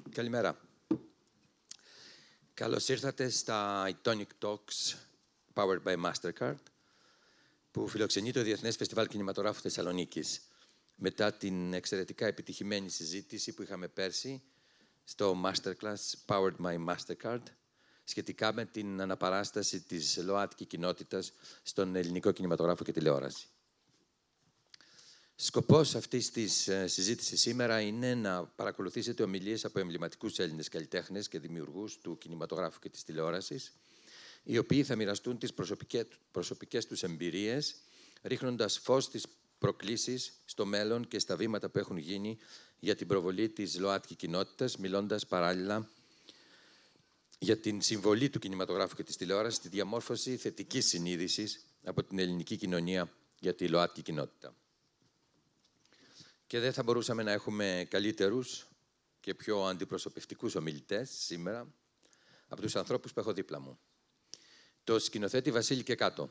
Καλημέρα. Καλώς ήρθατε στα Iconic Talks, powered by Mastercard, που φιλοξενεί το Διεθνές Φεστιβάλ Κινηματογράφου Θεσσαλονίκης, μετά την εξαιρετικά επιτυχημένη συζήτηση που είχαμε πέρσι στο Masterclass, powered by Mastercard, σχετικά με την αναπαράσταση της ΛΟΑΤΚΙ κοινότητας στον ελληνικό κινηματογράφο και τηλεόραση. Σκοπός αυτής της συζήτησης σήμερα είναι να παρακολουθήσετε ομιλίες από εμβληματικούς Έλληνες καλλιτέχνες και δημιουργούς του κινηματογράφου και της τηλεόρασης, οι οποίοι θα μοιραστούν τις προσωπικές τους εμπειρίες, ρίχνοντας φως στις προκλήσεις στο μέλλον και στα βήματα που έχουν γίνει για την προβολή της ΛΟΑΤΚΙ κοινότητας, μιλώντας παράλληλα για την συμβολή του κινηματογράφου και της τηλεόρασης στη διαμόρφωση θετικής συνείδησης από την ελληνική κοινωνία για τη ΛΟΑΤΚΙ κοινότητα. Και δεν θα μπορούσαμε να έχουμε καλύτερους και πιο αντιπροσωπευτικούς ομιλητές σήμερα από τους ανθρώπους που έχω δίπλα μου. Το σκηνοθέτη Βασίλη Κεκάτο.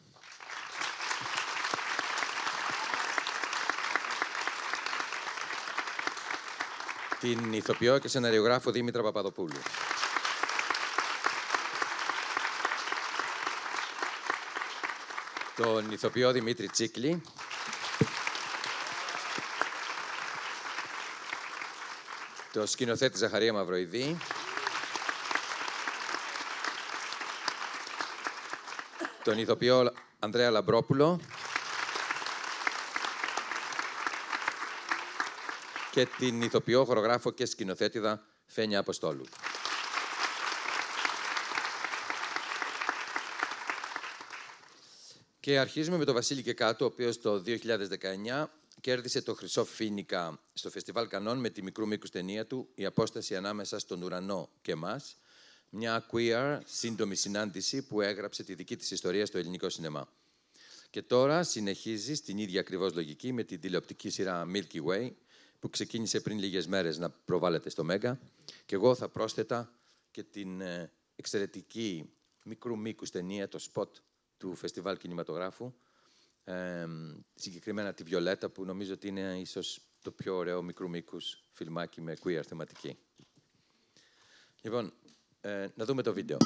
Την ηθοποιό και σεναριογράφο Δήμητρα Παπαδοπούλου. Τον ηθοποιό Δημήτρη Τσίκλη. Το σκηνοθέτη Ζαχαρία Μαυροειδή. Τον ηθοποιό Ανδρέα Λαμπρόπουλο. Και την ηθοποιό, χορογράφο και σκηνοθέτηδα Φένια Αποστόλου. Και αρχίζουμε με τον Βασίλη Κεκάτο, ο οποίος το 2019 κέρδισε το Χρυσό Φοίνικα στο Φεστιβάλ Κανών με τη μικρού μήκους ταινία του «Η απόσταση ανάμεσα στον ουρανό και εμάς», μια queer σύντομη συνάντηση που έγραψε τη δική της ιστορία στο ελληνικό σινεμά. Και τώρα συνεχίζει στην ίδια ακριβώς λογική με την τηλεοπτική σειρά Milky Way, που ξεκίνησε πριν λίγες μέρες να προβάλλεται στο Μέγκα. Και εγώ θα πρόσθετα και την εξαιρετική μικρού μήκους ταινία, το σποτ του Φεστιβάλ Κινηματογράφου, συγκεκριμένα τη Βιολέτα, που νομίζω ότι είναι ίσως το πιο ωραίο μικρού μήκους φιλμάκι με queer θεματική. Λοιπόν, να δούμε το βίντεο.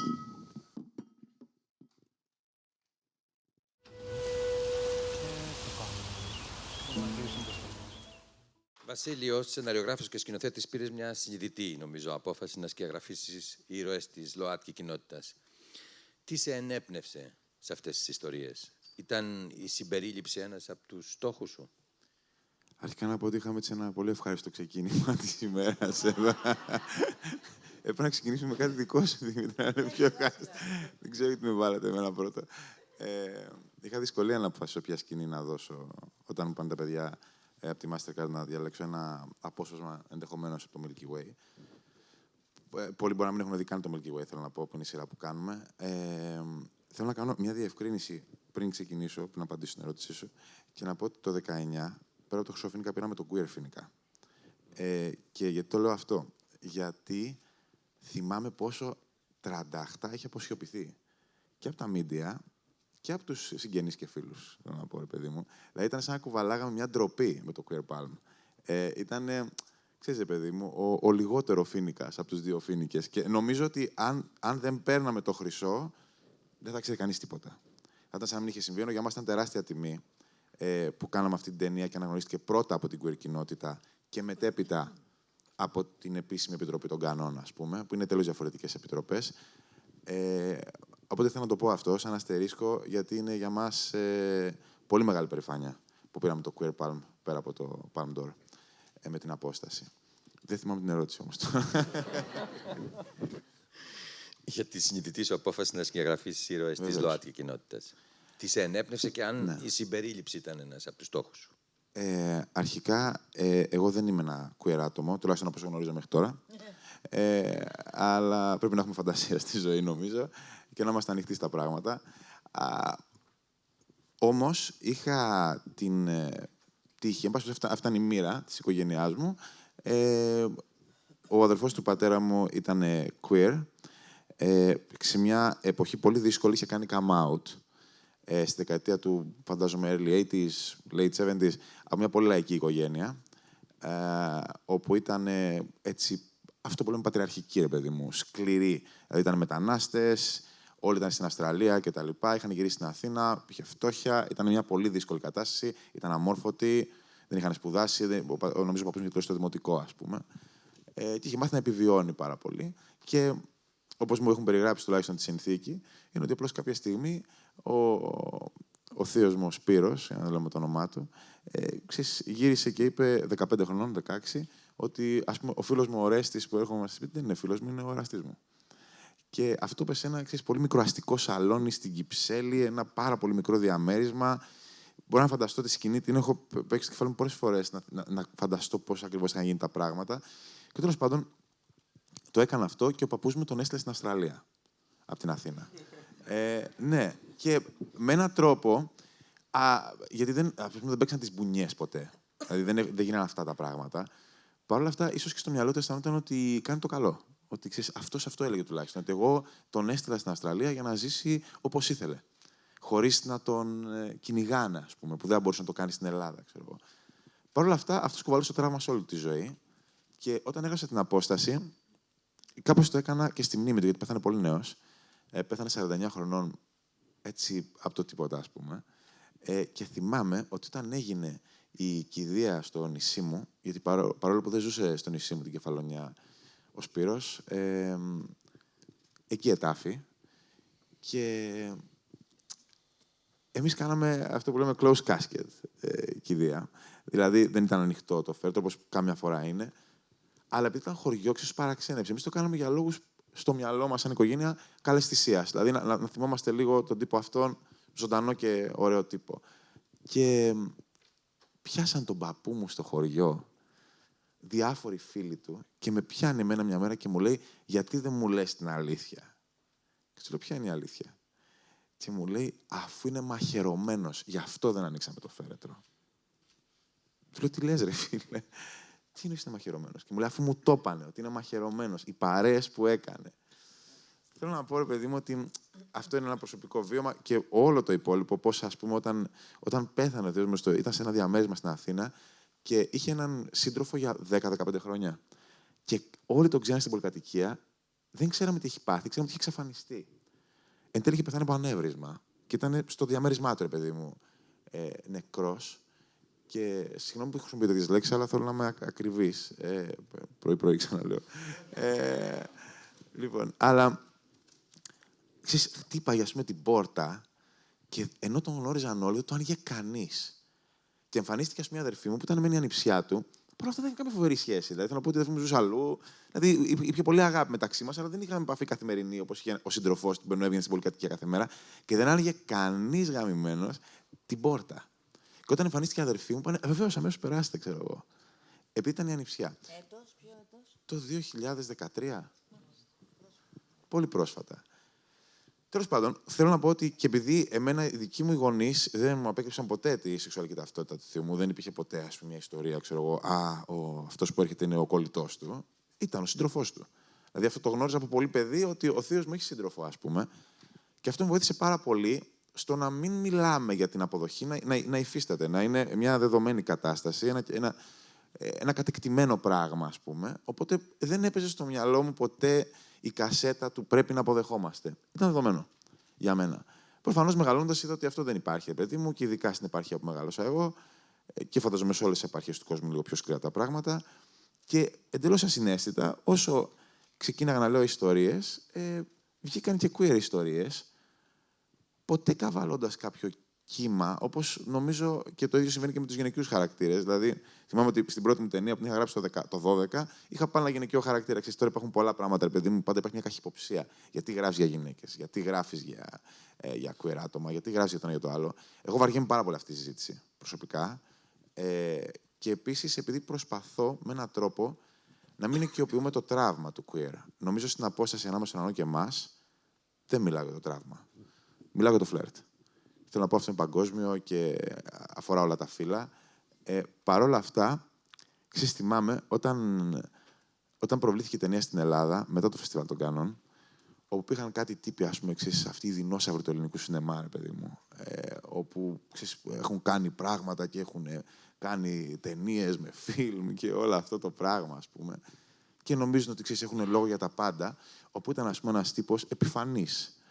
Βασίλη, ως σεναριογράφος και σκηνοθέτης πήρες μια συνειδητή, νομίζω, απόφαση να σκιαγραφίσεις ήρωες της ΛΟΑΤΚΙ κοινότητας. Τι σε ενέπνευσε σε αυτές τις ιστορίες? Ήταν η συμπερίληψη ένας από τους στόχους σου? Αρχικά να πω ότι είχαμε έτσι ένα πολύ ευχάριστο ξεκίνημα της ημέρας εδώ. Έπρεπε να ξεκινήσουμε με κάτι δικό σου, Δημήτρη, να είναι πιο ευχάριστο. Δεν ξέρω γιατί με βάλατε εμένα πρώτα. Είχα δυσκολία να αποφασίσω ποια σκηνή να δώσω όταν μου πάνε τα παιδιά από τη Mastercard να διαλέξω ένα απόσπασμα ενδεχομένως από το Milky Way. Πολλοί μπορεί να μην έχουν δει καν το Milky Way, θέλω να πω, που είναι η σειρά που κάνουμε. Θέλω να κάνω μια διευκρίνηση πριν ξεκινήσω, πριν απαντήσω στην ερώτησή σου, και να πω ότι το 19, πέρα από το Χρυσό Φοίνικα, πήραμε το Queer Φοίνικα. Και γιατί το λέω αυτό? Γιατί θυμάμαι πόσο τραντάχτα έχει αποσιωπηθεί. Και από τα μίντια και από τους συγγενείς και φίλους, θέλω να πω, ρε παιδί μου. Δηλαδή ήταν σαν να κουβαλάγαμε μια ντροπή με το Queer Palm. Ήταν, ξέρεις, παιδί μου, ο λιγότερο Φοίνικας από τους δύο Φοίνικες. Και νομίζω ότι αν δεν παίρναμε το χρυσό, δεν θα ξέρει κανείς τίποτα. Θα ήταν σαν να μην είχε συμβεί. Για μας ήταν τεράστια τιμή που κάναμε αυτή την ταινία και αναγνωρίστηκε πρώτα από την queer κοινότητα και μετέπειτα από την επίσημη επιτροπή των Κανών, ας πούμε, που είναι τελείως διαφορετικές επιτροπές. Οπότε θέλω να το πω αυτό σαν αστερίσκο, γιατί είναι για μας πολύ μεγάλη περηφάνεια που πήραμε το Queer Palm πέρα από το Palm d'Or με την απόσταση. Δεν θυμάμαι την ερώτηση όμως. Για τη συνειδητή σου απόφαση να σκιαγραφίσεις ήρωες της ΛΟΑΤΚΙ κοινότητας. Τι σε ενέπνευσε και αν η συμπερίληψη ήταν ένας από τους στόχους σου? Αρχικά, εγώ δεν είμαι ένα queer άτομο, τουλάχιστον όπως γνωρίζω μέχρι τώρα. Αλλά πρέπει να έχουμε φαντασία στη ζωή, νομίζω, και να είμαστε ανοιχτοί στα πράγματα. Όμως, είχα την τύχη, εν πάση περιπτώσει, αυτή ήταν η μοίρα της οικογένειάς μου. Ο αδερφός του πατέρα μου ήταν queer. Σε μια εποχή πολύ δύσκολη είχε κάνει come out. Στη δεκαετία του, φαντάζομαι, early 80s, late 70s, από μια πολύ λαϊκή οικογένεια, όπου ήταν έτσι αυτό που λέμε πατριαρχική, ρε παιδί μου, σκληρή. Δηλαδή ήταν μετανάστες, όλοι ήταν στην Αυστραλία κτλ. Είχαν γυρίσει στην Αθήνα, είχε φτώχεια, ήταν μια πολύ δύσκολη κατάσταση, ήταν αμόρφωτοι, δεν είχαν σπουδάσει, νομίζω ο παππούς μου είχε στο δημοτικό, ας πούμε. Και είχε μάθει να επιβιώνει πάρα πολύ. Και όπως μου έχουν περιγράψει τουλάχιστον τη συνθήκη, είναι ότι απλώς κάποια στιγμή ο θείος μου, ο Σπύρος, για να λέμε το όνομά του, γύρισε και είπε 15 χρονών, 16, ότι ας πούμε, ο φίλος μου ο Ρέστης που έρχομαι στη σπίτι δεν είναι φίλος μου, είναι ο εραστής μου. Και αυτό είπε σε ένα πολύ μικροαστικό σαλόνι στην Κυψέλη, ένα πάρα πολύ μικρό διαμέρισμα. Μπορώ να φανταστώ τη σκηνή, την έχω παίξει το κεφάλι μου πολλές φορές να φανταστώ πώς ακριβώς θα γίνει τα πράγματα. Και τέλος πάντων, το έκανα αυτό και ο παππούς μου τον έστειλε στην Αυστραλία, από την Αθήνα. Ναι, και με έναν τρόπο, γιατί δεν παίξαν τις μπουνιές ποτέ. Δηλαδή δεν γίνανε αυτά τα πράγματα. Παρ' όλα αυτά, ίσως και στο μυαλό του αισθανόταν ότι κάνει το καλό. Ότι ξέρεις, αυτό έλεγε τουλάχιστον. Ότι εγώ τον έστειλα στην Αυστραλία για να ζήσει όπως ήθελε. Χωρίς να τον κυνηγάνε, ας πούμε, που δεν μπορούσε να το κάνει στην Ελλάδα, ξέρω εγώ. Παρ' όλα αυτά, αυτό κουβαλούσε το τραύμα σε όλη τη ζωή. Και όταν έχασα την απόσταση, κάπως το έκανα και στη μνήμη του, γιατί πέθανε πολύ νέος. Πέθανε 49 χρονών, έτσι από το τίποτα, ας πούμε. Και θυμάμαι ότι όταν έγινε η κηδεία στο νησί μου, γιατί παρόλο που δεν ζούσε στο νησί μου την Κεφαλονιά ο Σπύρος, εκεί ετάφη. Και εμείς κάναμε αυτό που λέμε close casket κηδεία. Δηλαδή δεν ήταν ανοιχτό το φέρετρο, όπως κάμια φορά είναι. Αλλά επειδή ήταν χωριό, ξέρεις, παραξένεψε. Εμείς το κάναμε για λόγους στο μυαλό μας, σαν οικογένεια, καλής θυσίας. Δηλαδή να θυμόμαστε λίγο τον τύπο αυτόν, ζωντανό και ωραίο τύπο. Και πιάσαν τον παππού μου στο χωριό, διάφοροι φίλοι του, και με πιάνει εμένα μια μέρα και μου λέει: γιατί δεν μου λες την αλήθεια? Και του λέω: ποια είναι η αλήθεια? Και μου λέει: αφού είναι μαχαιρωμένος, γι' αυτό δεν ανοίξαμε το φέρετρο. Του λέω: τι λες, ρε φίλε? Τι είναι μαχαιρωμένος? Και μου λέει: αφού μου το είπανε ότι είναι μαχαιρωμένος, οι παρέες που έκανε. Θέλω να πω, ρε παιδί μου, ότι αυτό είναι ένα προσωπικό βίωμα και όλο το υπόλοιπο. Πώς, ας πούμε, όταν πέθανε ο θείος μου, ήταν σε ένα διαμέρισμα στην Αθήνα και είχε έναν σύντροφο για 10-15 χρόνια. Και όλοι τον ξέραν στην πολυκατοικία, δεν ξέραμε τι έχει πάθει, ξέραμε ότι είχε εξαφανιστεί. Εν τέλει είχε πεθάνει από ανέβρισμα και ήταν στο διαμέρισμά του, ρε παιδί μου, νεκρός. Και συγγνώμη που χρησιμοποιώ τέτοιες λέξεις, αλλά θέλω να είμαι ακριβής. Πρωί-πρωί, ξαναλέω. Λοιπόν, αλλά ξέρεις, χτύπαγε, ας πούμε, την πόρτα και ενώ τον γνώριζαν όλοι, δεν το άνοιγε κανείς. Και εμφανίστηκε, ας πούμε, μια αδερφή μου που ήταν μένει η ανιψιά του. Παρ' αυτά δεν είχε καμία φοβερή σχέση. Δηλαδή, θέλω να πω ότι η αδερφή μου ζούσε αλλού. Δηλαδή, υπήρχε πολύ αγάπη μεταξύ μας, αλλά δεν είχαμε επαφή καθημερινή όπως είχε ο σύντροφός του που έβγαινε στην πολυκατοικία κάθε μέρα. Και δεν άνοιγε κανείς γαμημένος την πόρτα. Και όταν εμφανίστηκε η αδερφή μου, είπανε: βεβαίως, αμέσως περάστε, ξέρω εγώ. Επειδή ήταν η ανιψιά. Έτος, ποιο έτος? Το 2013. Πολύ πρόσφατα. Τέλος πάντων, θέλω να πω ότι και επειδή εμένα οι δικοί μου γονείς δεν μου απέκρυψαν ποτέ τη σεξουαλική ταυτότητα του θείου μου, δεν υπήρχε ποτέ, ας πούμε, μια ιστορία, ξέρω εγώ, αυτός που έρχεται είναι ο κολλητός του. Ήταν ο σύντροφός του. Δηλαδή αυτό το γνώριζα από πολύ παιδί, ότι ο θείος μου έχει σύντροφο, ας πούμε. Και αυτό μου βοήθησε πάρα πολύ στο να μην μιλάμε για την αποδοχή, να υφίσταται, να είναι μια δεδομένη κατάσταση, ένα κατεκτημένο πράγμα, ας πούμε. Οπότε δεν έπαιζε στο μυαλό μου ποτέ η κασέτα του πρέπει να αποδεχόμαστε. Ήταν δεδομένο για μένα. Προφανώς μεγαλώνοντας είδα ότι αυτό δεν υπάρχει, παιδί μου, και ειδικά στην επαρχία που μεγάλωσα εγώ, και φανταζομαι σε όλες τις επαρχίες του κόσμου λίγο πιο σκληρά τα πράγματα. Και εντελώς ασυναίσθητα, όσο ξεκίναγα να λέω ιστορίες, βγήκαν και queer ιστορίες, ποτέ καβαλώντας κάποιο κύμα, όπως νομίζω και το ίδιο συμβαίνει και με τους γυναικείους χαρακτήρες. Δηλαδή, θυμάμαι ότι στην πρώτη μου ταινία που την είχα γράψει το 12, είχα πάνω ένα γυναικείο χαρακτήρα. Ξέρεις, τώρα υπάρχουν πολλά πράγματα, ρε παιδί μου, πάντα υπάρχει μια καχυποψία. Γιατί γράφεις για γυναίκες, γιατί γράφεις για queer άτομα, γιατί γράφεις για το ένα για το άλλο. Εγώ βαριέμαι πάρα πολύ αυτή τη συζήτηση προσωπικά. Και επίσης, επειδή προσπαθώ με έναν τρόπο να μην οικειοποιούμε το τραύμα του queer. Νομίζω στην απόσταση ανάμεσα στον Ανώ και εμάς, δεν μιλάω για το τραύμα. Μιλάω για το φλερτ. Θέλω να πω αυτό είναι παγκόσμιο και αφορά όλα τα φύλλα. Παρ' όλα αυτά, θυμάμαι όταν προβλήθηκε η ταινία στην Ελλάδα, μετά το Φεστιβάλ των Κάνων, όπου πήγαν κάτι τύποι, ας πούμε, αυτοί οι δεινόσαυροι του ελληνικού σινεμά, ρε παιδί μου, όπου έχουν κάνει πράγματα και έχουν κάνει ταινίες με φιλμ και όλο αυτό το πράγμα, ας πούμε. και νομίζουν ότι ξέρεις, έχουν λόγο για τα πάντα. Όπου ήταν, ας πούμε, ένας τύπος επιφανής.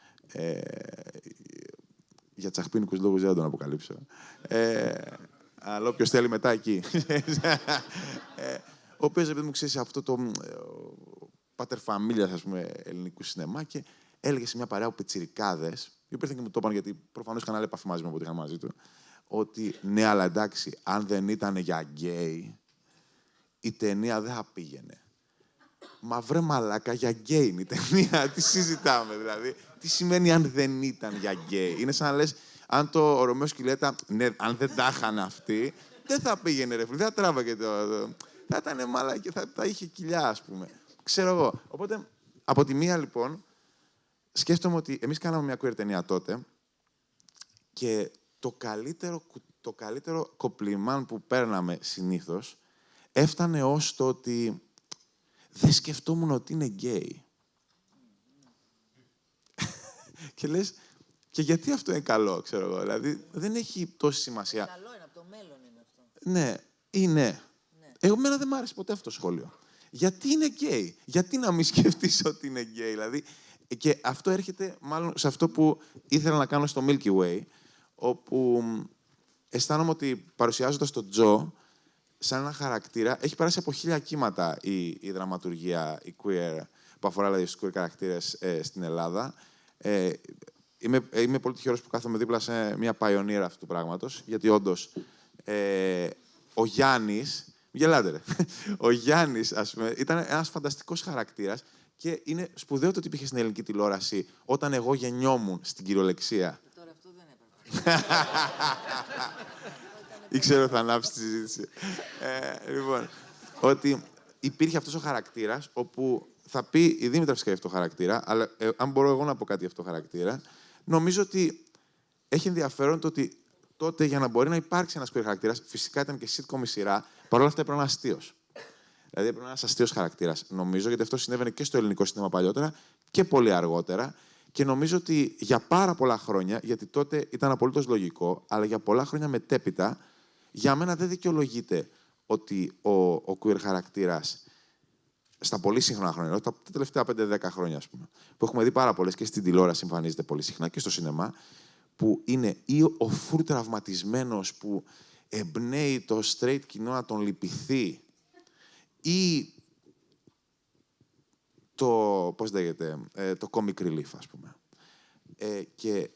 Για τσαχπίνικους λόγους δεν θα τον αποκαλύψω. Αλλά όποιος θέλει μετά εκεί. Ο οποίος, επειδή μου ξέρεις, αυτό το πάτερ φαμίλιας, ας πούμε, ελληνικού σινεμά και έλεγε σε μια παρέα από πιτσιρικάδες, οι οποίοι ήρθαν και μου το είπαν, γιατί προφανώς είχαν άλλη επαφή μαζί μου από ό,τι είχαν μαζί του, ότι ναι, αλλά εντάξει, αν δεν ήταν για γκέι, η ταινία δεν θα πήγαινε. Μα βρε μαλάκα, για γκέι είναι η ταινία. Τι συζητάμε, δηλαδή. Τι σημαίνει αν δεν ήταν για γκέι. Είναι σαν να λες, αν το Ρωμαίο και Τζουλιέτα, ναι, αν δεν τα είχαν αυτοί, δεν θα πήγαινε ρε φίλε, δεν θα τράβαγε θα ήταν μαλάκα, θα είχε κοιλιά, ας πούμε. Ξέρω εγώ. Οπότε, από τη μία, λοιπόν, σκέφτομαι ότι εμείς κάναμε μια queer ταινία τότε και το καλύτερο κοπλιμάν που παίρναμε συνήθως έφτανε ως το ότι δεν σκεφτόμουν ότι είναι γκέι. Και λες, και γιατί αυτό είναι καλό, ξέρω εγώ. Δηλαδή, δεν έχει τόση σημασία. Καλό είναι, από το μέλλον είναι αυτό. Ναι, είναι. Εμένα δεν μ' άρεσε ποτέ αυτό το σχόλιο. Γιατί είναι γκέι. Γιατί να μην σκεφτείς ότι είναι γκέι. Δηλαδή, και αυτό έρχεται μάλλον σε αυτό που ήθελα να κάνω στο Milky Way, όπου αισθάνομαι ότι παρουσιάζοντας τον Τζο σαν ένα χαρακτήρα, έχει περάσει από 1000 κύματα η δραματουργία, η queer, που αφορά δηλαδή στους queer χαρακτήρες στην Ελλάδα. Είμαι πολύ τυχερός που κάθομαι δίπλα σε μια pioneer αυτού του πράγματος, γιατί όντως ο Γιάννης, γελάτε ρε, ο Γιάννης, ας πούμε, ήταν ένας φανταστικός χαρακτήρας και είναι σπουδαίο το ότι υπήρχε στην ελληνική τηλεόραση όταν εγώ γεννιόμουν στην κυριολεξία. Τώρα αυτό δεν έπρεπε. Ήξερα ότι θα ανάψει τη συζήτηση. Λοιπόν, ότι υπήρχε αυτός ο χαρακτήρας, όπου θα πει η Δήμητρα φυσικά για αυτό το χαρακτήρα, αλλά αν μπορώ εγώ να πω κάτι για αυτό το χαρακτήρα, νομίζω ότι έχει ενδιαφέρον το ότι τότε για να μπορεί να υπάρξει ένας queer χαρακτήρας, φυσικά ήταν και sitcom η σειρά, παρόλα αυτά έπρεπε να είναι αστείος. Δηλαδή έπρεπε να είναι ένας αστείος χαρακτήρας. Νομίζω, γιατί αυτό συνέβαινε και στο ελληνικό σινεμά παλιότερα και πολύ αργότερα. Και νομίζω ότι για πάρα πολλά χρόνια, γιατί τότε ήταν απολύτως λογικό, αλλά για πολλά χρόνια μετέπειτα, για μένα δεν δικαιολογείται ότι ο queer χαρακτήρας στα πολύ σύγχρονα χρόνια, τα τελευταία 5-10 χρόνια, ας πούμε, που έχουμε δει πάρα πολλές και στην τηλεόραση εμφανίζεται πολύ συχνά και στο σινεμά, που είναι ή ο φουρ τραυματισμένος που εμπνέει το straight κοινό να τον λυπηθεί, ή το, πώς λέγεται, το comic relief, ας πούμε. Και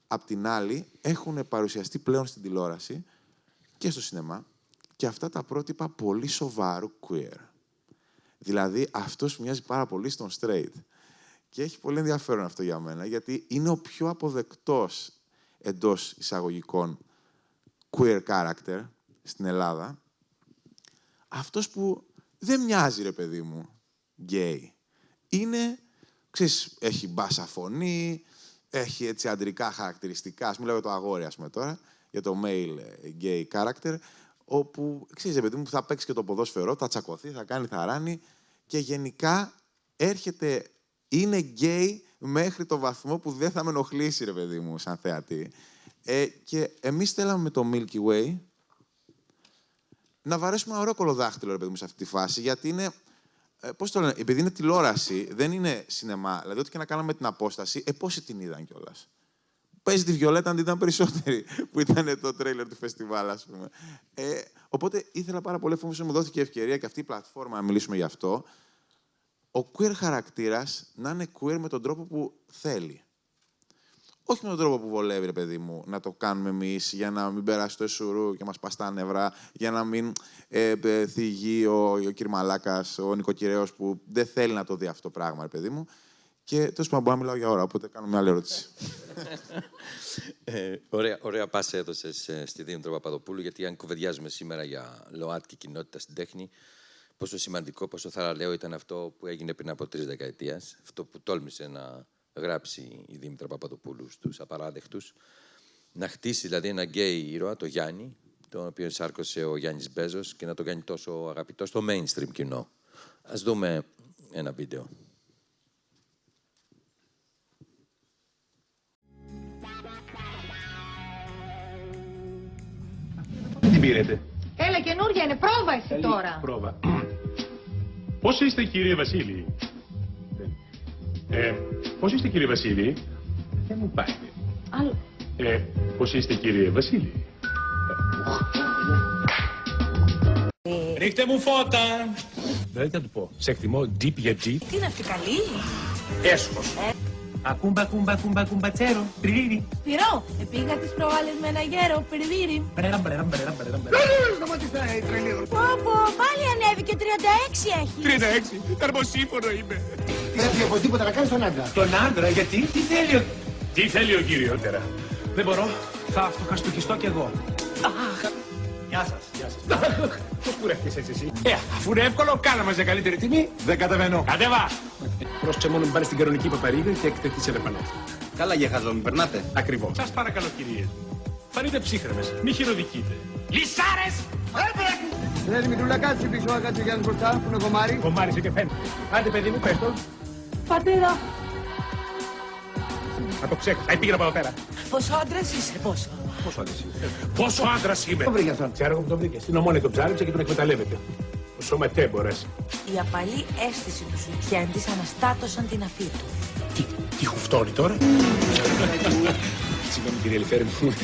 απ' την άλλη, έχουν παρουσιαστεί πλέον στην τηλεόραση και στο σινεμά και αυτά τα πρότυπα πολύ σοβαρού queer. Δηλαδή, αυτός μοιάζει πάρα πολύ στον straight. Και έχει πολύ ενδιαφέρον αυτό για μένα, γιατί είναι ο πιο αποδεκτός εντός εισαγωγικών queer character στην Ελλάδα. Αυτός που δεν μοιάζει, ρε παιδί μου, gay. Είναι, ξέρεις, έχει μπάσα φωνή, έχει έτσι αντρικά χαρακτηριστικά. Ας μιλάω για το αγόρι, ας πούμε τώρα, για το male gay character, όπου, ξέρεις, ρε παιδί μου, θα παίξει και το ποδόσφαιρο, θα τσακωθεί, θα κάνει θαράνι και γενικά έρχεται, είναι gay μέχρι το βαθμό που δεν θα με ενοχλήσει, ρε παιδί μου, σαν θεατή. Και εμείς θέλαμε με το Milky Way να βαρέσουμε ένα ωραίο κολοδάχτυλο, ρε παιδί μου, σε αυτή τη φάση, γιατί είναι, πώς το λένε, επειδή είναι τηλεόραση, δεν είναι σινεμά. Δηλαδή, ό,τι και να κάναμε την απόσταση, πόσοι την είδαν κιόλας. Παίζει τη Βιολέτα, αν ήταν περισσότεροι, που ήταν το τρέιλερ του φεστιβάλ, ας πούμε. Οπότε ήθελα πάρα πολύ, αφού μου δόθηκε η ευκαιρία και αυτή η πλατφόρμα να μιλήσουμε γι' αυτό, ο queer χαρακτήρας να είναι queer με τον τρόπο που θέλει. Όχι με τον τρόπο που βολεύει, ρε παιδί μου, να το κάνουμε εμείς για να μην περάσει το εσουρού και μας πας τα νευρά, για να μην θυγεί ο Κυρμαλάκας, ο νοικοκυρέος που δεν θέλει να το δει αυτό το πράγμα, ρε παιδί μου. Και τέλος πάντων, μπορώ να μιλάω για ώρα, οπότε κάνω μια άλλη ερώτηση. Ωραία πάσα έδωσες στη Δήμητρα Παπαδοπούλου, γιατί αν κουβεντιάζουμε σήμερα για ΛΟΑΤΚΙ κοινότητα στην τέχνη, πόσο σημαντικό, πόσο θαραλέο ήταν αυτό που έγινε πριν από 3 δεκαετίες, αυτό που τόλμησε να γράψει η Δήμητρα Παπαδοπούλου στους Απαράδεκτους, να χτίσει δηλαδή ένα γκέι ήρωα, το Γιάννη, τον οποίο σάρκωσε ο Γιάννης Μπέζος και να τον κάνει τόσο αγαπητό στο mainstream κοινό. Ας δούμε ένα βίντεο. Τι την πήρετε? Έλα, καινούρια είναι, πρόβα εσύ τώρα. Πρόβα. Πώς είστε, κύριε Βασίλη? Πώς είστε, κύριε Βασίλη? Δεν μου πάει. Άλλο. Πώς είστε, κύριε Βασίλη? Ρίχτε μου φώτα! Δεν θα του πω. Σε εκτιμώ deep για deep. Τι είναι αυτή, καλή? Έσχος. Ακούμπα, κουμπα, κουμπα, κουμπατσέρο. Πριρίδι. Πυρό, πήγα τις προάλλες με ένα γέρο, πυριδίρι. Μπρέραμ, μπρέραμ, μπρέραμ, μπρέραμ. Πω, πάλι ανέβηκε, 36 έχει. 36. Τερμοσύμφωνο είμαι. Πρέπει οπωσδήποτε να κάνεις τον άντρα. Τον άντρα, γιατί? Τι θέλει ο κυριότερα? Δεν μπορώ. Θα αυτοχαστοχιστώ κι εγώ. Γεια σας. Γεια σας. Πώς κουρεύτηκες έτσι εσύ? Αφού είναι εύκολο, κάνα μας για καλύτερη τιμή. Δεν κατεβαίνω. Κατέβα! Πρόσεξε μόνο μην πάρεις την κανονική παπαρίγα και εκτεθεί σε επανέλθει. Καλά για χαζό, μην περνάτε. Ακριβώς. Σας παρακαλώ, κυρίες. Φανείτε ψύχρεμες, μη χειροδικείτε. Λυσάρες! Δεν Μητρούλα, κάτσε πίσω, κάτσε ο Γιάννης μπροστά, που είναι κομμάρι. Κομμάρισε και φαίνεται. Άντε, παιδί μου, πες το. Πατέρα, Να το ξέχασα. Πήγαινε από εδώ πέρα. πόσο άντρας είσαι, πόσο? Πόσο άντρας είμαι! Το βρήκε αυτόν. Ξέρω που τον βρήκε. Στην Ομόνια τον ψάρεψε και τον εκμεταλλεύεται. Ο σωματέμπορας. Η απαλή αίσθηση του σουτιέν της αναστάτωσαν την αφή του. Τι χουφτώνει τώρα. Συγγνώμη, κύριε Ελιφέρη μου,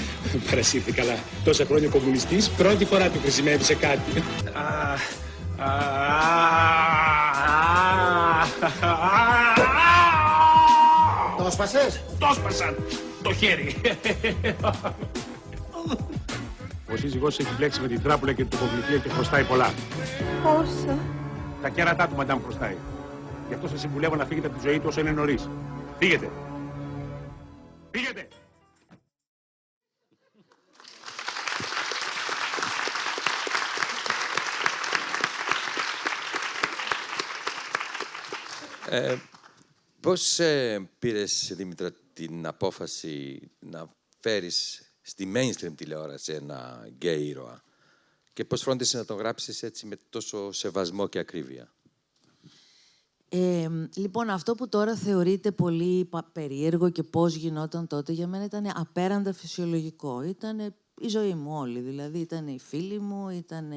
παρασύρθηκα, αλλά τόσα χρόνια κομμουνιστής, πρώτη φορά του χρησιμεύει σε κάτι. Το σπασες. Το σπασαν το χέρι. Ο σύζυγός έχει μπλέξει με την τράπουλα και την τουκοβληθία και χρωστάει πολλά. Πόσα? Τα κέρατά του, μαντάμ, χρωστάει. Γι' αυτό σας συμβουλεύω να φύγετε από τη ζωή του όσο είναι νωρίς. Φύγετε. Φύγετε. Πώς πήρες, Δήμητρα, την απόφαση να φέρεις στη mainstream τηλεόραση ένα γκέι ήρωα και πώς φρόντισες να τον γράψεις έτσι με τόσο σεβασμό και ακρίβεια? Λοιπόν, αυτό που τώρα θεωρείται πολύ περίεργο και πώς γινόταν τότε, για μένα ήταν απέραντα φυσιολογικό. Ήταν η ζωή μου όλη, δηλαδή ήταν οι φίλοι μου, ήταν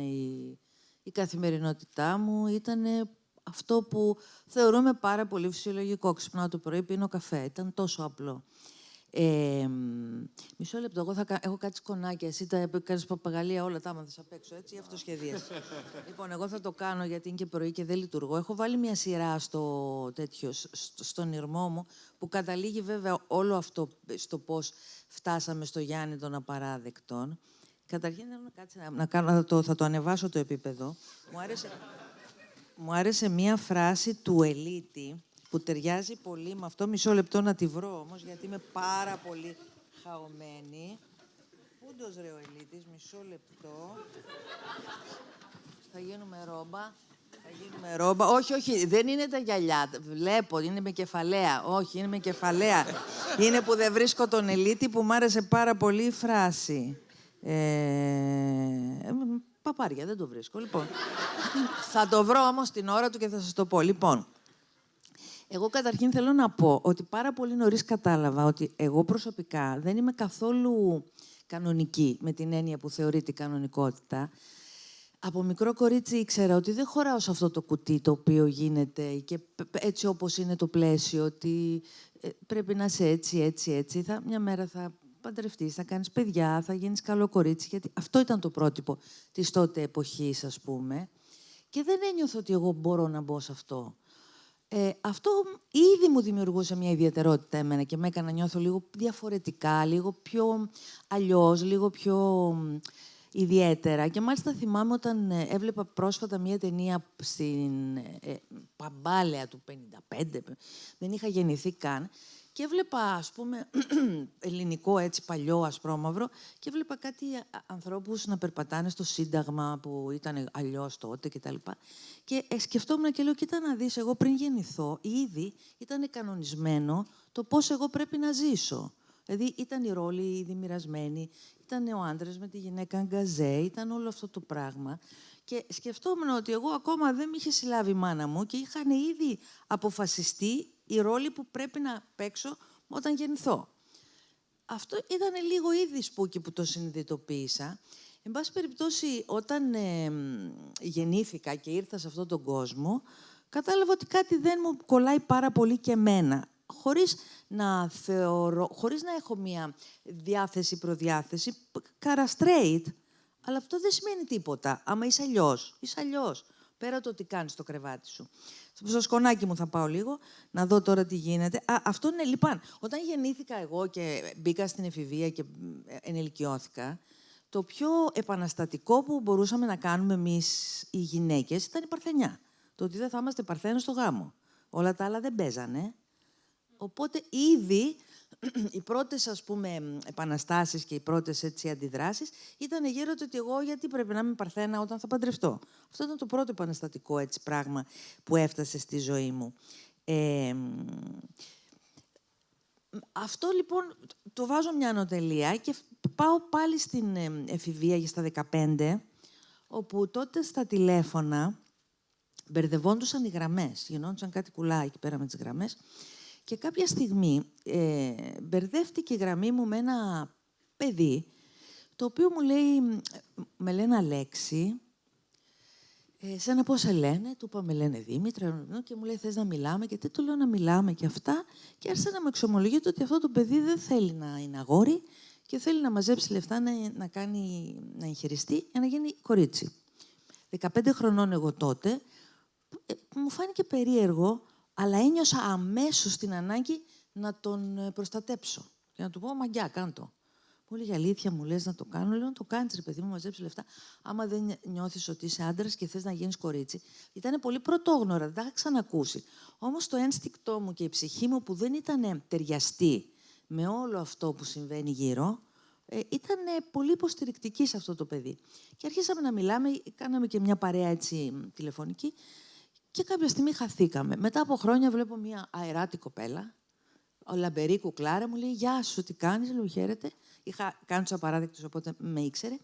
η καθημερινότητά μου, ήταν αυτό που θεωρούμε πάρα πολύ φυσιολογικό. Ξυπνάω το πρωί, πίνω καφέ. Ήταν τόσο απλό. Μισό λεπτό, εγώ έχω κάτι σκονάκια. Εσύ τα κάνεις παπαγαλία όλα, τα άμαθες απ' έξω, έτσι, ή αυτοσχεδίες. Λοιπόν, εγώ θα το κάνω γιατί είναι και πρωί και δεν λειτουργώ. Έχω βάλει μια σειρά στον ήρμό μου, που καταλήγει βέβαια όλο αυτό στο πώς φτάσαμε στο Γιάννη των απαράδεκτων. Καταρχήν θέλω θα το ανεβάσω το επίπεδο. Μου άρεσε μια φράση του Ελίτη, που ταιριάζει πολύ με αυτό. Μισό λεπτό να τη βρω όμως, γιατί είμαι πάρα πολύ χαωμένη. Πούντος ρε ο Ελίτης, μισό λεπτό. Θα γίνουμε ρόμπα. Όχι, δεν είναι τα γυαλιά. Βλέπω, είναι με κεφαλαία. Όχι, είναι με κεφαλαία. Είναι που δεν βρίσκω τον Ελίτη, που μου άρεσε πάρα πολύ η φράση. Παπάρια, δεν το βρίσκω. Λοιπόν, θα το βρω όμως την ώρα του και θα σας το πω. Λοιπόν, εγώ καταρχήν θέλω να πω ότι πάρα πολύ νωρίς κατάλαβα ότι εγώ προσωπικά δεν είμαι καθόλου κανονική, με την έννοια που θεωρείται η κανονικότητα. Από μικρό κορίτσι ήξερα ότι δεν χωράω σε αυτό το κουτί το οποίο γίνεται και έτσι όπως είναι το πλαίσιο, ότι πρέπει να είσαι έτσι. Μια μέρα θα παντρευτείς, θα κάνεις παιδιά, θα γίνεις καλό κορίτσι, γιατί αυτό ήταν το πρότυπο της τότε εποχής, ας πούμε. Και δεν ένιωθω ότι εγώ μπορώ να μπω σε αυτό. Αυτό ήδη μου δημιουργούσε μια ιδιαιτερότητα εμένα και με έκανε να νιώθω λίγο διαφορετικά, λίγο πιο αλλιώς, λίγο πιο ιδιαίτερα. Και μάλιστα θυμάμαι όταν έβλεπα πρόσφατα μια ταινία στην Παμπάλαια του 55, δεν είχα γεννηθεί καν, και έβλεπα, ας πούμε, ελληνικό έτσι παλιό ασπρόμαυρο και έβλεπα κάτι ανθρώπους να περπατάνε στο Σύνταγμα που ήταν αλλιώς τότε κτλ. Και σκεφτόμουν και λέω, κοίτα να δεις, εγώ πριν γεννηθώ ήδη ήταν κανονισμένο το πώς εγώ πρέπει να ζήσω. Δηλαδή ήταν οι ρόλοι ήδη μοιρασμένοι, ήταν ο άντρας με τη γυναίκα αγκαζέ, ήταν όλο αυτό το πράγμα. Και σκεφτόμουν ότι εγώ ακόμα δεν με είχε συλλάβει η μάνα μου και είχαν ήδη αποφασιστεί οι ρόλοι που πρέπει να παίξω όταν γεννηθώ. Αυτό ήταν λίγο ήδη σπούκι που το συνειδητοποίησα. Εν πάση περιπτώσει, όταν γεννήθηκα και ήρθα σε αυτόν τον κόσμο, κατάλαβα ότι κάτι δεν μου κολλάει πάρα πολύ και εμένα. Χωρίς να έχω μία διάθεση-προδιάθεση, κάρα straight, αλλά αυτό δεν σημαίνει τίποτα. Άμα είσαι αλλιώς, είσαι αλλιώς. Πέρα το τι κάνεις στο κρεβάτι σου. Στο σκονάκι μου θα πάω λίγο, να δω τώρα τι γίνεται. Αυτό είναι, λοιπόν, όταν γεννήθηκα εγώ και μπήκα στην εφηβεία και ενηλικιώθηκα, το πιο επαναστατικό που μπορούσαμε να κάνουμε εμείς οι γυναίκες ήταν η παρθενιά. Το ότι δεν θα είμαστε παρθένες στο γάμο. Όλα τα άλλα δεν παίζανε. Οπότε ήδη οι πρώτες, ας πούμε, επαναστάσεις και οι πρώτες έτσι, αντιδράσεις ήταν γύρω του ότι εγώ γιατί πρέπει να είμαι παρθένα όταν θα παντρευτώ. Αυτό ήταν το πρώτο επαναστατικό έτσι, πράγμα που έφτασε στη ζωή μου. Αυτό λοιπόν το βάζω μια ανωτελεία και πάω πάλι στην εφηβεία για στα 15, όπου τότε στα τηλέφωνα μπερδευόντουσαν οι γραμμές, γινόντουσαν κάτι κουλά εκεί πέρα με τις γραμμές. Και κάποια στιγμή μπερδεύτηκε η γραμμή μου με ένα παιδί, το οποίο μου λέει, με λένε Αλέξη, σένα πώς σε λένε, του είπα με λένε Δήμητρα, και μου λέει θες να μιλάμε, και τι του λέω να μιλάμε και αυτά, και άρχισε να μου εξομολογείται ότι αυτό το παιδί δεν θέλει να είναι αγόρι και θέλει να μαζέψει λεφτά να εγχειριστεί για να γίνει κορίτσι. 15 χρονών εγώ τότε, μου φάνηκε περίεργο, αλλά ένιωσα αμέσως την ανάγκη να τον προστατέψω. Και να του πω, μαγκιά, κάντο. Μου λέει, αλήθεια μου λες να το κάνω. Λέω, να το κάνεις, ρε παιδί μου, μαζέψει λεφτά. Άμα δεν νιώθεις ότι είσαι άντρας και θες να γίνεις κορίτσι. Ήταν πολύ πρωτόγνωρα, δεν τα είχα ξανακούσει. Όμως το ένστικτό μου και η ψυχή μου που δεν ήταν ταιριαστή με όλο αυτό που συμβαίνει γύρω, ήταν πολύ υποστηρικτική σε αυτό το παιδί. Και αρχίσαμε να μιλάμε, κάναμε και μια παρέα έτσι τηλεφωνική. Και κάποια στιγμή χαθήκαμε. Μετά από χρόνια βλέπω μια αεράτη κοπέλα, λαμπερή κουκλάρα, μου λέει «Γεια σου, τι κάνεις?» Λέω «Χαίρετε». Είχα κάνει τους απαράδεκτους, οπότε με ήξερε.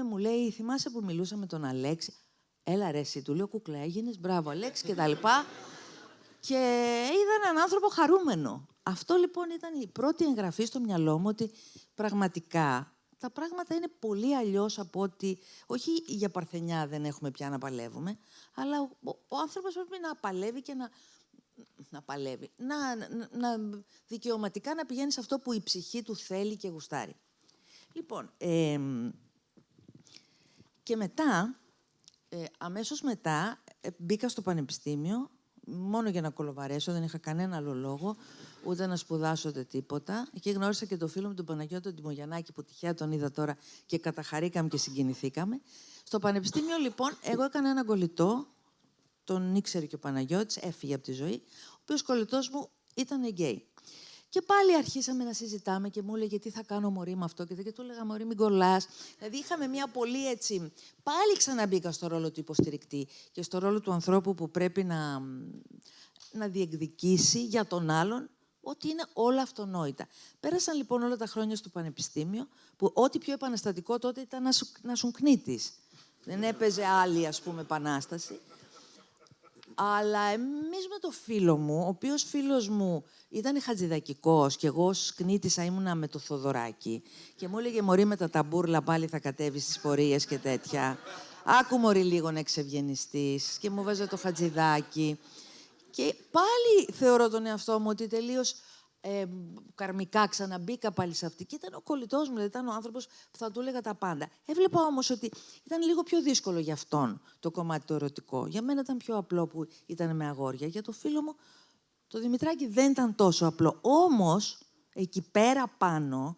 Μου λέει «Θυμάσαι που μιλούσα με τον Αλέξη?» «Έλα ρε εσύ», του λέω «Κουκλά, έγινες, μπράβο Αλέξη» και τα λοιπά. Και είδα έναν άνθρωπο χαρούμενο. Αυτό λοιπόν ήταν η πρώτη εγγραφή στο μυαλό μου ότι πραγματικά τα πράγματα είναι πολύ αλλιώς από ότι, όχι για παρθενιά δεν έχουμε πια να παλεύουμε, αλλά ο άνθρωπος πρέπει να παλεύει και να παλεύει. Να δικαιωματικά να πηγαίνει σε αυτό που η ψυχή του θέλει και γουστάρει. Λοιπόν, και μετά, αμέσως μετά, μπήκα στο πανεπιστήμιο, μόνο για να κολοβαρέσω, δεν είχα κανένα άλλο λόγο, ούτε να σπουδάσω ούτε τίποτα. Εκεί γνώρισα και τον φίλο μου τον Παναγιώτο τον Τιμογιαννάκη, που τυχαία τον είδα τώρα και καταχαρήκαμε και συγκινηθήκαμε. Στο πανεπιστήμιο, λοιπόν, εγώ έκανα έναν κολλητό, τον ήξερε και ο Παναγιώτης, έφυγε από τη ζωή, ο οποίος κολλητός μου ήταν γκέι. Και πάλι αρχίσαμε να συζητάμε και μου έλεγε τι θα κάνω μωρή με αυτό και του έλεγα μωρή μην κολλάς. Δηλαδή είχαμε μια πολύ έτσι... Πάλι ξαναμπήκα στο ρόλο του υποστηρικτή και στο ρόλο του ανθρώπου που πρέπει να διεκδικήσει για τον άλλον ότι είναι όλα αυτονόητα. Πέρασαν λοιπόν όλα τα χρόνια στο πανεπιστήμιο που ό,τι πιο επαναστατικό τότε ήταν να σου κνήτης. Δεν έπαιζε άλλη ας πούμε επανάσταση. Αλλά εμείς με το φίλο μου, ο οποίος φίλος μου ήταν χατζηδακικός και εγώ ως κνήτησα ήμουνα με το Θοδωράκι και μου έλεγε «Μωρή με τα ταμπούρλα πάλι θα κατέβεις στις πορείες και τέτοια. Άκου μωρή λίγο να εξευγενιστείς» και μου βάζε το χατζηδάκι. Και πάλι θεωρώ τον εαυτό μου ότι τελείως καρμικά ξαναμπήκα πάλι σε αυτή. Και ήταν ο κολλητός μου, δηλαδή ήταν ο άνθρωπος που θα του έλεγα τα πάντα. Έβλεπα όμως ότι ήταν λίγο πιο δύσκολο για αυτόν το κομμάτι το ερωτικό. Για μένα ήταν πιο απλό που ήταν με αγόρια. Για το φίλο μου, το Δημητράκη δεν ήταν τόσο απλό. Όμως, εκεί πέρα πάνω,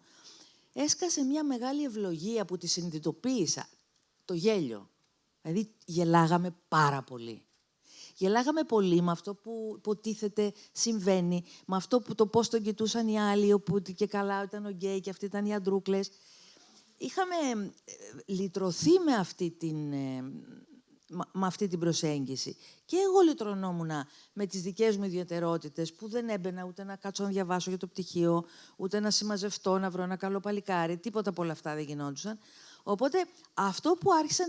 έσκασε μια μεγάλη ευλογία που τη συνειδητοποίησα. Το γέλιο. Δηλαδή, γελάγαμε πάρα πολύ. Γελάγαμε πολύ με αυτό που υποτίθεται συμβαίνει, με αυτό που το πώς τον κοιτούσαν οι άλλοι, όπου και καλά ήταν ο γκέι και αυτοί ήταν οι αντρούκλες. Είχαμε λυτρωθεί με αυτή την προσέγγιση. Και εγώ λυτρωνόμουν με τις δικές μου ιδιαιτερότητες, που δεν έμπαινα ούτε να κάτσω να διαβάσω για το πτυχίο, ούτε να συμμαζευτώ, να βρω ένα καλό παλικάρι, τίποτα από όλα αυτά δεν γινόντουσαν. Οπότε αυτό που άρχισε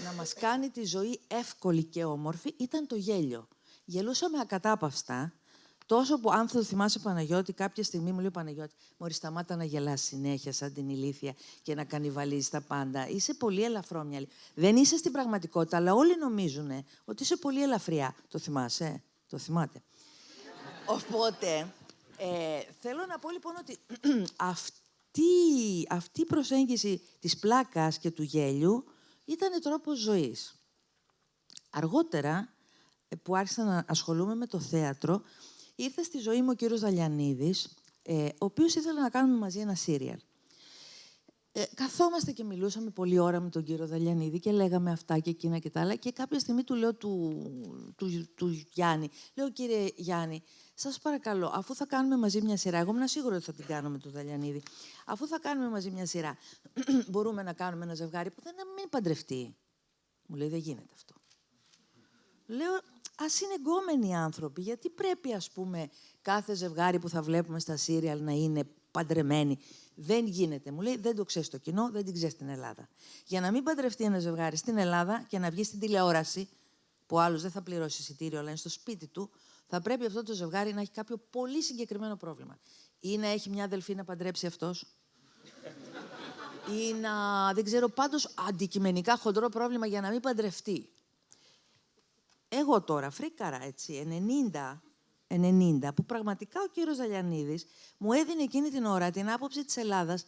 να μας κάνει τη ζωή εύκολη και όμορφη ήταν το γέλιο. Γελούσαμε ακατάπαυστα Τόσο που, αν θα το θυμάσαι, Παναγιώτη, κάποια στιγμή μου λέει ο Παναγιώτη, μωρή, σταμάτα να γελάς συνέχεια σαν την ηλίθεια και να κανιβαλίζεις τα πάντα. Είσαι πολύ ελαφρόμυαλη. Δεν είσαι στην πραγματικότητα, αλλά όλοι νομίζουν ότι είσαι πολύ ελαφριά. Το θυμάσαι, το θυμάται. Οπότε, θέλω να πω λοιπόν ότι αυτή η προσέγγιση της πλάκας και του γέλιου ήταν τρόπος ζωής. Αργότερα, που άρχισα να ασχολούμαι με το θέατρο, ήρθε στη ζωή μου ο κύριος Δαλιανίδης, ο οποίος ήθελε να κάνουμε μαζί ένα σύριαλ. Καθόμαστε και μιλούσαμε πολλή ώρα με τον κύριο Δαλιανίδη και λέγαμε αυτά και εκείνα και τα άλλα και κάποια στιγμή του λέω του Γιάννη, λέω, κύριε Γιάννη, σας παρακαλώ, αφού θα κάνουμε μαζί μια σειρά, εγώ ήμουν σίγουρη ότι θα την κάνω με τον Δαλιανίδη, αφού θα κάνουμε μαζί μια σειρά, μπορούμε να κάνουμε ένα ζευγάρι που δεν μην παντρευτεί. Μου λέει, δεν γίνεται αυτό. Λέω, ας είναι εγκόμενοι άνθρωποι, γιατί πρέπει, ας πούμε, κάθε ζευγάρι που θα βλέπουμε στα σύριαλ να είναι παντρεμένοι. Δεν γίνεται. Μου λέει, δεν το ξέρει το κοινό, δεν την ξέρει στην Ελλάδα. Για να μην παντρευτεί ένα ζευγάρι στην Ελλάδα και να βγει στην τηλεόραση, που ο άλλος δεν θα πληρώσει εισιτήριο, αλλά είναι στο σπίτι του, θα πρέπει αυτό το ζευγάρι να έχει κάποιο πολύ συγκεκριμένο πρόβλημα. Ή να έχει μια αδελφή να παντρέψει αυτός, ή να, δεν ξέρω, πάντως αντικειμενικά χοντρό πρόβλημα για να μην παντρευτεί. Εγώ τώρα, φρίκαρα, έτσι, 90, που πραγματικά ο κύριος Δαλιανίδης μου έδινε εκείνη την ώρα την άποψη της Ελλάδας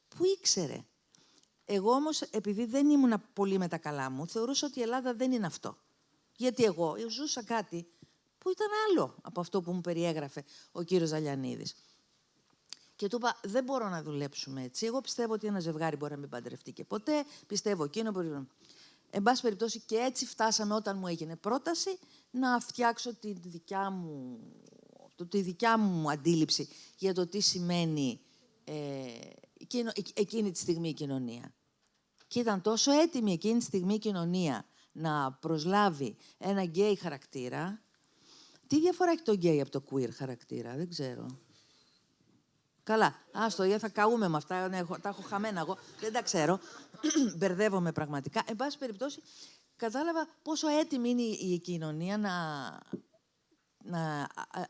που ήξερε. Εγώ όμως, επειδή δεν ήμουν πολύ με τα καλά μου, θεωρούσα ότι η Ελλάδα δεν είναι αυτό. Γιατί εγώ ζούσα κάτι που ήταν άλλο από αυτό που μου περιέγραφε ο κύριος Δαλιανίδης. Και του είπα, δεν μπορώ να δουλέψουμε έτσι. Εγώ πιστεύω ότι ένα ζευγάρι μπορεί να μην παντρευτεί και ποτέ. Πιστεύω εκείνο μπορεί. Εν πάση περιπτώσει, και έτσι φτάσαμε όταν μου έγινε πρόταση να φτιάξω τη δικιά μου αντίληψη για το τι σημαίνει εκείνη τη στιγμή η κοινωνία. Και ήταν τόσο έτοιμη εκείνη τη στιγμή η κοινωνία να προσλάβει ένα γκέι χαρακτήρα. Τι διαφορά έχει το γκέι από το queer χαρακτήρα, δεν ξέρω. Καλά, άστο, θα καούμε με αυτά, τα έχω χαμένα εγώ, δεν τα ξέρω. Μπερδεύομαι πραγματικά. Εν πάση περιπτώσει, κατάλαβα πόσο έτοιμη είναι η κοινωνία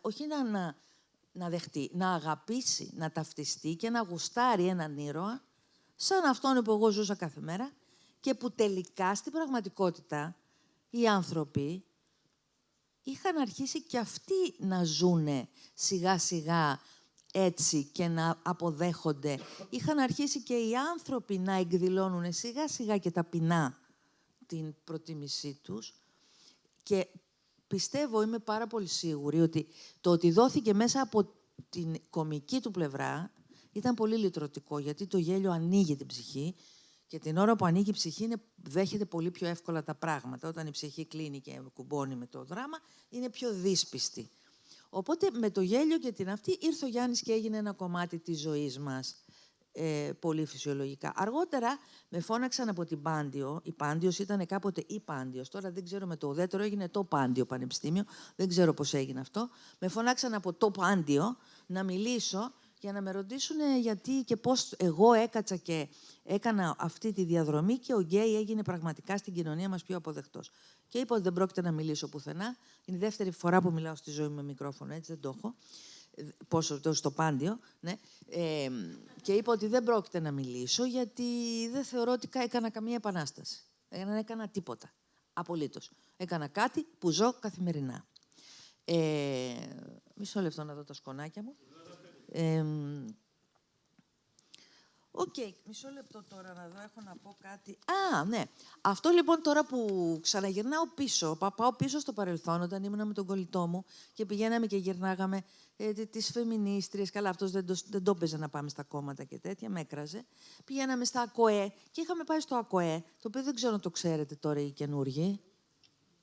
όχι να δεχτεί, να αγαπήσει, να ταυτιστεί και να γουστάρει έναν ήρωα, σαν αυτόν που εγώ ζούσα κάθε μέρα και που τελικά στην πραγματικότητα οι άνθρωποι είχαν αρχίσει και αυτοί να ζουνε σιγά-σιγά έτσι και να αποδέχονται. Είχαν αρχίσει και οι άνθρωποι να εκδηλώνουν σιγά-σιγά και ταπεινά την προτίμησή τους. Και πιστεύω, είμαι πάρα πολύ σίγουρη, ότι το ότι δόθηκε μέσα από την κομική του πλευρά ήταν πολύ λυτρωτικό, γιατί το γέλιο ανοίγει την ψυχή και την ώρα που ανοίγει η ψυχή δέχεται πολύ πιο εύκολα τα πράγματα. Όταν η ψυχή κλείνει και κουμπώνει με το δράμα, είναι πιο δύσπιστη. Οπότε με το γέλιο και την αυτή ήρθε ο Γιάννης και έγινε ένα κομμάτι της ζωής μας πολύ φυσιολογικά. Αργότερα με φώναξαν από την Πάντιο. Η Πάντιος ήταν κάποτε η Πάντιος. Τώρα δεν ξέρω, με το ουδέτερο έγινε το Πάντιο Πανεπιστήμιο. Δεν ξέρω πώς έγινε αυτό. Με φώναξαν από το Πάντιο να μιλήσω για να με ρωτήσουν γιατί και πώς εγώ έκατσα και έκανα αυτή τη διαδρομή και ο γκέι έγινε πραγματικά στην κοινωνία μας πιο αποδεκτός. Και είπα ότι δεν πρόκειται να μιλήσω πουθενά. Είναι η δεύτερη φορά που μιλάω στη ζωή μου με μικρόφωνο, έτσι δεν το έχω. Πόσο στο Πάντιο, ναι. Και είπα ότι δεν πρόκειται να μιλήσω γιατί δεν θεωρώ ότι έκανα καμία επανάσταση. Δεν έκανα τίποτα. Απολύτως. Έκανα κάτι που ζω καθημερινά. Μισό λεπτό να δω τα σκονάκια μου. Οκ, μισό λεπτό τώρα να δω, έχω να πω κάτι. Ναι. Αυτό λοιπόν τώρα που ξαναγυρνάω πίσω, πάω πίσω στο παρελθόν, όταν ήμουν με τον κολλητό μου και πηγαίναμε και γυρνάγαμε τις φεμινίστριες. Καλά, αυτός δεν το έπαιζε να πάμε στα κόμματα και τέτοια, με έκραζε. Πηγαίναμε στα ΑΚΟΕ και είχαμε πάει στο ΑΚΟΕ, το οποίο δεν ξέρω αν το ξέρετε τώρα οι καινούργοι.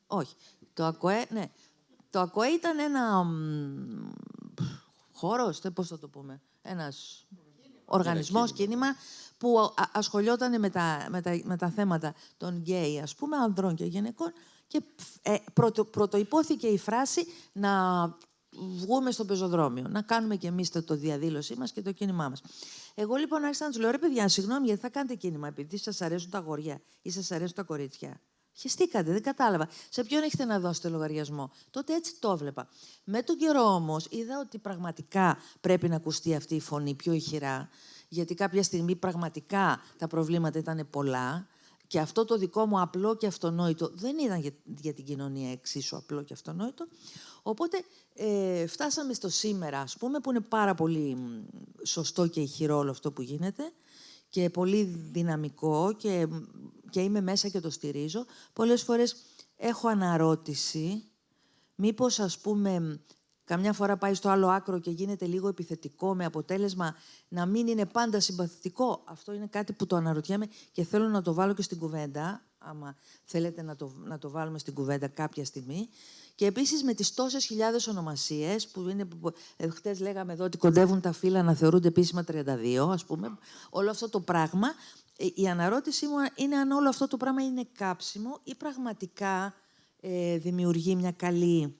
Όχι. Το ΑΚΟΕ, ναι. Το ΑΚΟΕ ήταν ένα χώρος, πώς θα το πούμε, ένας οργανισμός, κίνημα, που ασχολιόταν με τα θέματα των γκέι, ας πούμε, ανδρών και γυναικών, και πρωτοϋπόθηκε η φράση να βγούμε στο πεζοδρόμιο, να κάνουμε και εμείς το διαδήλωσή μας και το κίνημά μας. Εγώ λοιπόν άρχισα να τους λέω, ρε παιδιά, συγγνώμη, γιατί θα κάνετε κίνημα, επειδή σας αρέσουν τα αγόρια ή σας αρέσουν τα κορίτσια. Χεστήκατε, δεν κατάλαβα. Σε ποιον έχετε να δώσετε λογαριασμό? Τότε έτσι το έβλεπα. Με τον καιρό όμως είδα ότι πραγματικά πρέπει να ακουστεί αυτή η φωνή πιο ηχηρά, γιατί κάποια στιγμή πραγματικά τα προβλήματα ήταν πολλά και αυτό το δικό μου απλό και αυτονόητο δεν ήταν για την κοινωνία εξίσου απλό και αυτονόητο. Οπότε φτάσαμε στο σήμερα, ας πούμε, που είναι πάρα πολύ σωστό και ηχηρό όλο αυτό που γίνεται και πολύ δυναμικό και είμαι μέσα και το στηρίζω. Πολλές φορές έχω αναρώτηση, μήπως, ας πούμε, καμιά φορά πάει στο άλλο άκρο και γίνεται λίγο επιθετικό με αποτέλεσμα να μην είναι πάντα συμπαθητικό. Αυτό είναι κάτι που το αναρωτιέμαι και θέλω να το βάλω και στην κουβέντα, άμα θέλετε να το βάλουμε στην κουβέντα κάποια στιγμή. Και επίσης με τις τόσες χιλιάδες ονομασίες, που είναι, χτες λέγαμε εδώ ότι κοντεύουν τα φύλλα να θεωρούνται επίσημα 32, ας πούμε, όλο αυτό το πράγμα, η αναρώτησή μου είναι αν όλο αυτό το πράγμα είναι κάψιμο ή πραγματικά δημιουργεί μια καλή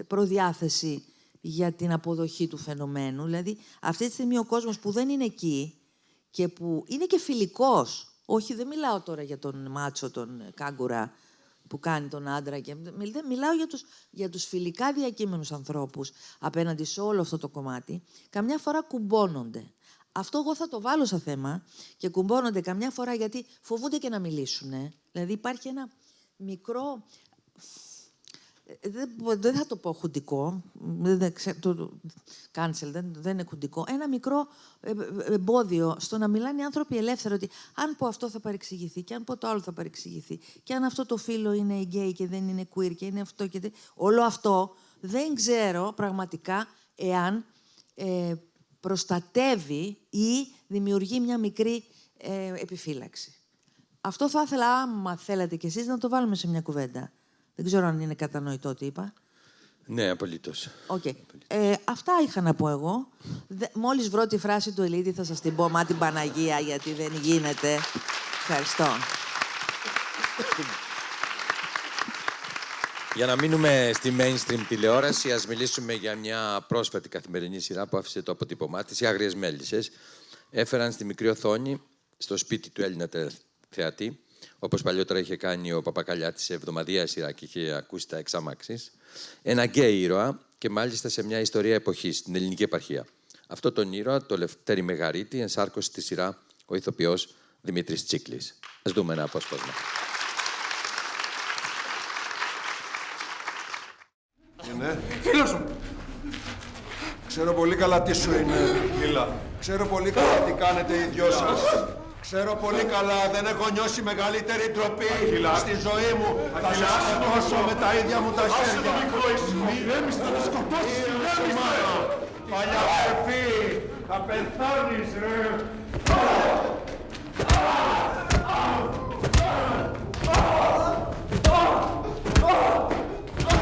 προδιάθεση για την αποδοχή του φαινομένου. Δηλαδή, αυτή τη στιγμή ο κόσμος που δεν είναι εκεί και που είναι και φιλικός, όχι, δεν μιλάω τώρα για τον μάτσο, τον κάγκουρα που κάνει τον άντρα, και μιλάω για τους φιλικά διακείμενους ανθρώπους απέναντι σε όλο αυτό το κομμάτι, καμιά φορά κουμπώνονται. Αυτό εγώ θα το βάλω σαν θέμα και κουμπώνονται καμιά φορά γιατί φοβούνται και να μιλήσουν. Δηλαδή υπάρχει ένα μικρό... Δεν θα το πω χουντικό, cancel, δεν είναι χουντικό. Ένα μικρό εμπόδιο στο να μιλάνε οι άνθρωποι ελεύθερα, ότι αν πω αυτό θα παρεξηγηθεί και αν πω το άλλο θα παρεξηγηθεί και αν αυτό το φύλο είναι γκέι και δεν είναι queer και είναι αυτό και όλο αυτό δεν ξέρω πραγματικά εάν προστατεύει ή δημιουργεί μια μικρή επιφύλαξη. Αυτό θα ήθελα, άμα θέλατε κι εσείς, να το βάλουμε σε μια κουβέντα. Δεν ξέρω αν είναι κατανοητό τι είπα. Ναι, απολύτως. Okay. Αυτά είχα να πω εγώ. Μόλις βρω τη φράση του Ελίτη θα σας την πω, μα την Παναγία, γιατί δεν γίνεται. Ευχαριστώ. Για να μείνουμε στη mainstream τηλεόραση, ας μιλήσουμε για μια πρόσφατη καθημερινή σειρά που άφησε το αποτύπωμά της. Οι Άγριες Μέλισσες έφεραν στη μικρή οθόνη, στο σπίτι του Έλληνα θεατή, όπως παλιότερα είχε κάνει ο Παπακαλιάτης σε εβδομαδιαία σειρά και είχε ακούσει τα εξάμαξης, ένα γκέι ήρωα και μάλιστα σε μια ιστορία εποχής, στην ελληνική επαρχία. Αυτό τον ήρωα, το Λευτέρη Μεγαρίτη, ενσάρκωσε στη σειρά ο ηθοποιός Δημήτρης Τσίκλης. Ας δούμε ένα απόσπασμα. Είναι. Φίλος μου. Ξέρω πολύ καλά τι σου είναι. Μίλα. Ξέρω πολύ καλά τι κάνετε οι δυο σας. Ξέρω πολύ καλά, δεν έχω νιώσει μεγαλύτερη ντροπή στη ζωή μου. Θα σε σκοτώσω με τα ίδια μου τα χέρια. Ηρέμησε, θα τα σκοτώσεις. Ηρέμησε. Παλιά ψεφή. Θα πεθάνεις, ρε.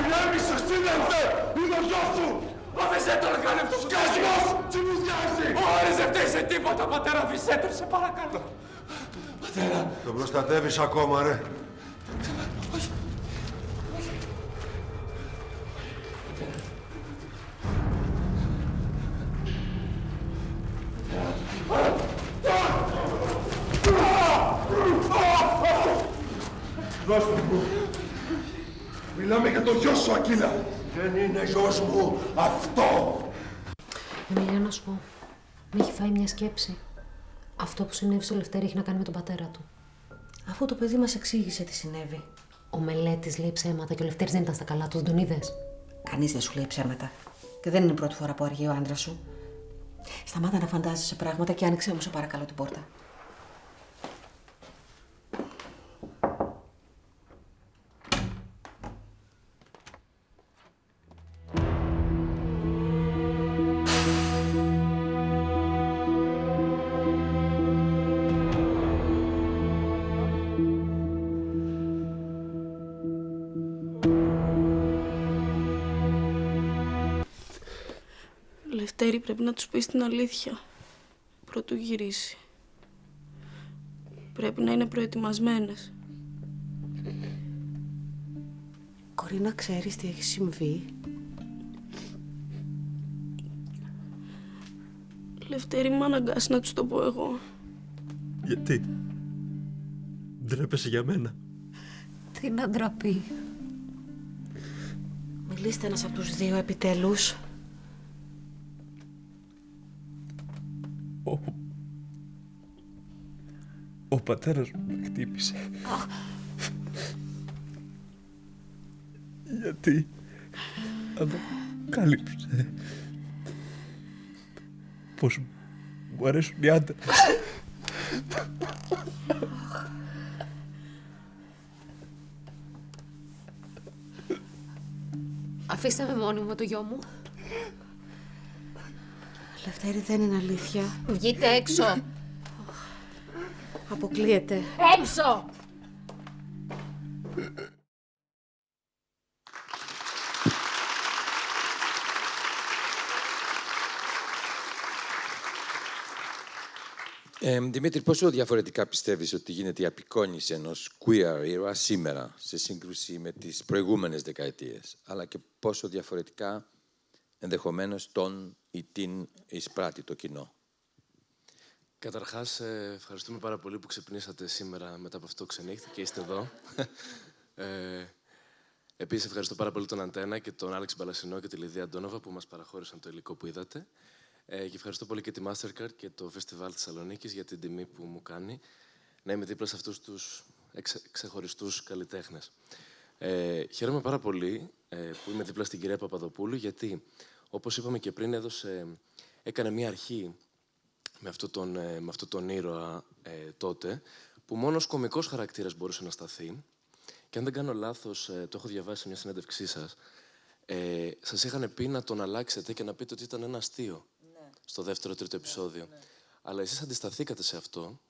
Ηρέμησε, σύνδελφε. Είναι ο γιος σου. Άφησέ τον να κάνει αυτός ο σκάσιμος! Τι μου διάζει! Ο Άρης δεν φταίει σε τίποτα, πατέρα, αφήσέ τον, σε παρακαλώ! Πατέρα! Τον προστατεύεις ακόμα, ρε! Όχι! Όχι! Δώστε μου! Μιλάμε για το γιο σου, Ακύλα! Δεν είναι γιος μου αυτό! Εμίλια, να σου πω. Με έχει φάει μια σκέψη. Αυτό που συνέβη στο Λευτέρη έχει να κάνει με τον πατέρα του. Αφού το παιδί μας εξήγησε τι συνέβη. Ο Μελέτης λέει ψέματα και ο Λευτέρης δεν ήταν στα καλά του, δεν τον είδες? Κανείς δεν σου λέει ψέματα. Και δεν είναι η πρώτη φορά που αργεί ο άντρας σου. Σταμάτα να φαντάζεσαι πράγματα και άνοιξε μου, σε παρακαλώ, την πόρτα. Λευτέρη, πρέπει να τους πεις την αλήθεια πρωτού γυρίσει. Πρέπει να είναι προετοιμασμένες. Κορίνα, ξέρεις τι έχει συμβεί? Λευτέρη, μ' αναγκάσει να τους το πω εγώ. Γιατί? Δεν έπεσε για μένα. Τι να ντραπεί. Μιλήστε ένας από τους δύο επιτέλους. Ο πατέρας μου με χτύπησε. Γιατί ανακάλυψε πως μου αρέσουν οι άντρες. Αφήστε με μόνη μου με το γιο μου. Λευτέρη, δεν είναι αλήθεια. Βγείτε έξω. Αποκλείεται. Έξω! Δημήτρη, πόσο διαφορετικά πιστεύεις ότι γίνεται η απεικόνηση ενός queer ήρωα σήμερα, σε σύγκρουση με τις προηγούμενες δεκαετίες, αλλά και πόσο διαφορετικά ενδεχομένως τον ή την εισπράττει το κοινό? Καταρχάς, ευχαριστούμε πάρα πολύ που ξυπνήσατε σήμερα μετά από αυτό το ξενύχτη και είστε εδώ. Επίσης, ευχαριστώ πάρα πολύ τον Αντένα και τον Άλεξ Μπαλασσινό και τη Λιδία Αντώνοβα που μας παραχώρησαν το υλικό που είδατε. Και ευχαριστώ πολύ και τη Mastercard και το Φεστιβάλ Θεσσαλονίκης για την τιμή που μου κάνει να είμαι δίπλα σε αυτούς τους ξεχωριστούς καλλιτέχνες. Χαίρομαι πάρα πολύ που είμαι δίπλα στην κυρία Παπαδοπούλου, γιατί, όπως είπαμε και πριν, έκανε μία αρχή με αυτόν τον ήρωα τότε, που μόνο ως κωμικός χαρακτήρας μπορούσε να σταθεί. Και αν δεν κάνω λάθος, το έχω διαβάσει σε μια συνέντευξή σας, σας είχαν πει να τον αλλάξετε και να πείτε ότι ήταν ένα αστείο. Στο δεύτερο-τρίτο επεισόδιο. Ναι. Αλλά εσείς αντισταθήκατε σε αυτό.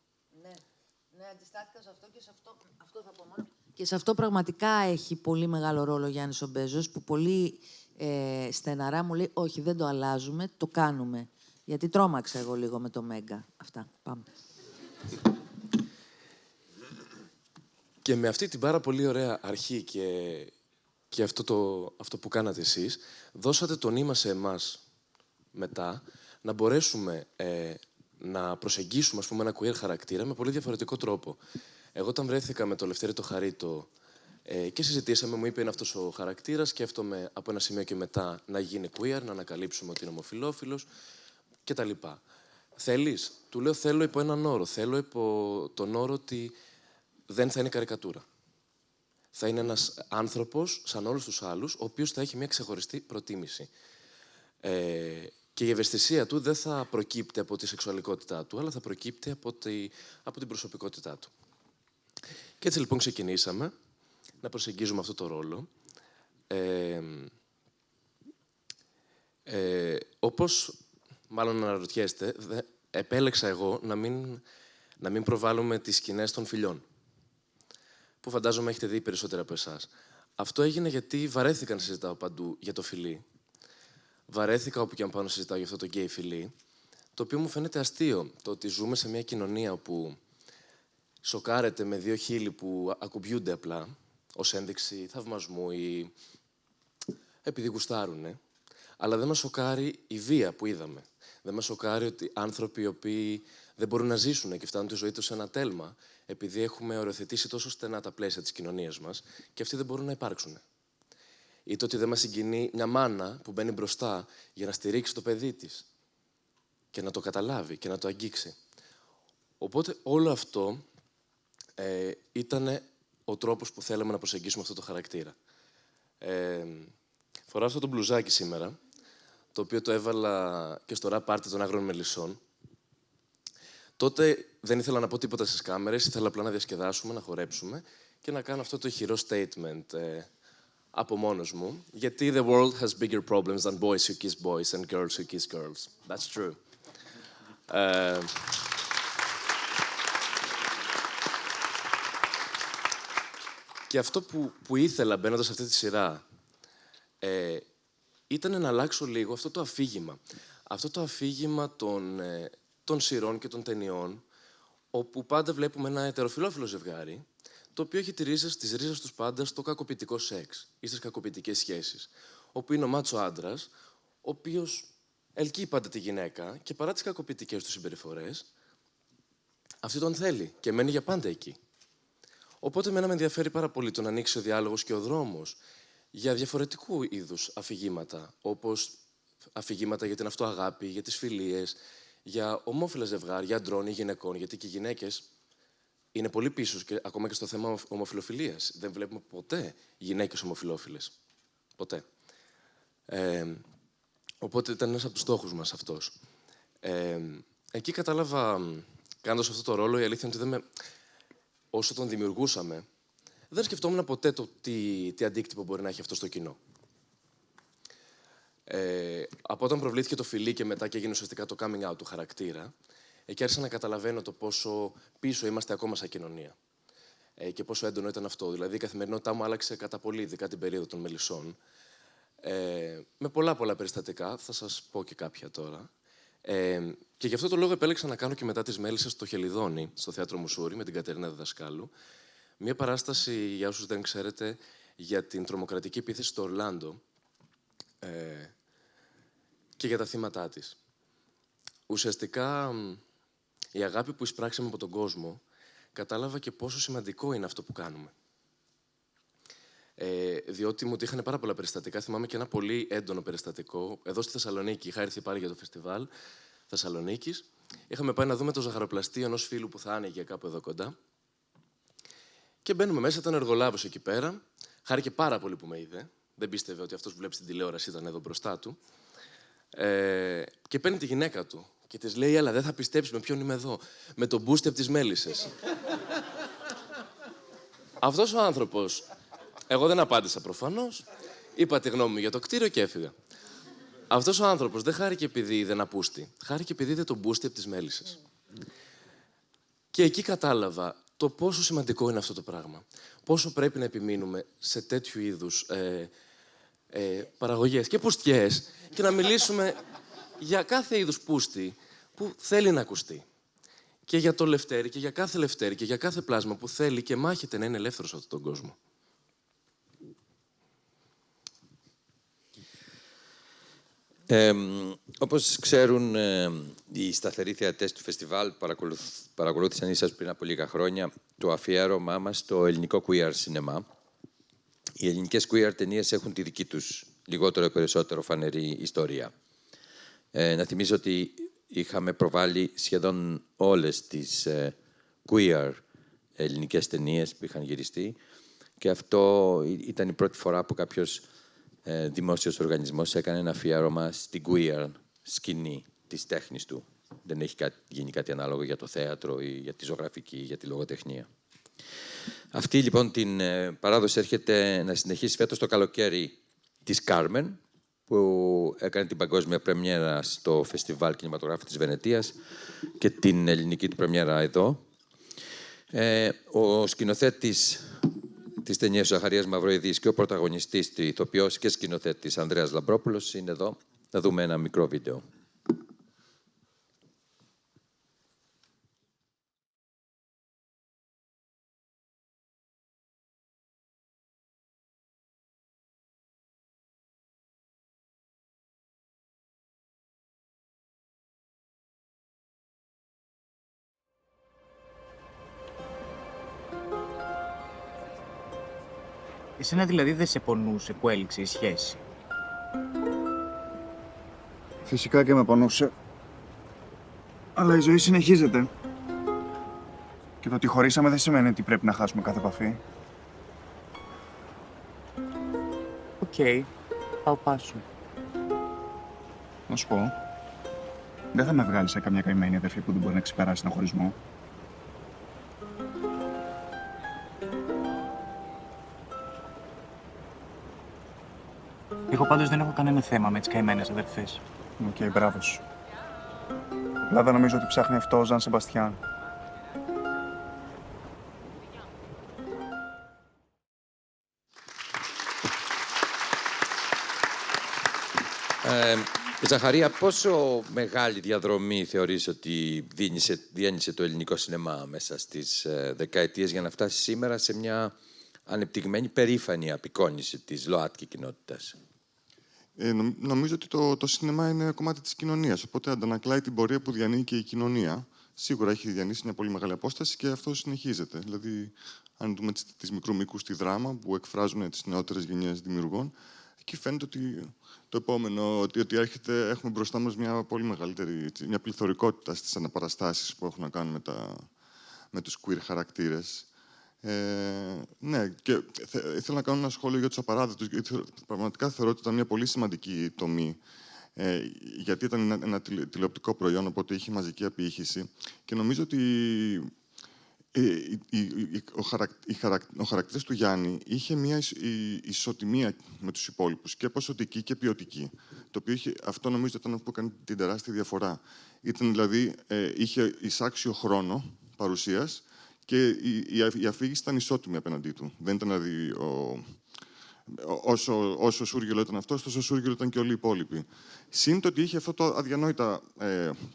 Ναι, αντιστάθηκα σε αυτό και σε αυτό θα πω μόνο. Και σε αυτό πραγματικά έχει πολύ μεγάλο ρόλο ο Γιάννης ο Μπέζος, που πολύ στεναρά μου λέει, όχι, δεν το αλλάζουμε, το κάνουμε. Γιατί τρόμαξα εγώ λίγο με το Μέγκα. Αυτά, πάμε. Και με αυτή την πάρα πολύ ωραία αρχή και αυτό που κάνατε εσείς, δώσατε το νήμα σε εμάς μετά, να μπορέσουμε να προσεγγίσουμε, ας πούμε, ένα queer χαρακτήρα με πολύ διαφορετικό τρόπο. Εγώ όταν βρέθηκα με το Λευτέρη το Χαρίτο και συζητήσαμε, μου είπε είναι αυτός ο χαρακτήρας, σκέφτομαι από ένα σημείο και μετά να γίνει queer, να ανακαλύψουμε ότι είναι ομοφυλόφιλος κτλ. Θέλεις? Του λέω θέλω υπό έναν όρο. Θέλω υπό τον όρο ότι δεν θα είναι καρικατούρα. Θα είναι ένας άνθρωπος, σαν όλους τους άλλους, ο οποίος θα έχει μια ξεχωριστή προτίμηση. Και η ευαισθησία του δεν θα προκύπτει από τη σεξουαλικότητά του, αλλά θα προκύπτει από την προσωπικότητά του. Και έτσι λοιπόν ξεκινήσαμε να προσεγγίζουμε αυτό το ρόλο. Όπως μάλλον αναρωτιέστε, επέλεξα εγώ να μην προβάλλουμε τις σκηνές των φιλιών, που φαντάζομαι έχετε δει περισσότερα από εσάς. Αυτό έγινε γιατί βαρέθηκα να συζητάω παντού για το φιλί. Βαρέθηκα όπου και αν πάω να συζητάω για αυτό το γκέι φιλί, το οποίο μου φαίνεται αστείο. Το ότι ζούμε σε μια κοινωνία όπου σοκάρεται με δύο χείλη που ακουμπιούνται απλά, ως ένδειξη θαυμασμού ή επειδή γουστάρουνε, αλλά δεν μας σοκάρει η βία που είδαμε. Δεν μας σοκάρει ότι άνθρωποι οι οποίοι δεν μπορούν να ζήσουν και φτάνουν τη ζωή τους σε ένα τέλμα, επειδή έχουμε οριοθετήσει τόσο στενά τα πλαίσια της κοινωνίας μας και αυτοί δεν μπορούν να υπάρξουν. Ή το ότι δεν μας συγκινεί μια μάνα που μπαίνει μπροστά για να στηρίξει το παιδί της και να το καταλάβει και να το αγγίξει. Οπότε όλο αυτό ήταν ο τρόπος που θέλαμε να προσεγγίσουμε αυτό το χαρακτήρα. Φοράω αυτό το μπλουζάκι σήμερα, το οποίο το έβαλα και στο rap party των Άγρων Μελισσών. Τότε δεν ήθελα να πω τίποτα στις κάμερες, ήθελα απλά να διασκεδάσουμε, να χορέψουμε και να κάνω αυτό το ηχηρό statement από μόνος μου. Γιατί the world has bigger problems than boys who kiss boys and girls who kiss girls. That's true. Και αυτό που ήθελα μπαίνοντας σε αυτή τη σειρά ήταν να αλλάξω λίγο αυτό το αφήγημα. Αυτό το αφήγημα των σειρών και των ταινιών, όπου πάντα βλέπουμε ένα ετεροφιλόφιλο ζευγάρι, το οποίο έχει τις ρίζες τους πάντα στο κακοποιητικό σεξ ή στις κακοποιητικές σχέσεις. Όπου είναι ο μάτσο άντρας, ο οποίος ελκύει πάντα τη γυναίκα και παρά τις κακοποιητικές του συμπεριφορές, αυτή τον θέλει και μένει για πάντα εκεί. Οπότε εμένα με ενδιαφέρει πάρα πολύ το να ανοίξει ο διάλογος και ο δρόμος για διαφορετικού είδους αφηγήματα, όπως αφηγήματα για την αυτοαγάπη, για τις φιλίες, για ομόφυλα ζευγάρια, αντρών ή γυναικών, γιατί και οι γυναίκες είναι πολύ πίσω και ακόμα και στο θέμα ομοφυλοφιλίας. Δεν βλέπουμε ποτέ γυναίκες ομοφυλόφιλες. Ποτέ. Οπότε ήταν ένας από τους στόχους μας αυτός. Εκεί κατάλαβα, κάνοντας αυτό το ρόλο, η αλήθεια είναι ότι όσο τον δημιουργούσαμε, δεν σκεφτόμουν ποτέ το τι αντίκτυπο μπορεί να έχει αυτό στο κοινό. Από όταν προβλήθηκε το φιλί και μετά και έγινε ουσιαστικά το coming out του χαρακτήρα, εκεί άρχισα να καταλαβαίνω το πόσο πίσω είμαστε ακόμα σαν κοινωνία. Και πόσο έντονο ήταν αυτό. Δηλαδή, η καθημερινότητά μου άλλαξε κατά πολύ, ειδικά την περίοδο των Μελισσών. Με πολλά περιστατικά, θα σας πω και κάποια τώρα. Και γι' αυτό το λόγο επέλεξα να κάνω και μετά τις Μέλισσες στο Χελιδόνι, στο Θέατρο Μουσούρι, με την Κατερίνα Διδασκάλου. Μία παράσταση, για όσους δεν ξέρετε, για την τρομοκρατική επίθεση στο Ορλάντο και για τα θύματά της. Ουσιαστικά, η αγάπη που εισπράξαμε από τον κόσμο, κατάλαβα και πόσο σημαντικό είναι αυτό που κάνουμε. Διότι μου τύχανε πάρα πολλά περιστατικά. Θυμάμαι και ένα πολύ έντονο περιστατικό. Εδώ στη Θεσσαλονίκη, είχα έρθει πάλι για το φεστιβάλ Θεσσαλονίκης. Είχαμε πάει να δούμε το ζαχαροπλαστείο ενός φίλου που θα άνοιγε κάπου εδώ κοντά. Και μπαίνουμε μέσα, ήταν εργολάβος εκεί πέρα. Χάρηκε πάρα πολύ που με είδε. Δεν πίστευε ότι αυτός που βλέπει στην τηλεόραση ήταν εδώ μπροστά του. Και παίρνει τη γυναίκα του και της λέει: «Έλα, δεν θα πιστέψεις με ποιον είμαι εδώ. Με τον Μπούστη από τις Μέλισσες». Αυτός ο άνθρωπος. Εγώ δεν απάντησα προφανώς. Είπα τη γνώμη μου για το κτίριο και έφυγα. Αυτός ο άνθρωπος δεν χάρηκε επειδή είδε ένα Πούστη. Χάρηκε επειδή είδε τον Μπούστη από τις Μέλισσες. Και εκεί κατάλαβα το πόσο σημαντικό είναι αυτό το πράγμα. Πόσο πρέπει να επιμείνουμε σε τέτοιου είδους παραγωγές και πουστιές και να μιλήσουμε για κάθε είδους Πούστη που θέλει να ακουστεί. Και για το Λευτέρη και για κάθε Λευτέρη και για κάθε πλάσμα που θέλει και μάχεται να είναι ελεύθερος από τον κόσμο. Όπως ξέρουν οι σταθεροί θεατές του φεστιβάλ, παρακολούθησαν ίσως πριν από λίγα χρόνια το αφιέρωμά μας στο ελληνικό queer σινεμά. Οι ελληνικές queer ταινίες έχουν τη δική τους λιγότερο ή περισσότερο φανερή ιστορία. Να θυμίσω ότι είχαμε προβάλει σχεδόν όλες τις queer ελληνικές ταινίες που είχαν γυριστεί και αυτό ήταν η πρώτη φορά που κάποιος δημόσιος οργανισμός έκανε ένα αφιέρωμα στην queer σκηνή της τέχνης του. Δεν έχει γίνει κάτι ανάλογο για το θέατρο ή για τη ζωγραφική ή για τη λογοτεχνία. Αυτή λοιπόν την παράδοση έρχεται να συνεχίσει φέτος το καλοκαίρι της Κάρμεν, που έκανε την παγκόσμια πρεμιέρα στο Φεστιβάλ Κινηματογράφου της Βενετίας και την ελληνική του πρεμιέρα εδώ. Ο σκηνοθέτης της ταινίας Ζαχαρίας Μαυροειδής και ο πρωταγωνιστής, ηθοποιός και σκηνοθέτης Ανδρέας Λαμπρόπουλος είναι εδώ. Να δούμε ένα μικρό βίντεο. Εσένα δηλαδή δεν σε πονούσε που έληξε η σχέση? Φυσικά και με πονούσε. Αλλά η ζωή συνεχίζεται. Και το ότι χωρίσαμε δεν σημαίνει ότι πρέπει να χάσουμε κάθε επαφή. Οκ. Πάω πάσου. Να σου πω. Δεν θα με βγάλει σε καμιά καημένη αδερφή που δεν μπορεί να ξεπεράσει τον χωρισμό. Εγώ πάντως δεν έχω κανένα θέμα με τις καημένες αδερφές. Οκ, μπράβο σου. Απλά δεν νομίζω ότι ψάχνει αυτό ο Ζαν Σεμπαστιάν. Ζαχαρία, πόσο μεγάλη διαδρομή θεωρείς ότι διένυσε το ελληνικό σινεμά μέσα στις δεκαετίες για να φτάσει σήμερα σε μια ανεπτυγμένη, περήφανη απεικόνιση της ΛΟΑΤΚΙ κοινότητας? Νομίζω ότι το σινεμά είναι κομμάτι της κοινωνίας, οπότε αντανακλάει την πορεία που διανύει και η κοινωνία σίγουρα έχει διανύσει μια πολύ μεγάλη απόσταση και αυτό συνεχίζεται. Δηλαδή, αν δούμε τις μικρού μήκους στη δράμα που εκφράζουν τις νεότερες γενιές δημιουργών, εκεί φαίνεται ότι το επόμενο, ότι έχουμε μπροστά μας μια πολύ μεγαλύτερη, μια πληθωρικότητα στις αναπαραστάσεις που έχουν να κάνουν με τους queer χαρακτήρες. Ναι, και ήθελα να κάνω ένα σχόλιο για τους απαράδεκτους, γιατί πραγματικά θεωρώ ότι ήταν μια πολύ σημαντική τομή, γιατί ήταν ένα τηλεοπτικό προϊόν, οπότε είχε μαζική απήχηση. Και νομίζω ότι ο χαρακτήρας του Γιάννη είχε μια ισοτιμία με τους υπόλοιπους, και ποσοτική και ποιοτική. Το οποίο αυτό νομίζω ήταν αυτό που έκανε την τεράστια διαφορά. Ήταν δηλαδή, είχε εισάξιο χρόνο παρουσίας και η αφήγηση ήταν ισότιμη απέναντί του. Δεν ήταν δηλαδή όσο σούργελο ήταν αυτός, τόσο σούργελο ήταν και όλοι οι υπόλοιποι. Συν το ότι είχε αυτό το αδιανόητα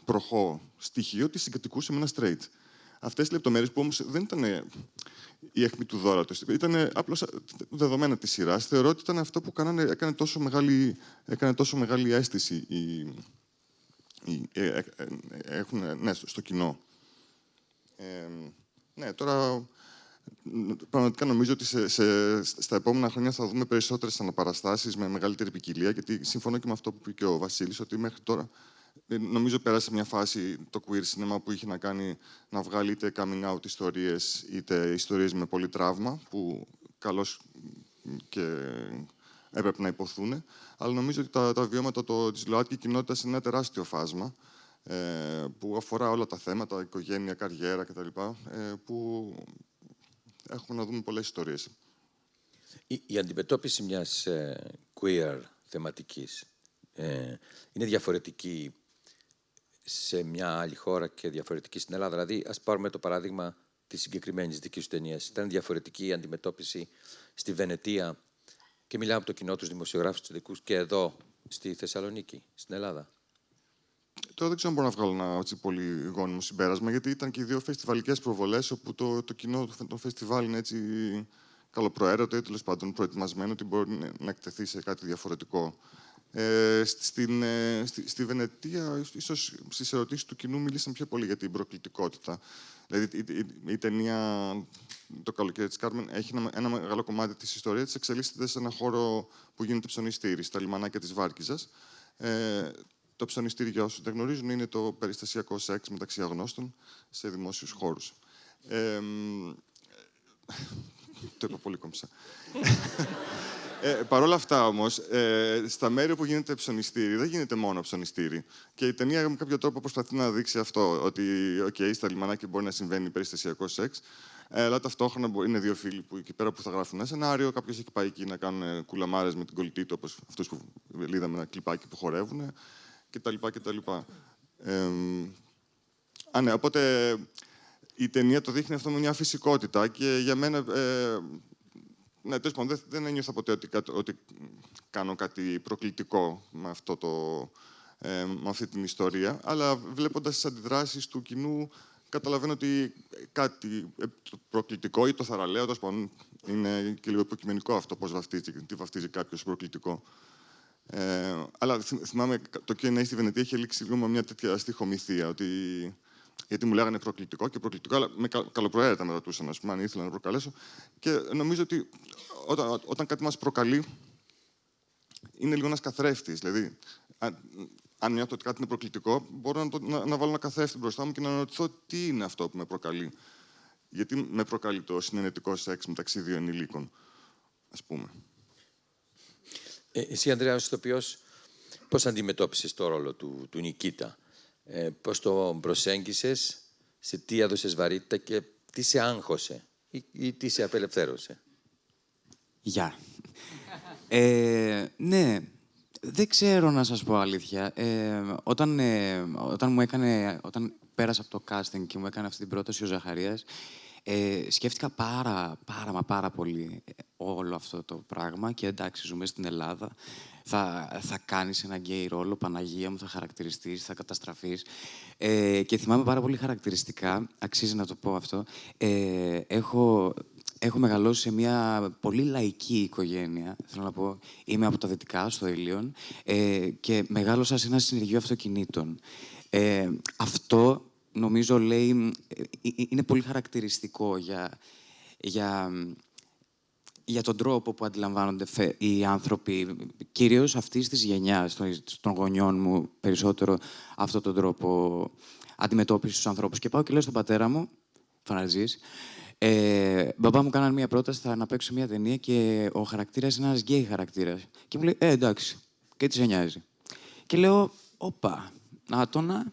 προχώ στοιχείο ότι συγκατοικούσε με ένα straight. Αυτές οι λεπτομέρειες που όμως δεν ήταν η αιχμή του δώρατος, ήταν απλώς δεδομένα της σειράς. Θεωρώ ότι ήταν αυτό που έκανε τόσο μεγάλη αίσθηση στο κοινό. Ναι, τώρα πραγματικά νομίζω ότι στα επόμενα χρόνια θα δούμε περισσότερες αναπαραστάσεις με μεγαλύτερη ποικιλία, γιατί συμφωνώ και με αυτό που είπε και ο Βασίλης, ότι μέχρι τώρα νομίζω πέρασε μια φάση το queer cinema που είχε να κάνει να βγάλει είτε coming out ιστορίες, είτε ιστορίες με πολύ τραύμα, που καλώς και έπρεπε να υποθούν. Αλλά νομίζω ότι τα βιώματα της ΛΟΑΤΚΙ κοινότητας είναι ένα τεράστιο φάσμα, που αφορά όλα τα θέματα, οικογένεια, καριέρα κτλ., που έχουμε να δούμε πολλές ιστορίες. Η αντιμετώπιση μιας queer θεματικής είναι διαφορετική σε μια άλλη χώρα και διαφορετική στην Ελλάδα. Δηλαδή, ας πάρουμε το παράδειγμα της συγκεκριμένης δικής σου ταινίας. Ήταν διαφορετική η αντιμετώπιση στη Βενετία, και μιλάμε από το κοινό, τους δημοσιογράφους, τους δικούς, και εδώ στη Θεσσαλονίκη, στην Ελλάδα. Τώρα δεν ξέρω αν μπορώ να βγάλω ένα πολύ γόνιμο συμπέρασμα, γιατί ήταν και οι δύο φεστιβαλικές προβολές, όπου το κοινό των φεστιβάλ είναι έτσι καλοπροαίρετο ή τέλος πάντων προετοιμασμένο ότι μπορεί να εκτεθεί σε κάτι διαφορετικό. Στη Βενετία, ίσως στις ερωτήσεις του κοινού μίλησαν πιο πολύ για την προκλητικότητα. Δηλαδή, η ταινία «Το καλοκαίρι της Κάρμεν» έχει ένα μεγάλο κομμάτι της ιστορίας της, εξελίσσεται σε ένα χώρο που γίνεται ψωνιστήρι, στα λιμανάκια της Βάρκιζας. Το ψωνιστήρι, για όσους δεν γνωρίζουν, είναι το περιστασιακό σεξ μεταξύ αγνώστων σε δημόσιους χώρους. Το είπα πολύ κομψά. Παρ' όλα αυτά, όμως, στα μέρη που γίνεται ψωνιστήρι, δεν γίνεται μόνο ψωνιστήρι. Και η ταινία με κάποιο τρόπο προσπαθεί να δείξει αυτό, ότι στα λιμανάκια μπορεί να συμβαίνει περιστασιακό σεξ, αλλά ταυτόχρονα είναι δύο φίλοι που εκεί πέρα που θα γράφουν ένα σενάριο, κάποιος έχει πάει εκεί να κάνουν κουλαμάρες με την κολλητή του, όπως αυτούς που είδαμε ένα κλιπάκι που χορεύουν, κτλ. Ναι, οπότε η ταινία το δείχνει αυτό με μια φυσικότητα και για μένα. Ναι, τέλος πάντων, δεν ένιωθα ποτέ ότι κάνω κάτι προκλητικό με αυτή την ιστορία, αλλά βλέποντας τις αντιδράσεις του κοινού, καταλαβαίνω ότι κάτι προκλητικό ή το θαραλέο, τέλος πάντων, είναι και λίγο υποκειμενικό αυτό, πώς βαφτίζει κάποιος προκλητικό. Αλλά θυμάμαι, το Q&A στη Βενετία είχε λήξει λίγο με μια τέτοια στιχομυθία, ότι γιατί μου λέγανε προκλητικό και προκλητικό, αλλά με καλοπροαίρετα με ρωτούσαν, ας πούμε, αν ήθελα να προκαλέσω. Και νομίζω ότι όταν κάτι μας προκαλεί, είναι λίγο ένας καθρέφτης. Δηλαδή, αν νιώθω ότι κάτι είναι προκλητικό, μπορώ να βάλω ένα καθρέφτη μπροστά μου και να ρωτηθώ τι είναι αυτό που με προκαλεί. Γιατί με προκαλεί το συνενετικό σεξ μεταξύ δύο ενηλίκων, ας πούμε. Εσύ, Ανδρέα, ως ηθοποιός, πώς αντιμετώπισες το ρόλο του Νικήτα? Πώς το προσέγγισες, σε τι έδωσες βαρύτητα και τι σε άγχωσε ή τι σε απελευθέρωσε? Γεια. Ναι, δεν ξέρω να σας πω αλήθεια. Όταν πέρασα από το casting και μου έκανε αυτή την πρόταση ο Ζαχαρίας, σκέφτηκα πάρα πολύ όλο αυτό το πράγμα και εντάξει, ζούμε στην Ελλάδα. Θα κάνεις ένα γκέι ρόλο, Παναγία μου, θα χαρακτηριστείς, θα καταστραφείς. Και θυμάμαι πάρα πολύ χαρακτηριστικά, αξίζει να το πω αυτό, έχω μεγαλώσει σε μια πολύ λαϊκή οικογένεια, θέλω να πω. Είμαι από τα Δυτικά, στο Ήλιον, και μεγάλωσα σε ένα συνεργείο αυτοκινήτων. Αυτό νομίζω λέει, είναι πολύ χαρακτηριστικό για τον τρόπο που αντιλαμβάνονται οι άνθρωποι, κυρίως αυτής της γενιάς, των γονιών μου, περισσότερο αυτόν τον τρόπο αντιμετώπισης στους ανθρώπους. Και πάω και λέω στον πατέρα μου, Φαναζής, μπαμπά μου κάνανε μια πρόταση να παίξω μια ταινία και ο χαρακτήρας είναι ένας γκέι χαρακτήρας. Και μου λέει, εντάξει, και τι σε νοιάζει. Και λέω, όπα, άτονα.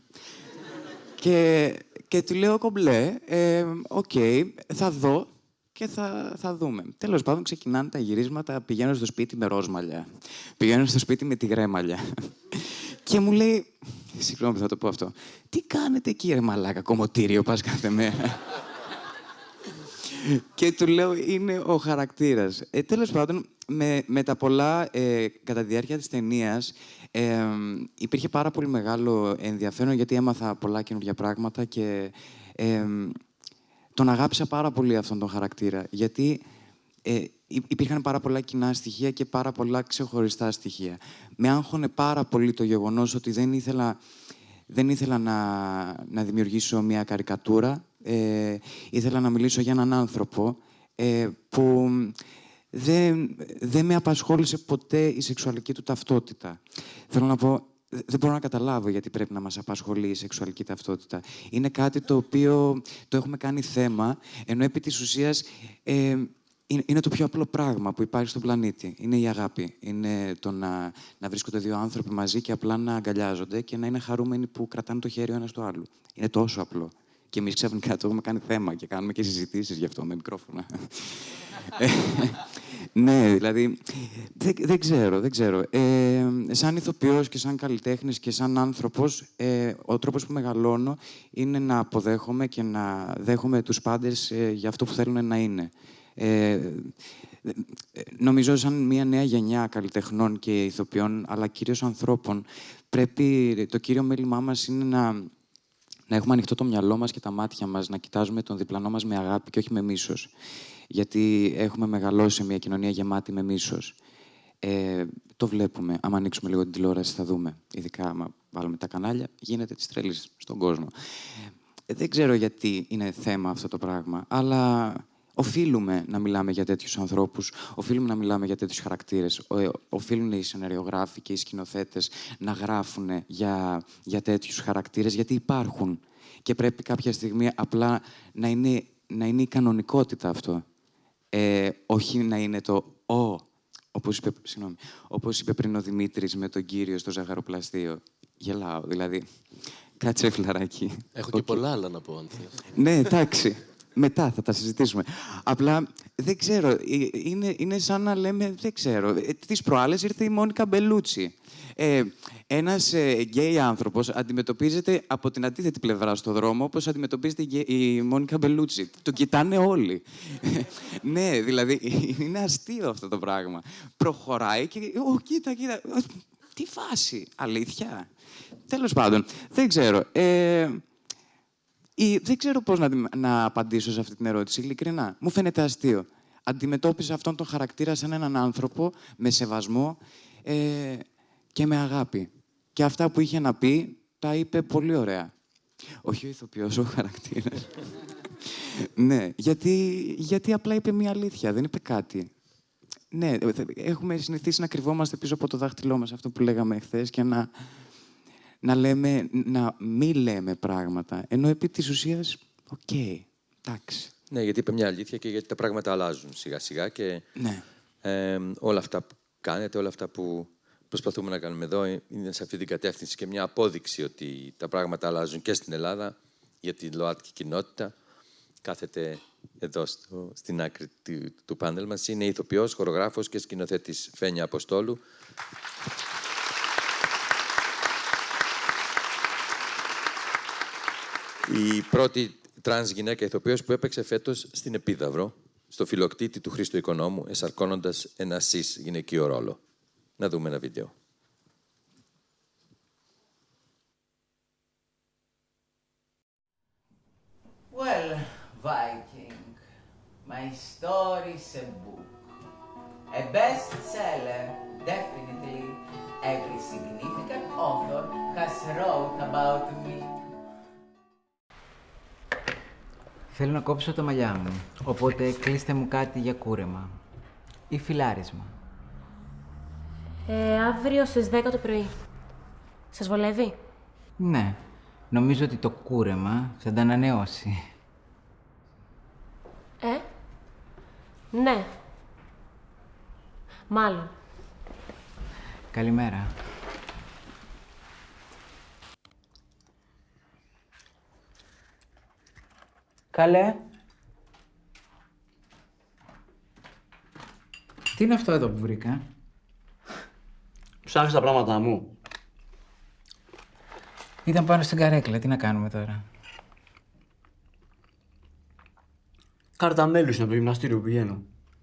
Και του λέω, κομπλέ, οκ, θα δω και θα δούμε. Τέλος πάντων, ξεκινάνε τα γυρίσματα, πηγαίνω στο σπίτι με ροζ-μαλλιά. Πηγαίνω στο σπίτι με τυγρέ μαλλιά. Και μου λέει, συγγνώμη, θα το πω αυτό, τι κάνετε εκεί, ρε μαλάκα, κομμωτήριο πας κάθε μέρα. Και του λέω, είναι ο χαρακτήρας. Τέλος πάντων, με τα πολλά, κατά τη διάρκεια της ταινίας, υπήρχε πάρα πολύ μεγάλο ενδιαφέρον, γιατί έμαθα πολλά καινούργια πράγματα και τον αγάπησα πάρα πολύ αυτόν τον χαρακτήρα. Γιατί υπήρχαν πάρα πολλά κοινά στοιχεία και πάρα πολλά ξεχωριστά στοιχεία. Με άγχωνε πάρα πολύ το γεγονός ότι δεν ήθελα να δημιουργήσω μια καρικατούρα. Ήθελα να μιλήσω για έναν άνθρωπο που δεν με απασχόλησε ποτέ η σεξουαλική του ταυτότητα. Θέλω να πω, δεν μπορώ να καταλάβω γιατί πρέπει να μας απασχολεί η σεξουαλική ταυτότητα. Είναι κάτι το οποίο το έχουμε κάνει θέμα, ενώ επί της ουσίας είναι το πιο απλό πράγμα που υπάρχει στον πλανήτη. Είναι η αγάπη. Είναι το να βρίσκονται δύο άνθρωποι μαζί και απλά να αγκαλιάζονται και να είναι χαρούμενοι που κρατάνε το χέρι ο ένας του άλλου. Είναι τόσο απλό. Και εμείς ξαφνικά το έχουμε κάνει θέμα και κάνουμε και συζητήσεις γι' αυτό με μικρόφωνα. Ναι, δηλαδή, δεν ξέρω. Σαν ηθοποιός και σαν καλλιτέχνης και σαν άνθρωπος, ο τρόπος που μεγαλώνω είναι να αποδέχομαι και να δέχομαι τους πάντες για αυτό που θέλουν να είναι. Νομίζω σαν μια νέα γενιά καλλιτεχνών και ηθοποιών, αλλά κυρίως ανθρώπων, πρέπει το κύριο μέλημά μας είναι να έχουμε ανοιχτό το μυαλό μας και τα μάτια μας, να κοιτάζουμε τον διπλανό μας με αγάπη και όχι με μίσος. Γιατί έχουμε μεγαλώσει σε μια κοινωνία γεμάτη με μίσος. Το βλέπουμε. Άμα ανοίξουμε λίγο την τηλεόραση θα δούμε. Ειδικά άμα βάλουμε τα κανάλια, γίνεται της τρέλης στον κόσμο. Δεν ξέρω γιατί είναι θέμα αυτό το πράγμα, αλλά οφείλουμε να μιλάμε για τέτοιους ανθρώπους, οφείλουμε να μιλάμε για τέτοιους χαρακτήρες, οφείλουν οι σεναριογράφοι και οι σκηνοθέτες να γράφουν για τέτοιους χαρακτήρες, γιατί υπάρχουν. Και πρέπει κάποια στιγμή απλά να είναι η κανονικότητα αυτό. Όχι να είναι το όπως είπε πριν ο Δημήτρης με τον κύριο στο ζαχαροπλαστείο. Γελάω, δηλαδή. Κάτσε φιλαράκι. Έχω και πολλά άλλα να πω, αν θες. Ναι, εντάξει. Μετά θα τα συζητήσουμε. Απλά δεν ξέρω. Είναι σαν να λέμε, δεν ξέρω. Τις προάλλες ήρθε η Μόνικα Μπελούτσι. Ένας γκέι άνθρωπος αντιμετωπίζεται από την αντίθετη πλευρά στο δρόμο, όπως αντιμετωπίζεται η Μόνικα Μπελούτσι. Το κοιτάνε όλοι. Ναι, δηλαδή είναι αστείο αυτό το πράγμα. Προχωράει και κοίτα. Τι φάση, αλήθεια. Τέλος πάντων, δεν ξέρω. Δεν ξέρω πώς να απαντήσω σε αυτή την ερώτηση, ειλικρινά. Μου φαίνεται αστείο. Αντιμετώπιζα αυτόν τον χαρακτήρα σαν έναν άνθρωπο με σεβασμό και με αγάπη. Και αυτά που είχε να πει, τα είπε πολύ ωραία. Όχι ο ηθοποιός, ο χαρακτήρας. Ναι, γιατί απλά είπε μια αλήθεια, δεν είπε κάτι. Ναι, έχουμε συνηθίσει να κρυβόμαστε πίσω από το δάχτυλό μας, αυτό που λέγαμε χθες, και να μην λέμε πράγματα. Ενώ επί της ουσίας, εντάξει. Ναι, γιατί είπε μια αλήθεια και γιατί τα πράγματα αλλάζουν σιγά-σιγά και όλα αυτά που κάνετε, όλα αυτά που προσπαθούμε να κάνουμε εδώ είναι σε αυτή την κατεύθυνση και μια απόδειξη ότι τα πράγματα αλλάζουν και στην Ελλάδα για την ΛΟΑΤΚΙ κοινότητα. Κάθεται εδώ στην άκρη του πάνελ μας. Είναι ηθοποιός, χορογράφος και σκηνοθέτης Φένια Αποστόλου. Η πρώτη τρανς γυναίκα ηθοποιός που έπαιξε φέτος στην Επίδαυρο, στο Φιλοκτήτη του Χρήστου Οικονόμου, εσαρκώνοντας ένα σις γυναικείο ρόλο. Να δούμε ένα βίντεο. Well, Viking, my story's a book. A bestseller, definitely. Every significant author has wrote about me. Θέλω να κόψω τα μαλλιά μου, οπότε κλείστε μου κάτι για κούρεμα. Ή φυλάρισμα. Αύριο στις 10 το πρωί. Σας βολεύει? Ναι, νομίζω ότι το κούρεμα θα τα ανανεώσει. Ναι. Μάλλον. Καλημέρα. Καλέ. Τι είναι αυτό εδώ που βρήκα? Ψάχνεις τα πράγματα μου. Ήταν πάνω στην καρέκλα. Τι να κάνουμε τώρα? Κάρτα μέλους είναι από το γυμναστήριο που πηγαίνω.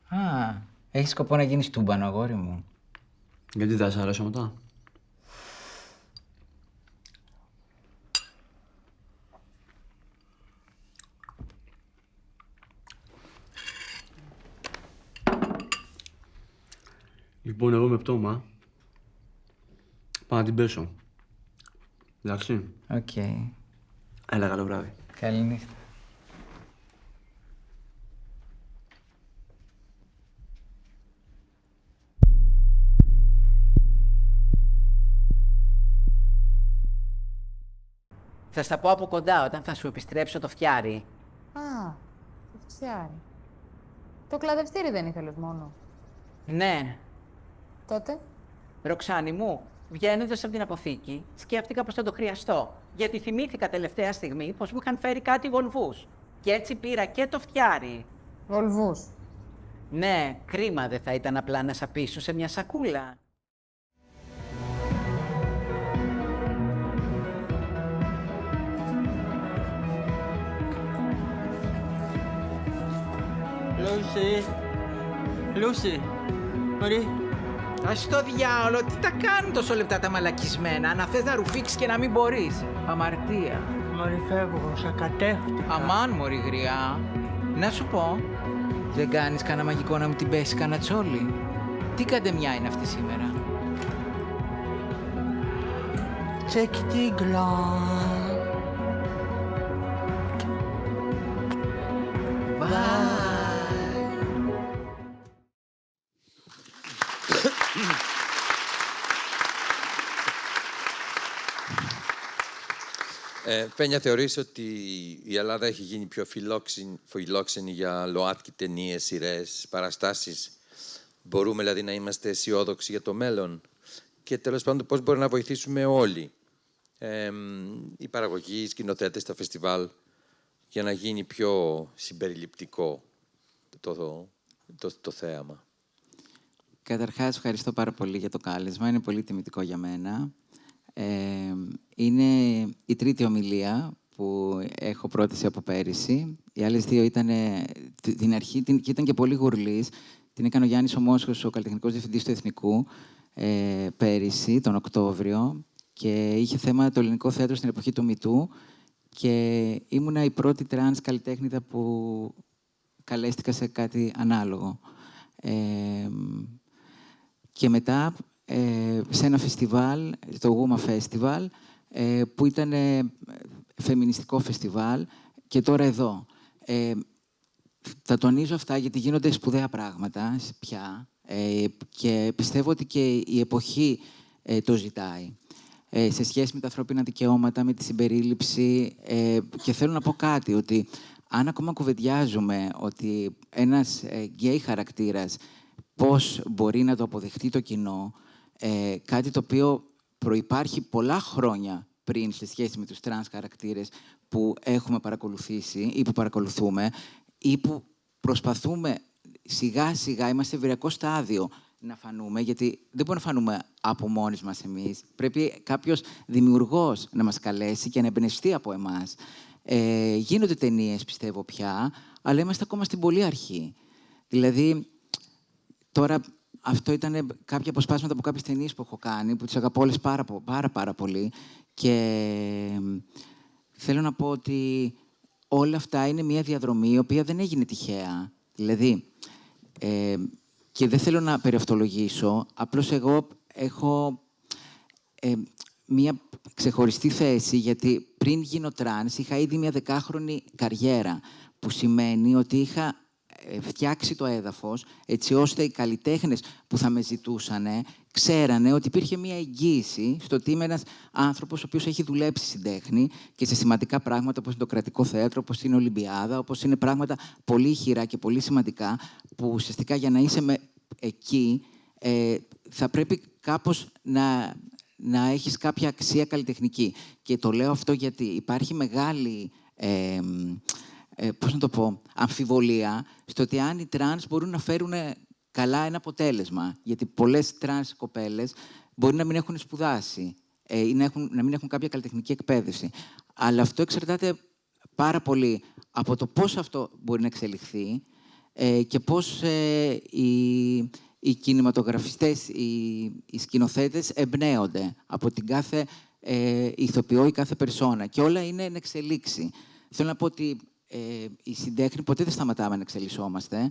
Α, έχεις σκοπό να γίνεις τούμπανο, αγόρι μου. Γιατί δεν σε αρέσω μετά? Λοιπόν, εγώ με πτώμα. Πάω να την πέσω. Εντάξει. Οκ. Έλα, καλό βράδυ. Καληνύχτα. Θα στα πω από κοντά όταν θα σου επιστρέψω το φτιάρι. Α, το φτιάρι. Το κλαδευτήρι δεν ήθελες μόνο. Ναι. Τότε. Ροξάνη μου, βγαίνοντας από την αποθήκη, σκέφτηκα πως θα το χρειαστώ. Γιατί θυμήθηκα τελευταία στιγμή πως μου είχαν φέρει κάτι βολβούς. Και έτσι πήρα και το φτιάρι. Βολβούς. Ναι, κρίμα δεν θα ήταν απλά να σαπίσουν σε μια σακούλα. Λούσι, μωρή. Ας το διάολο, τι τα κάνουν τόσο λεπτά τα μαλακισμένα, να θες να ρουφήξεις και να μην μπορείς. Αμαρτία. Μωρή, φεύγω, σακατεύτηκα. Αμάν, μωρή γριά. Να σου πω, δεν κάνεις κανένα μαγικό να μου την πέσει κανένα τσόλι? Τι καντεμιά είναι αυτή σήμερα? Τσεκτίγκλα. Φένια, θεωρείς ότι η Ελλάδα έχει γίνει πιο φιλόξενη για ΛΟΑΤΚΙ, ταινίες, σειρές, παραστάσεις? Μπορούμε δηλαδή να είμαστε αισιόδοξοι για το μέλλον? Και τέλος πάντων, πώς μπορεί να βοηθήσουμε όλοι, οι παραγωγοί, οι σκηνοθέτες, τα φεστιβάλ, για να γίνει πιο συμπεριληπτικό το θέαμα? Καταρχάς, ευχαριστώ πάρα πολύ για το κάλεσμα. Είναι πολύ τιμητικό για μένα. Είναι η τρίτη ομιλία που έχω πρόταση από πέρυσι. Οι άλλες δύο ήταν την αρχή και ήταν και πολύ γουρλής. Την έκανε ο Γιάννης ο Μόσχος, ο καλλιτεχνικός διευθυντής του Εθνικού, πέρυσι, τον Οκτώβριο. Και είχε θέμα το ελληνικό θέατρο στην εποχή του Μητού. Και ήμουνα η πρώτη τρανς καλλιτέχνητα που καλέστηκα σε κάτι ανάλογο. Και μετά, σε ένα φεστιβάλ, το Γούμα Festival, που ήταν φεμινιστικό φεστιβάλ, και τώρα εδώ. Τα τονίζω αυτά γιατί γίνονται σπουδαία πράγματα πια και πιστεύω ότι και η εποχή το ζητάει. Σε σχέση με τα ανθρώπινα δικαιώματα, με τη συμπερίληψη, και θέλω να πω κάτι, ότι αν ακόμα κουβεντιάζουμε ότι ένας γκέι χαρακτήρας πώς μπορεί να το αποδεχτεί το κοινό, κάτι το οποίο προϋπάρχει πολλά χρόνια πριν σε σχέση με τους τρανς χαρακτήρες που έχουμε παρακολουθήσει ή που παρακολουθούμε ή που προσπαθούμε σιγά-σιγά, είμαστε σε εμβριακό στάδιο να φανούμε, γιατί δεν μπορούμε να φανούμε από μόνοι μας εμείς. Πρέπει κάποιος δημιουργός να μας καλέσει και να εμπνευστεί από εμάς. Γίνονται ταινίες, πιστεύω πια, αλλά είμαστε ακόμα στην πολύ αρχή. Δηλαδή, τώρα, αυτό ήταν κάποια αποσπάσματα από κάποιες ταινίες που έχω κάνει, που τις αγαπώ όλες πάρα πολύ. Και θέλω να πω ότι όλα αυτά είναι μια διαδρομή η οποία δεν έγινε τυχαία. Δηλαδή, και δεν θέλω να περιαυτολογήσω, απλώς εγώ έχω μια ξεχωριστή θέση, γιατί πριν γίνω τρανς είχα ήδη μια 10χρονη καριέρα που σημαίνει ότι είχα φτιάξει το έδαφος έτσι ώστε οι καλλιτέχνες που θα με ζητούσανε ξέρανε ότι υπήρχε μια εγγύηση στο ότι είμαι ένας άνθρωπος ο οποίος έχει δουλέψει στην τέχνη και σε σημαντικά πράγματα όπως είναι το Κρατικό Θέατρο, όπως είναι η Ολυμπιάδα, όπως είναι πράγματα πολύ ηχηρά και πολύ σημαντικά που ουσιαστικά για να είσαι εκεί θα πρέπει κάπως να έχεις κάποια αξία καλλιτεχνική. Και το λέω αυτό γιατί υπάρχει μεγάλη πώς να το πω, αμφιβολία στο ότι αν οι τρανς μπορούν να φέρουν καλά ένα αποτέλεσμα. Γιατί πολλές τρανς κοπέλες μπορεί να μην έχουν σπουδάσει ή να μην έχουν κάποια καλλιτεχνική εκπαίδευση. Αλλά αυτό εξαρτάται πάρα πολύ από το πώς αυτό μπορεί να εξελιχθεί και πώς οι κινηματογραφιστές, οι σκηνοθέτες εμπνέονται από την κάθε ηθοποιό ή κάθε περσόνα. Και όλα είναι εν εξελίξη. Θέλω να πω ότι η συντέχνη ποτέ δεν σταματάμε να εξελισσόμαστε,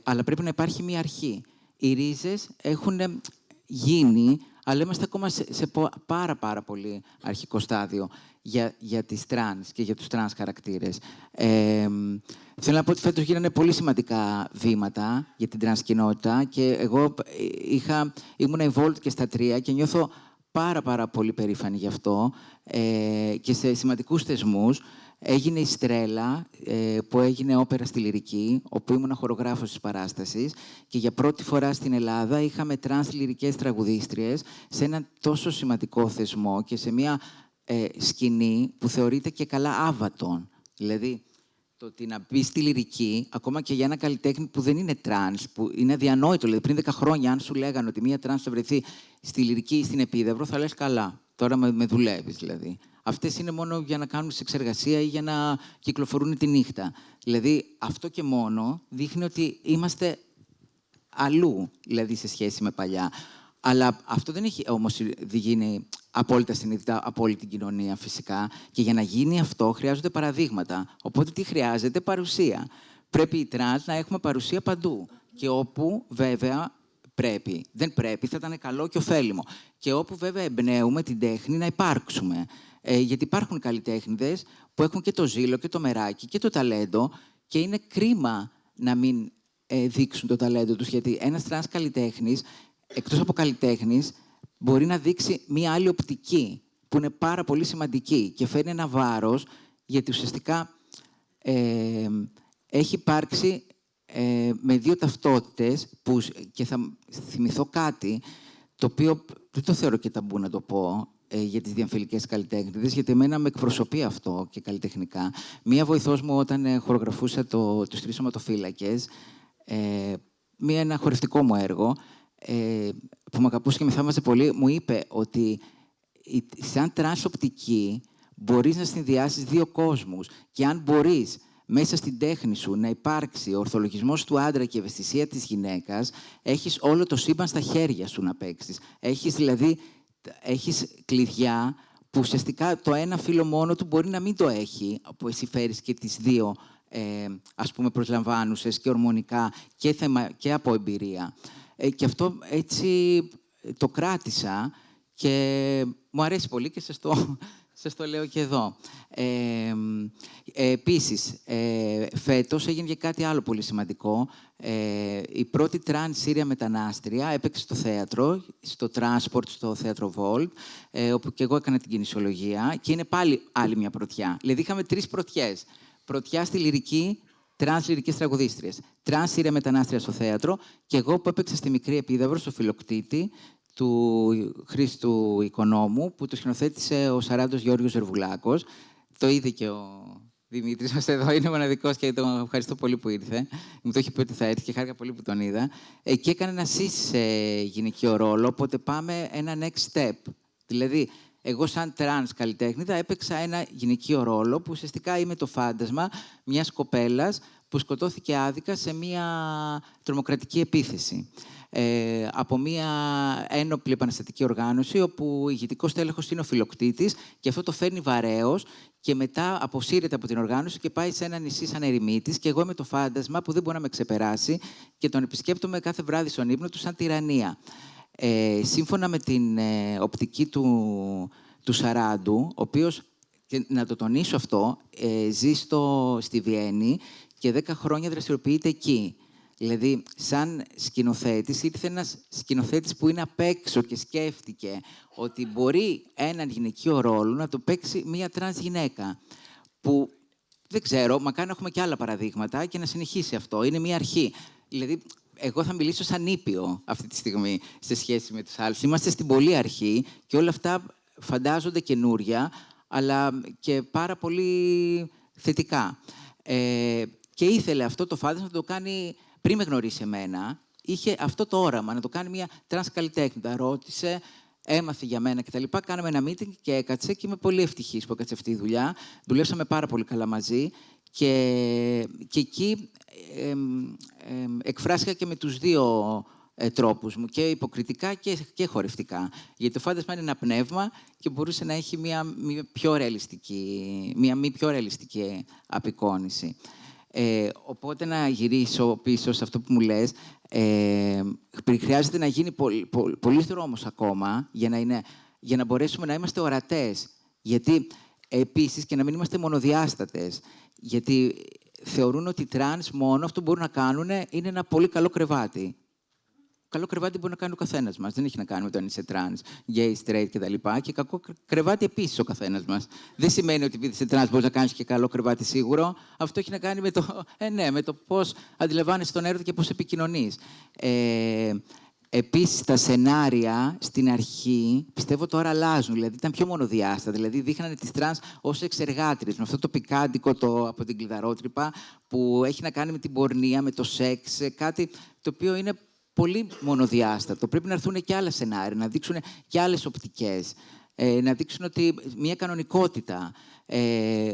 αλλά πρέπει να υπάρχει μια αρχή. Οι ρίζες έχουν γίνει, αλλά είμαστε ακόμα σε πάρα πολύ αρχικό στάδιο για τις τρανς και για τους τρανς χαρακτήρες. Θέλω να πω ότι φέτος γίνανε πολύ σημαντικά βήματα για την τρανς κοινότητα και εγώ ήμουν involved και στα 3 και νιώθω πάρα πολύ περήφανη γι' αυτό και σε σημαντικούς θεσμούς. Έγινε η Στρέλα, που έγινε όπερα στη Λυρική, όπου ήμουν χορογράφος της παράστασης και για πρώτη φορά στην Ελλάδα είχαμε τρανς λυρικές τραγουδίστριες σε έναν τόσο σημαντικό θεσμό και σε μια σκηνή που θεωρείται και καλά άβατον. Δηλαδή, το ότι να μπει στη λυρική, ακόμα και για ένα καλλιτέχνη που δεν είναι τρανς, που είναι αδιανόητο. Δηλαδή, πριν 10 χρόνια, αν σου λέγανε ότι μία τρανς θα βρεθεί στη λυρική ή στην Επίδαυρο, θα λες καλά. Τώρα με δουλεύεις, δηλαδή. Αυτές είναι μόνο για να κάνουν σεξεργασία ή για να κυκλοφορούν τη νύχτα. Δηλαδή, αυτό και μόνο δείχνει ότι είμαστε αλλού, δηλαδή, σε σχέση με παλιά. Αλλά αυτό δεν έχει όμως γίνει απόλυτα συνειδητά από όλη την κοινωνία, φυσικά. Και για να γίνει αυτό χρειάζονται παραδείγματα. Οπότε τι χρειάζεται? Παρουσία. Πρέπει οι τρανς να έχουμε παρουσία παντού. Και όπου, βέβαια, πρέπει. Δεν πρέπει, θα ήταν καλό και ωφέλιμο. Και όπου, βέβαια, εμπνέουμε την τέχνη να υπάρξουμε. Γιατί υπάρχουν καλλιτέχνηδες που έχουν και το ζήλο και το μεράκι και το ταλέντο και είναι κρίμα να μην δείξουν το ταλέντο τους. Γιατί ένας τρανς καλλιτέχνης, εκτός από καλλιτέχνης, μπορεί να δείξει μία άλλη οπτική που είναι πάρα πολύ σημαντική και φέρνει ένα βάρος, γιατί ουσιαστικά έχει υπάρξει με 2 ταυτότητες και θα θυμηθώ κάτι το οποίο δεν το θεωρώ και ταμπού να το πω για τις διαμφιλικές καλλιτέχνηδες, γιατί εμένα με εκπροσωπεί αυτό και καλλιτεχνικά. Μία βοηθός μου όταν χορογραφούσα τους 3 σωματοφύλακες, ένα χορευτικό μου έργο, που με αγαπούσε και με θαύμαζε πολύ, μου είπε ότι σαν τρανς οπτική μπορείς να συνδυάσεις 2 κόσμους και αν μπορείς μέσα στην τέχνη σου να υπάρξει ο ορθολογισμός του άντρα και η ευαισθησία της γυναίκας, έχεις όλο το σύμπαν στα χέρια σου να παίξεις. Έχεις κλειδιά που ουσιαστικά το ένα φύλλο μόνο του μπορεί να μην το έχει, που εσύ φέρεις και τις 2 ας πούμε προσλαμβάνουσες και ορμονικά και από εμπειρία. Και αυτό έτσι το κράτησα και μου αρέσει πολύ και σας το λέω και εδώ. Επίσης, φέτος έγινε και κάτι άλλο πολύ σημαντικό. Η πρώτη τρανς Σύρια μετανάστρια έπαιξε στο θέατρο, στο Transport, στο θέατρο Volt, όπου και εγώ έκανα την κινησιολογία και είναι πάλι άλλη μια πρωτιά. Δηλαδή είχαμε 3 πρωτιές. Πρωτιά στη λυρική, τρανς λυρικές τραγουδίστριες. Τρανς Σύρια μετανάστρια στο θέατρο και εγώ που έπαιξα στη Μικρή Επίδαυρο, στο Φιλοκτήτη, του Χρήστου Οικονόμου, που το σκηνοθέτησε ο Σαράντος Γιώργος Ζερβουλάκος. Το είδε και ο Δημήτρης μας εδώ, είναι μοναδικός και τον ευχαριστώ πολύ που ήρθε. Μου το είχε πει ότι θα έρθει και χάρηκα πολύ που τον είδα. Και έκανε ένα γυναικείο ρόλο, οπότε πάμε ένα next step. Δηλαδή, εγώ σαν τρανς καλλιτέχνηδα έπαιξα ένα γυναικείο ρόλο, που ουσιαστικά είμαι το φάντασμα μιας κοπέλας που σκοτώθηκε άδικα σε μια τρομοκρατική επίθεση. Από μια ένοπλη επαναστατική οργάνωση, όπου ηγετικός τέλεχος είναι ο Φιλοκτήτης και αυτό το φέρνει βαρέως και μετά αποσύρεται από την οργάνωση και πάει σε ένα νησί σαν ερημίτης και εγώ είμαι το φάντασμα που δεν μπορεί να με ξεπεράσει και τον επισκέπτομαι κάθε βράδυ στον ύπνο του σαν τυραννία. Σύμφωνα με την οπτική του Σαράντου, ο οποίος Και να το τονίσω αυτό, ζει στη Βιέννη και 10 χρόνια δραστηριοποιείται εκεί. Δηλαδή, σαν σκηνοθέτης, ήρθε ένας σκηνοθέτης που είναι απ' έξω και σκέφτηκε ότι μπορεί έναν γυναικείο ρόλο να το παίξει μία τρανς γυναίκα. Που δεν ξέρω, μακάρι να έχουμε και άλλα παραδείγματα και να συνεχίσει αυτό. Είναι μία αρχή. Δηλαδή, εγώ θα μιλήσω σαν ήπιο αυτή τη στιγμή σε σχέση με τους άλλους. Είμαστε στην πολύ αρχή και όλα αυτά φαντάζονται καινούρια, αλλά και πάρα πολύ θετικά. Και ήθελε αυτό το φάντασμα να το κάνει πριν με γνωρίσει εμένα. Είχε αυτό το όραμα, να το κάνει μια τρανς καλλιτέχνη. Τα ρώτησε, έμαθε για μένα κτλ. Κάναμε ένα meeting και έκατσε και είμαι πολύ ευτυχής που έκατσε αυτή η δουλειά. Δουλέψαμε πάρα πολύ καλά μαζί και εκεί εκφράστηκα και με τους δύο τρόπους μου, και υποκριτικά και χορευτικά. Γιατί το φάντασμα είναι ένα πνεύμα και μπορούσε να έχει μια μη πιο ρεαλιστική απεικόνηση. Οπότε να γυρίσω πίσω σε αυτό που μου λες, χρειάζεται να γίνει πολύ δρόμος ακόμα για να μπορέσουμε να είμαστε ορατές. Γιατί επίσης και να μην είμαστε μονοδιάστατες. Γιατί θεωρούν ότι οι τρανς μόνο αυτό που μπορούν να κάνουν είναι ένα πολύ καλό κρεβάτι. Καλό κρεβάτι μπορεί να κάνει ο καθένας μας. Δεν έχει να κάνει με το αν είσαι τρανς, gay, straight κτλ. Και κακό κρεβάτι επίσης ο καθένας μας. Δεν σημαίνει ότι επειδή είσαι τρανς μπορείς να κάνεις και καλό κρεβάτι σίγουρο. Αυτό έχει να κάνει με το πώς αντιλαμβάνεσαι τον έρωτα και πώς επικοινωνείς. Επίσης, τα σενάρια στην αρχή, πιστεύω τώρα αλλάζουν. Δηλαδή, ήταν πιο μονοδιάστα. Δηλαδή, δείχνανε τις τρανς ως εξεργάτριες. Με αυτό το πικάντικο από την κλειδαρότρυπα που έχει να κάνει με την πορνεία, με το σεξ. Κάτι το οποίο είναι πολύ μονοδιάστατο. Πρέπει να έρθουν και άλλα σενάρια, να δείξουν και άλλες οπτικές. Να δείξουν ότι μια κανονικότητα,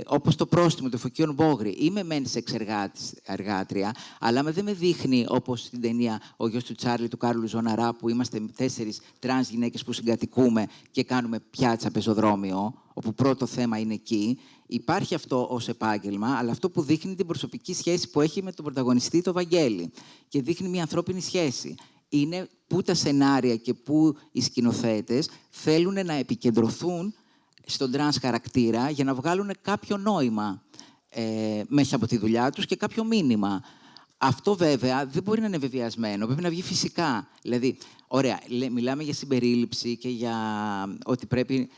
όπως το πρόστιμο του Φωκίων Μπόγρη. Είμαι μεν εξεργάτρια, αλλά δεν με δείχνει όπως στην ταινία «Ο γιος του Τσάρλι» του Κάρλου Ζωναρά, που είμαστε 4 τρανς γυναίκες που συγκατοικούμε και κάνουμε πιάτσα πεζοδρόμιο, όπου πρώτο θέμα είναι εκεί. Υπάρχει αυτό ως επάγγελμα, αλλά αυτό που δείχνει την προσωπική σχέση που έχει με τον πρωταγωνιστή, το Βαγγέλη. Και δείχνει μια ανθρώπινη σχέση. Είναι που τα σενάρια και που οι σκηνοθέτες θέλουν να επικεντρωθούν στον τρανς χαρακτήρα για να βγάλουν κάποιο νόημα μέσα από τη δουλειά τους και κάποιο μήνυμα. Αυτό βέβαια δεν μπορεί να είναι βεβαιασμένο, πρέπει να βγει φυσικά. Δηλαδή, ωραία, μιλάμε για συμπερίληψη και για ότι πρέπει...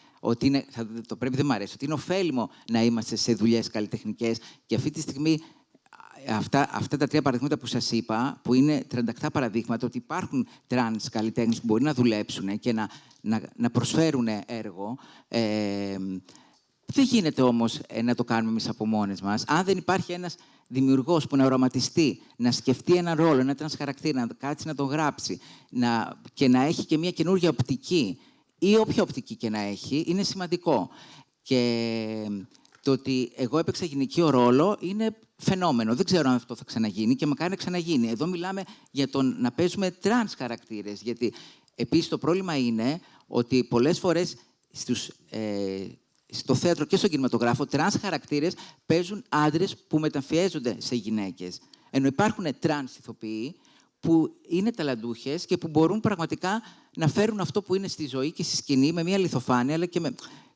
το πρέπει δεν μ' αρέσει, ότι είναι ωφέλιμο να είμαστε σε δουλειές καλλιτεχνικές και αυτή τη στιγμή αυτά τα 3 παραδείγματα που σας είπα, που είναι 38 παραδείγματα, ότι υπάρχουν τρανς καλλιτέχνες που μπορεί να δουλέψουν και να προσφέρουν έργο. Δεν γίνεται όμως να το κάνουμε εμείς από μόνες μας. Αν δεν υπάρχει ένας δημιουργός που να οραματιστεί, να σκεφτεί έναν ρόλο, ένα τρανς χαρακτήρα, να κάτσει να τον γράψει και να έχει και μια καινούργια οπτική ή όποια οπτική και να έχει, είναι σημαντικό. Και το ότι εγώ έπαιξα γυναικείο ρόλο είναι φαινόμενο. Δεν ξέρω αν αυτό θα ξαναγίνει και μακάρι να ξαναγίνει. Εδώ μιλάμε για να παίζουμε τρανς χαρακτήρες. Γιατί επίσης το πρόβλημα είναι ότι πολλές φορές στο θέατρο και στον κινηματογράφο τρανς χαρακτήρες παίζουν άντρες που μεταμφιέζονται σε γυναίκες. Ενώ υπάρχουν τρανς ηθοποιοί που είναι ταλαντούχες και που μπορούν πραγματικά να φέρουν αυτό που είναι στη ζωή και στη σκηνή με μια λιθοφάνεια, αλλά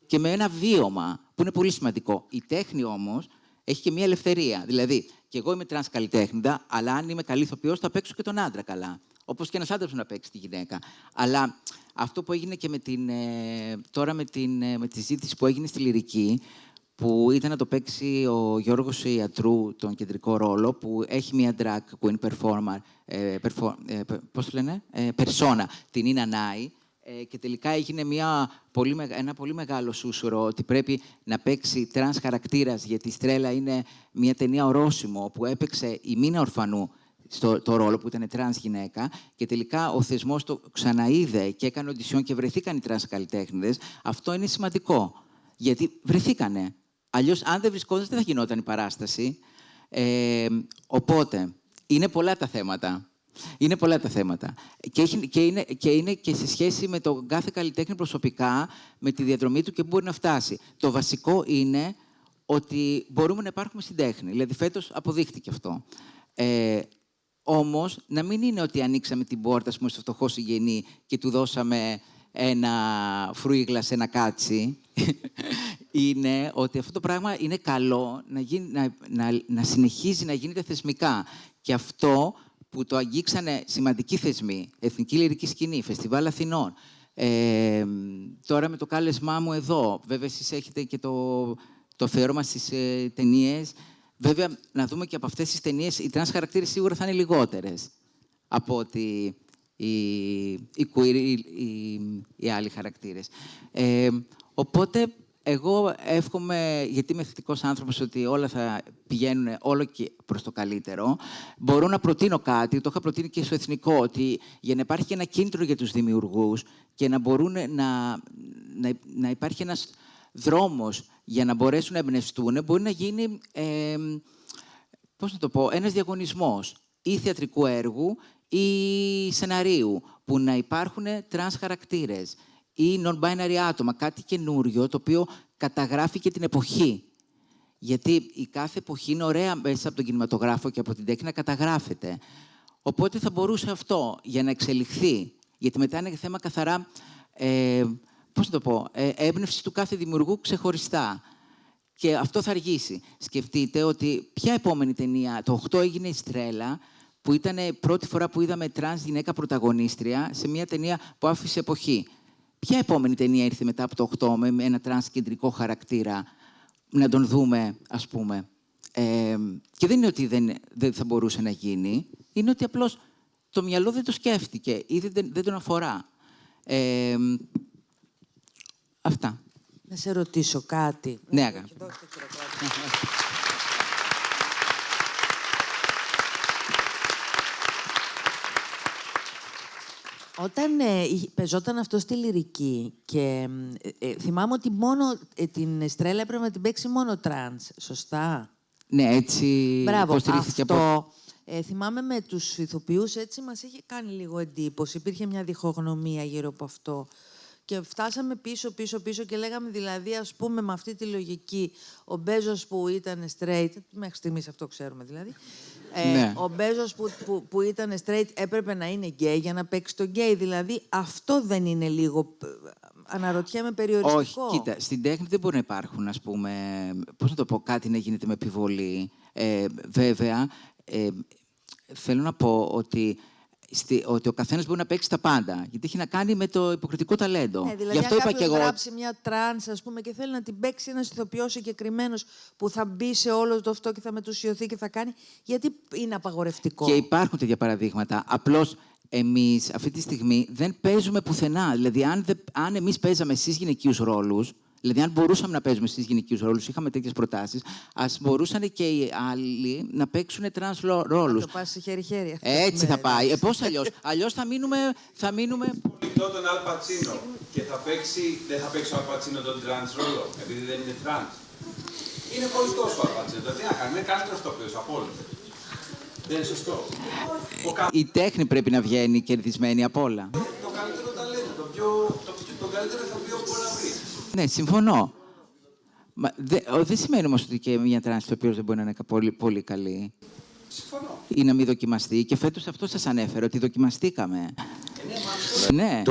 και με ένα βίωμα που είναι πολύ σημαντικό. Η τέχνη όμως έχει και μια ελευθερία. Δηλαδή, και εγώ είμαι τρανς καλλιτέχνηδα, αλλά αν είμαι καλή ηθοποιός θα παίξω και τον άντρα καλά. Όπως και ένας άντρας να παίξει τη γυναίκα. Αλλά αυτό που έγινε και τώρα με τη ζήτηση που έγινε στη Λυρική, που ήταν να το παίξει ο Γιώργος Ιατρού τον κεντρικό ρόλο, που έχει μια drag queen performer, πώς το λένε, persona, την Ίνα Νάη, και τελικά έγινε ένα πολύ μεγάλο σούσουρο ότι πρέπει να παίξει τρανς χαρακτήρας, γιατί η Στρέλα είναι μια ταινία ορόσημο που έπαιξε η Μίνα Ορφανού το ρόλο που ήταν τρανς γυναίκα και τελικά ο θεσμός το ξαναείδε και έκανε οντισιόν και βρεθήκαν οι τρανς καλλιτέχνηδες. Αυτό είναι σημαντικό, γιατί βρεθήκανε. Αλλιώς, αν δεν βρισκόταν, δεν θα γινόταν η παράσταση. Οπότε, είναι πολλά τα θέματα. Είναι πολλά τα θέματα. Και είναι και σε σχέση με τον κάθε καλλιτέχνη προσωπικά, με τη διαδρομή του και πού μπορεί να φτάσει. Το βασικό είναι ότι μπορούμε να υπάρχουμε στην τέχνη. Δηλαδή, φέτος αποδείχτηκε αυτό. Όμως, να μην είναι ότι ανοίξαμε την πόρτα, στο φτωχό συγγενή και του δώσαμε ένα φρούγκλα σε ένα κάτσι είναι ότι αυτό το πράγμα είναι καλό να συνεχίζει να γίνεται θεσμικά. Και αυτό που το αγγίξανε σημαντικοί θεσμοί, Εθνική Λυρική Σκηνή, Φεστιβάλ Αθηνών, τώρα με το κάλεσμά μου εδώ, βέβαια εσείς έχετε και το αφιέρωμα στις ταινίες. Βέβαια, να δούμε και από αυτές τις ταινίες, οι τρανς χαρακτήρες σίγουρα θα είναι λιγότερες από ότι οι άλλοι χαρακτήρες. Οπότε, εγώ εύχομαι, γιατί είμαι θετικός άνθρωπος, ότι όλα θα πηγαίνουν όλο και προς το καλύτερο. Μπορώ να προτείνω κάτι, το είχα προτείνει και στο Εθνικό, ότι για να υπάρχει ένα κίνητρο για τους δημιουργούς και να μπορούν να υπάρχει ένας δρόμος για να μπορέσουν να εμπνευστούν, μπορεί να γίνει, πώς να το πω, ένας διαγωνισμός ή θεατρικού έργου ή σεναρίου, που να υπάρχουν τρανς χαρακτήρες ή non-binary άτομα, κάτι καινούριο, το οποίο καταγράφει και την εποχή. Γιατί η κάθε εποχή είναι ωραία μέσα από τον κινηματογράφο και από την τέχνη να καταγράφεται. Οπότε θα μπορούσε αυτό για να εξελιχθεί, γιατί μετά είναι θέμα καθαρά, πώς να το πω, έμπνευση του κάθε δημιουργού ξεχωριστά. Και αυτό θα αργήσει. Σκεφτείτε ότι ποια επόμενη ταινία, το 8 έγινε η Στρέλα, που ήταν πρώτη φορά που είδαμε τρανς γυναίκα πρωταγωνίστρια σε μια ταινία που άφησε εποχή. Ποια επόμενη ταινία ήρθε μετά από το 8 με ένα τρανς κεντρικό χαρακτήρα, να τον δούμε, ας πούμε. Και δεν είναι ότι δεν θα μπορούσε να γίνει, είναι ότι απλώς το μυαλό δεν το σκέφτηκε ή δεν τον αφορά. Αυτά. Να σε ρωτήσω κάτι. Ναι, αγάπη. Όταν παίζονταν αυτό στη Λυρική και θυμάμαι ότι μόνο την Στρέλα έπρεπε να την παίξει μόνο τρανς, σωστά? Ναι, έτσι υποστηρίχθηκε αυτό. Θυμάμαι με τους ηθοποιούς, έτσι μας είχε κάνει λίγο εντύπωση. Υπήρχε μια διχογνωμία γύρω από αυτό. Και φτάσαμε πίσω και λέγαμε, δηλαδή, ας πούμε, με αυτή τη λογική, ο Μπέζος που ήταν straight, μέχρι στιγμής αυτό ξέρουμε δηλαδή, ναι. Ο Μπέζος που ήταν straight έπρεπε να είναι γκέι για να παίξει το γκέι. Δηλαδή, αυτό δεν είναι λίγο, αναρωτιέμαι, περιοριστικό? Όχι, κοίτα, στην τέχνη δεν μπορεί να υπάρχουν, ας πούμε, πώς να το πω, κάτι να γίνεται με επιβολή. Βέβαια, θέλω να πω ότι ο καθένας μπορεί να παίξει τα πάντα, γιατί έχει να κάνει με το υποκριτικό ταλέντο. Δηλαδή, γι' αυτό αν είπα και εγώ. γράψει μια τρανς, ας πούμε, και θέλει να την παίξει ένας ηθοποιός συγκεκριμένος που θα μπει σε όλο το αυτό και θα μετουσιωθεί και θα κάνει, γιατί είναι απαγορευτικό? Και υπάρχουν τέτοια παραδείγματα. Απλώς εμείς αυτή τη στιγμή δεν παίζουμε πουθενά. Δηλαδή, αν εμείς παίζαμε στις γυναικείους ρόλους, δηλαδή, αν μπορούσαμε να παίζουμε στις γυναικείους ρόλους, είχαμε τέτοιες προτάσεις, ας μπορούσαν και οι άλλοι να παίξουν τρανς ρόλους. Θα το πας χέρι-χέρι. Έτσι θα πάει. Πώς αλλιώς? Αλλιώς θα μείνουμε... Τον Αλ Πατσίνο και δεν θα παίξει ο Αλ Πατσίνο τον τρανς ρόλο, επειδή δεν είναι τρανς. Είναι πολιτικός ο Αλ Πατσίνο. Δηλαδή, είναι καλύτερος τοπίος από όλους. Δεν είναι σωστό? Η τέχνη πρέπει να βγαίνει κερδισμένη από όλα. Το καλύτερο ταλέντο, το καλύτερο ηθοποιό που μπορεί να βρει. Ναι, συμφωνώ. Δεν σημαίνει όμως ότι και μια τρανς ηθοποιός δεν μπορεί να είναι πολύ, πολύ καλή. Συμφωνώ. Ή να μην δοκιμαστεί. Και φέτος αυτό σας ανέφερε, ότι δοκιμαστήκαμε. Ναι.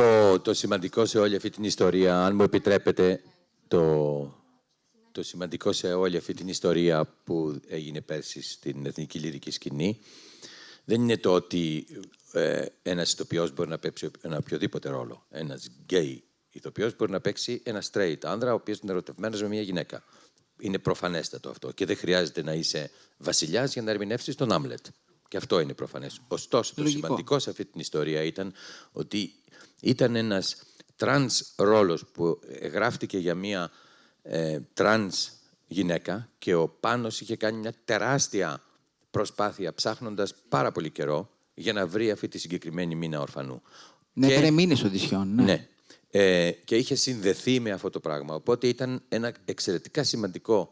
Το σημαντικό σε όλη αυτή την ιστορία, αν μου επιτρέπετε, το σημαντικό σε όλη αυτή την ιστορία που έγινε πέρσι στην Εθνική Λυρική Σκηνή, δεν είναι το ότι ένας ηθοποιός μπορεί να παίξει ένα οποιοδήποτε ρόλο. Ένας γκέι ηθοποιός μπορεί να παίξει ένα straight άνδρα, ο οποίος είναι ερωτευμένος με μια γυναίκα. Είναι προφανέστατο αυτό. Και δεν χρειάζεται να είσαι βασιλιάς για να ερμηνεύσεις τον Άμλετ. Και αυτό είναι προφανές. Ωστόσο, το σημαντικό σε αυτή την ιστορία ήταν ότι ήταν ένας τρανς ρόλος που γράφτηκε για μια τρανς γυναίκα και ο Πάνος είχε κάνει μια τεράστια προσπάθεια ψάχνοντας πάρα πολύ καιρό για να βρει αυτή τη συγκεκριμένη μήνα ορφανού. Ναι, έφερε μήνες οντισιόν. Ναι. Και είχε συνδεθεί με αυτό το πράγμα. Οπότε ήταν ένα εξαιρετικά σημαντικό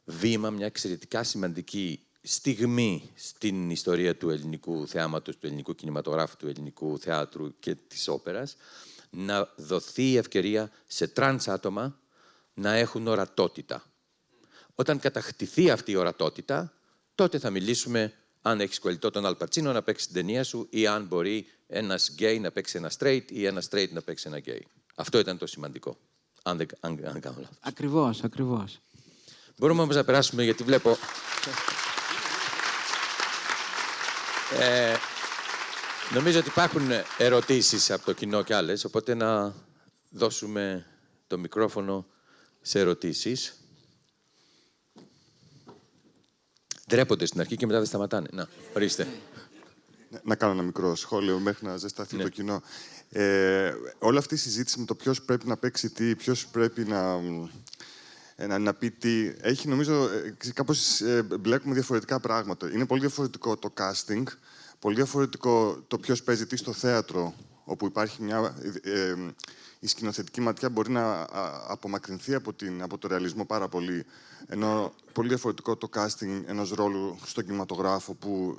βήμα, μια εξαιρετικά σημαντική στιγμή στην ιστορία του ελληνικού θεάματος, του ελληνικού κινηματογράφου, του ελληνικού θεάτρου και της όπερας, να δοθεί η ευκαιρία σε τρανς άτομα να έχουν ορατότητα. Όταν κατακτηθεί αυτή η ορατότητα, τότε θα μιλήσουμε αν έχεις κολλητό τον Αλ Πατσίνο να παίξει την ταινία σου ή αν μπορεί ένας γκέι να παίξει ένα straight ή ένα straight να παίξει ένα γκέι. Αυτό ήταν το σημαντικό. αν δεν κάνω λάθος. Ακριβώς, ακριβώς. Μπορούμε όμως να περάσουμε, γιατί βλέπω... Νομίζω ότι υπάρχουν ερωτήσεις από το κοινό και άλλες, οπότε να δώσουμε το μικρόφωνο σε ερωτήσεις. Ντρέπονται στην αρχή και μετά δεν σταματάνε. Να, ορίστε. Να κάνω ένα μικρό σχόλιο μέχρι να ζεσταθεί το κοινό. Όλη αυτή η συζήτηση με το ποιος πρέπει να παίξει τι, ποιος πρέπει να πει τι, έχει νομίζω κάπως μπλέκουμε διαφορετικά πράγματα. Είναι πολύ διαφορετικό το casting, πολύ διαφορετικό το ποιος παίζει τι στο θέατρο, όπου υπάρχει η σκηνοθετική ματιά μπορεί να απομακρυνθεί από το ρεαλισμό πάρα πολύ, ενώ πολύ διαφορετικό το casting ενός ρόλου στον κινηματογράφο, που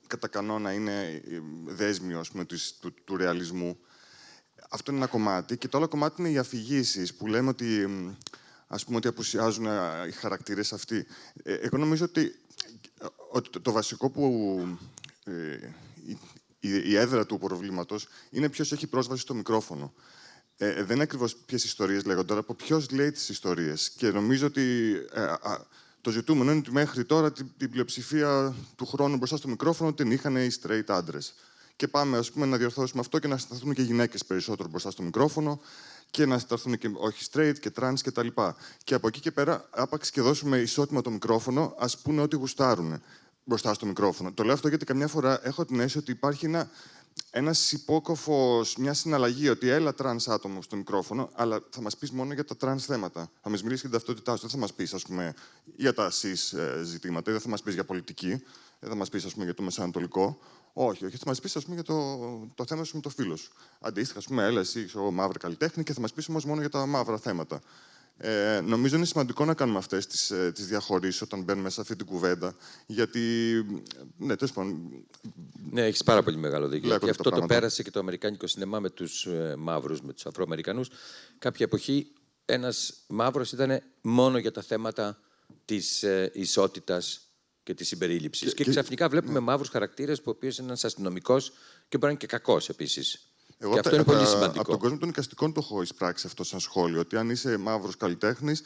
κατά κανόνα είναι δέσμιος του ρεαλισμού. Αυτό είναι ένα κομμάτι. Και το άλλο κομμάτι είναι οι αφηγήσεις, που λέμε ότι, ας πούμε, ότι απουσιάζουν οι χαρακτήρες αυτοί. Εγώ νομίζω ότι το βασικό που... η έδρα του προβλήματος είναι ποιος έχει πρόσβαση στο μικρόφωνο. Δεν είναι ακριβώς ποιες ιστορίες λέγονται, αλλά από ποιος λέει τις ιστορίες. Και νομίζω ότι το ζητούμενο είναι ότι μέχρι τώρα την πλειοψηφία του χρόνου μπροστά στο μικρόφωνο την είχαν οι straight άντρες. Και πάμε, ας πούμε, να διορθώσουμε αυτό και να σταθούν και γυναίκες περισσότερο μπροστά στο μικρόφωνο και να σταθούν και όχι straight και trans κτλ. Και από εκεί και πέρα, άπαξ και δώσουμε ισότιμα το μικρόφωνο, ας πούνε ό,τι γουστάρουν μπροστά στο μικρόφωνο. Το λέω αυτό γιατί καμιά φορά έχω την αίσθηση ότι υπάρχει ένας υπόκοφος, μια συναλλαγή, ότι έλα τρανς άτομο στο μικρόφωνο, αλλά θα μας πεις μόνο για τα τρανς θέματα. Θα μας μιλήσεις για την ταυτότητά σου. Δεν θα μας πεις, ας πούμε, για τα cis ζητήματα, δεν θα μας πεις για πολιτική, δεν θα μας πεις, ας πούμε, για το μεσανατολικό. Όχι, θα μας πεις, ας πούμε, για το θέμα σου με το φίλο σου. Αντίστοιχα, ας πούμε, έλα εσύ, μαύρη καλλιτέχνη, και θα μας πεις όμως μόνο για τα μαύρα θέματα. Νομίζω είναι σημαντικό να κάνουμε αυτές τις διαχωρίσεις όταν μπαίνουμε σε αυτή την κουβέντα, γιατί, ναι, τέλος πάντων... Ναι, έχεις πάρα πολύ μεγάλο δίκιο. Και αυτό το πέρασε και το αμερικάνικο σινεμά με τους μαύρους, με τους Αφροαμερικανούς. Κάποια εποχή ένας μαύρος ήταν μόνο για τα θέματα της ισότητας και της συμπερίληψης. Και ξαφνικά βλέπουμε μαύρους χαρακτήρες, που ο οποίος είναι ένας αστυνομικός και μπορεί να είναι και κακός επίσης. Εγώ και αυτό είναι πολύ σημαντικό. Από τον κόσμο των εικαστικών το έχω εισπράξει αυτό σαν σχόλιο. Ότι αν είσαι μαύρος καλλιτέχνης,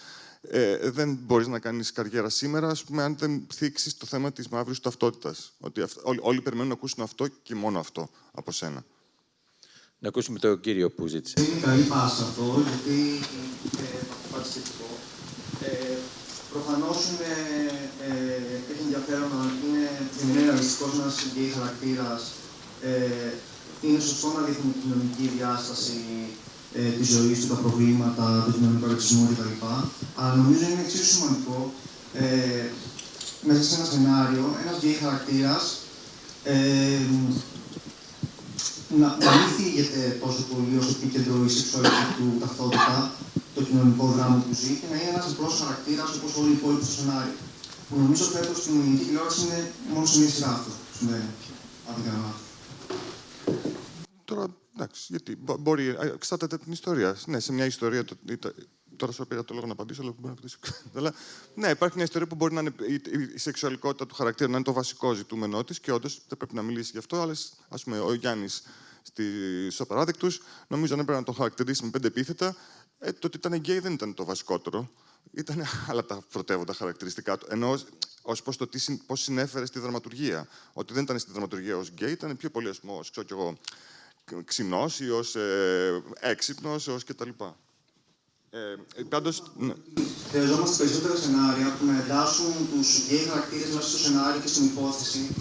δεν μπορείς να κάνεις καριέρα σήμερα, ας πούμε, αν δεν θίξεις το θέμα της μαύρης ταυτότητας. Ότι όλοι περιμένουν να ακούσουν αυτό και μόνο αυτό από σένα. Να ακούσουμε τον κύριο που ζήτησε. Είναι καλή πάσα αυτό, γιατί κάτι σχετικό. Προφανώς έχει ενδιαφέρον να είναι ρεαλιστικός ένας γκέι χαρακτήρας. Είναι σωστό να δείχνει την κοινωνική διάσταση της ζωής του, τα προβλήματα, τον κοινωνικό ρατσισμό κτλ. Αλλά νομίζω είναι εξίσου σημαντικό μέσα σε ένα σενάριο ένας γκέι χαρακτήρας να μην θίγεται τόσο πολύ ως επίκεντρο η σεξουαλική του ταυτότητα, το κοινωνικό δράμα που ζει, και να είναι ένας απλός χαρακτήρας όπως όλοι οι υπόλοιποι στο σενάριο. Που νομίζω φέτος στην ελληνική τηλεόραση είναι μόνο σε μία σειρά αυτό που συμβαίνει. Αν δεν κάνω λάθος. Τώρα, εντάξει, γιατί μπορεί, εξαρτάται την ιστορία. Ναι, σε μια ιστορία, τώρα σου πήρα το λόγο να απαντήσω, αλλά μπορεί να απαντήσω. Αλλά, ναι, υπάρχει μια ιστορία που μπορεί να είναι η σεξουαλικότητα του χαρακτήρα να είναι το βασικό ζητούμενό της, και όντως δεν πρέπει να μιλήσει γι' αυτό, αλλά ας πούμε ο Γιάννης στους Απαράδεκτους, νομίζω αν έπρεπε να τον χαρακτηρίσει με 5 επίθετα, το ότι ήταν γκέι δεν ήταν το βασικότερο. Ήταν άλλα τα πρωτεύοντα χαρακτηριστικά του. Ενώ ως προς το πώς συνέφερε στη δραματουργία. Ότι δεν ήταν στη δραματουργία ως γκέι, ήταν πιο πολύ, ως ξέρω κι εγώ, ξινός ή ως έξυπνος, ως κτλ. Πάντως... Χρειαζόμαστε περισσότερα σενάρια που να εντάσσουν τους γκέι χαρακτήρες μέσα στο σενάριο και στην υπόθεση,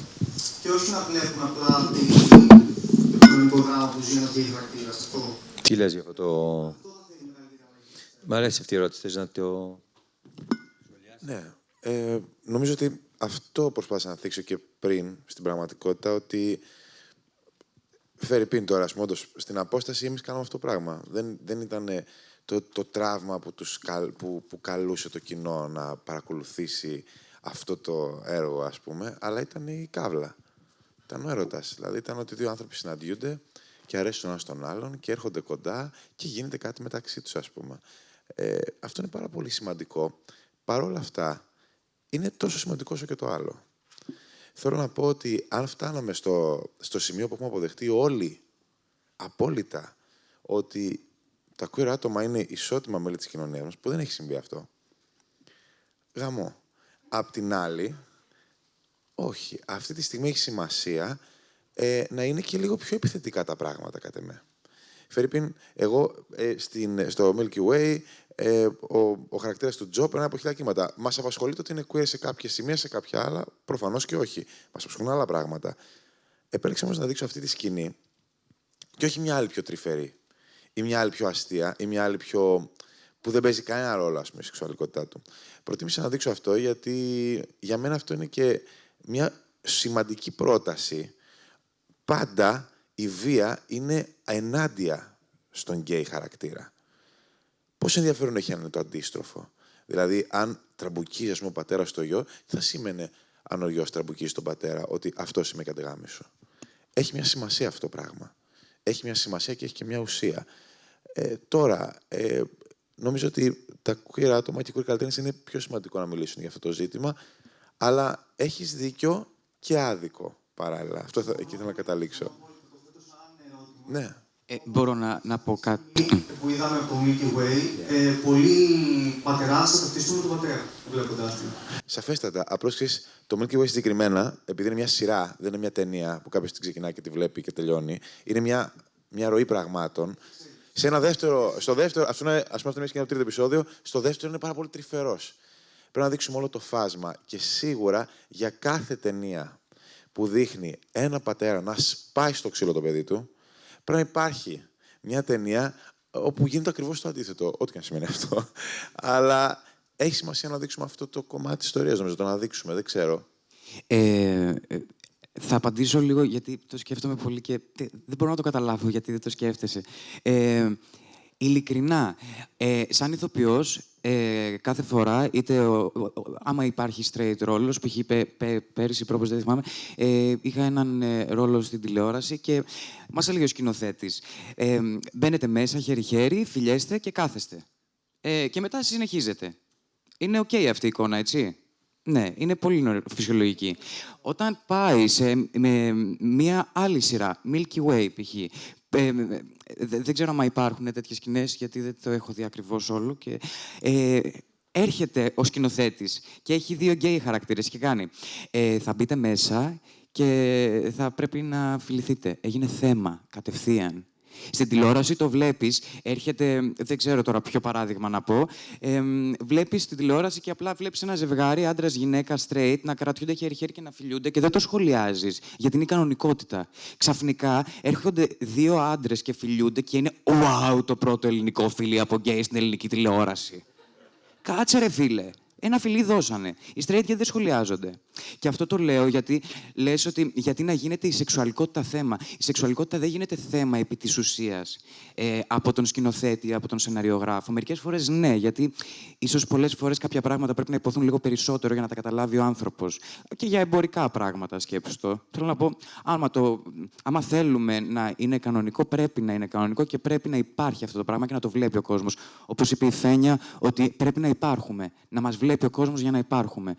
και όχι να βλέπουν απλά το κοινωνικό δράμα που ζει ένας γκέι χαρακτήρας. Αυτό. Τι λες για αυτό το... Μ' αρέσει αυτή η ερώτηση, θες να το... Ναι. Νομίζω ότι αυτό προσπάθησα να θίξω και πριν, στην πραγματικότητα, ότι φέρει πίν τώρα, ας πούμε, όντως, στην απόσταση εμείς κάναμε αυτό το πράγμα. Δεν ήταν το τραύμα που καλούσε το κοινό να παρακολουθήσει αυτό το έργο, ας πούμε, αλλά ήταν η καύλα. Ήταν ο έρωτας. Δηλαδή ήταν ότι δύο άνθρωποι συναντιούνται και αρέσουν ένας τον άλλον και έρχονται κοντά και γίνεται κάτι μεταξύ τους, ας πούμε. Αυτό είναι πάρα πολύ σημαντικό. Παρ' όλα αυτά, είναι τόσο σημαντικό όσο και το άλλο. Θέλω να πω ότι αν φτάναμε στο σημείο που έχουμε αποδεχτεί όλοι απόλυτα ότι τα queer άτομα είναι ισότιμα μέλη της κοινωνίας μας, που δεν έχει συμβεί αυτό. Γαμό. Απ' την άλλη, όχι. Αυτή τη στιγμή έχει σημασία να είναι και λίγο πιο επιθετικά τα πράγματα, κατά με. Φερρυπίν, εγώ στο Milky Way, ο χαρακτήρας του Τζο περνάει από χιλιά κύματα. Μας απασχολεί το ότι είναι queer σε κάποια σημεία, σε κάποια άλλα, προφανώς και όχι. Μας απασχολούν άλλα πράγματα. Επέλεξα όμως να δείξω αυτή τη σκηνή και όχι μια άλλη πιο τρυφερή, ή μια άλλη πιο αστεία, ή μια άλλη πιο... που δεν παίζει κανένα ρόλο, ας πούμε, η σεξουαλικότητά του. Προτίμησα να δείξω αυτό, γιατί για μένα αυτό είναι και μια σημαντική πρόταση. Πάντα η βία είναι ενάντια στον γκέι χαρακτήρα. Πόσο ενδιαφέρον έχει αν είναι το αντίστροφο. Δηλαδή, αν τραμπουκίζει, ας πούμε, ο πατέρας στο γιο, τι θα σήμαινε αν ο γιος τραμπουκίζει τον πατέρα, ότι αυτός είμαι κατεγάμισο. Έχει μια σημασία αυτό το πράγμα. Έχει μια σημασία και έχει και μια ουσία. Τώρα, νομίζω ότι τα queer άτομα και οι queer καλλιτέχνες είναι πιο σημαντικό να μιλήσουν για αυτό το ζήτημα, αλλά έχεις δίκιο και άδικο παράλληλα. Αυτό εκεί θέλω να καταλήξω. Ναι. Μπορώ να πω κάτι. Που είδαμε από το Milky Way, πολλοί πατεράδες θα ταυτιστούν με τον πατέρα, βλέποντάς το. Σαφέστατα. Απλώς ξέρεις, το Milky Way συγκεκριμένα, επειδή είναι μια σειρά, δεν είναι μια ταινία που κάποιος την ξεκινάει και τη βλέπει και τελειώνει, είναι μια ροή πραγμάτων. Σε ένα στο δεύτερο, ας πούμε αυτό είναι το τρίτο επεισόδιο, στο δεύτερο είναι πάρα πολύ τρυφερός. Πρέπει να δείξουμε όλο το φάσμα και σίγουρα για κάθε ταινία που δείχνει ένα πατέρα να σπάει στο ξύλο το παιδί του, πρέπει να υπάρχει μια ταινία όπου γίνεται ακριβώς το αντίθετο, ό,τι και αν σημαίνει αυτό. Αλλά έχει σημασία να δείξουμε αυτό το κομμάτι της ιστορίας, νομίζω, το να δείξουμε, δεν ξέρω. Θα απαντήσω λίγο, γιατί το σκέφτομαι πολύ και δεν μπορώ να το καταλάβω γιατί δεν το σκέφτεσαι. Ειλικρινά, σαν ηθοποιός, κάθε φορά, είτε άμα υπάρχει straight ρόλος, π.χ. πέρυσι, πρόπως δεν θυμάμαι, είχα έναν ρόλο στην τηλεόραση και μας έλεγε ο σκηνοθέτης, μπαίνετε μέσα χέρι-χέρι, φιλιέστε και κάθεστε. Και μετά συνεχίζετε. Είναι οκ αυτή η εικόνα, έτσι? Ναι, είναι πολύ φυσιολογική. Όταν πάει με μία άλλη σειρά, Milky Way π.χ., δεν ξέρω αν υπάρχουν τέτοιες σκηνές, γιατί δεν το έχω δει ακριβώς όλο. Και, έρχεται ο σκηνοθέτης και έχει δύο γκέι χαρακτήρες και κάνει θα μπείτε μέσα και θα πρέπει να φιληθείτε. Έγινε θέμα, κατευθείαν. Στην τηλεόραση το βλέπεις, έρχεται, δεν ξέρω τώρα ποιο παράδειγμα να πω, βλέπεις την τηλεόραση και απλά βλέπεις ένα ζευγάρι, άντρας, γυναίκα, straight, να κρατιούνται χέρι-χέρι και να φιλιούνται και δεν το σχολιάζεις, γιατί είναι η κανονικότητα. Ξαφνικά έρχονται δύο άντρες και φιλιούνται και είναι wow το πρώτο ελληνικό φιλί από γκέι στην ελληνική τηλεόραση. Κάτσε ρε φίλε. Ένα φιλί δώσανε. Οι straight δεν σχολιάζονται. Και αυτό το λέω γιατί λες ότι γιατί να γίνεται η σεξουαλικότητα θέμα. Η σεξουαλικότητα δεν γίνεται θέμα επί της ουσίας από τον σκηνοθέτη, από τον σεναριογράφο. Μερικές φορές ναι, γιατί ίσως πολλές φορές κάποια πράγματα πρέπει να υποθούν λίγο περισσότερο για να τα καταλάβει ο άνθρωπος. Και για εμπορικά πράγματα, σκέψου το. Θέλω να πω, άμα θέλουμε να είναι κανονικό, πρέπει να είναι κανονικό και πρέπει να υπάρχει αυτό το πράγμα και να το βλέπει ο κόσμος. Όπως είπε η Φένια, ότι πρέπει να υπάρχουμε. Να μας βλέπει ο κόσμος για να υπάρχουμε.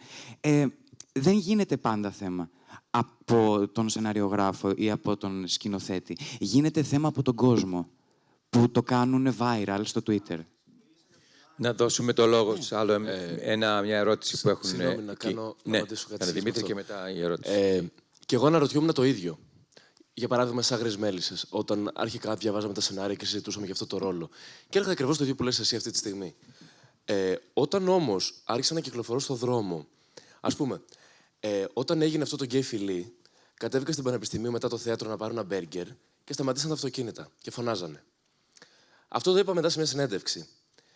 Δεν γίνεται πάντα θέμα από τον σεναριογράφο ή από τον σκηνοθέτη. Γίνεται θέμα από τον κόσμο που το κάνουν viral στο Twitter. Να δώσουμε το λόγο στους άλλο μια ερώτηση που έχουν. Συγγνώμη, να κάνω να απαντήσω κάτι. Δημήτρη και μετά η ερώτηση. Και εγώ αναρωτιόμουν το ίδιο. Για παράδειγμα, στις Άγριες Μέλισσες, όταν αρχικά διαβάζαμε τα σενάρια και συζητούσαμε για αυτό το ρόλο. Και έλεγα ακριβώς το ίδιο που λες εσύ αυτή τη στιγμή. Όταν όμως άρχισα να κυκλοφορώ στον δρόμο, ας πούμε, όταν έγινε αυτό το γκέι φιλί, κατέβηκα στην Πανεπιστημίου μετά το θέατρο να πάρω ένα μπέργκερ και σταματήσαν τα αυτοκίνητα και φωνάζανε. Αυτό το είπα μετά σε μια συνέντευξη.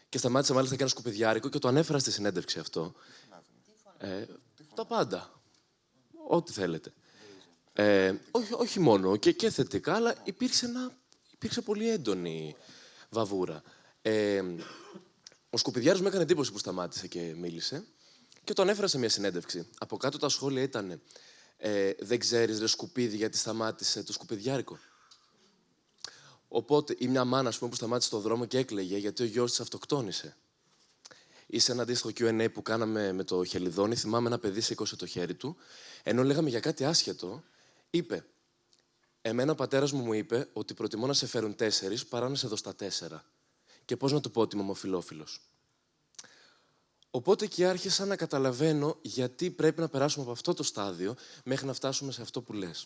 Και σταμάτησα μάλιστα και ένα σκουπιδιάρικο και το ανέφερα στη συνέντευξη αυτό. Τα πάντα. Ό,τι θέλετε. Όχι μόνο και θετικά, αλλά υπήρξε πολύ έντονη βαβούρα. Ο σκουπιδιάρης μου έκανε εντύπωση που σταμάτησε και μίλησε και το ανέφερα σε μια συνέντευξη. Από κάτω τα σχόλια ήταν «Δεν ξέρεις ρε σκουπίδι γιατί σταμάτησε το σκουπιδιάρικο». Οπότε, ή μια μάνα, ας πούμε, που σταμάτησε στον δρόμο και έκλαιγε γιατί ο γιος της αυτοκτόνησε. Ή σε ένα αντίστοιχο Q&A που κάναμε με το Χελιδόνι, θυμάμαι ένα παιδί σήκωσε το χέρι του, ενώ λέγαμε για κάτι άσχετο, είπε «Εμένα ο πατέρας μου είπε ότι προτιμώ να σε φέρουν 4 παρά να σε δω στα 4». και πώς να το πω ότι είμαι ομοφυλόφιλος. Οπότε και άρχισα να καταλαβαίνω γιατί πρέπει να περάσουμε από αυτό το στάδιο μέχρι να φτάσουμε σε αυτό που λες.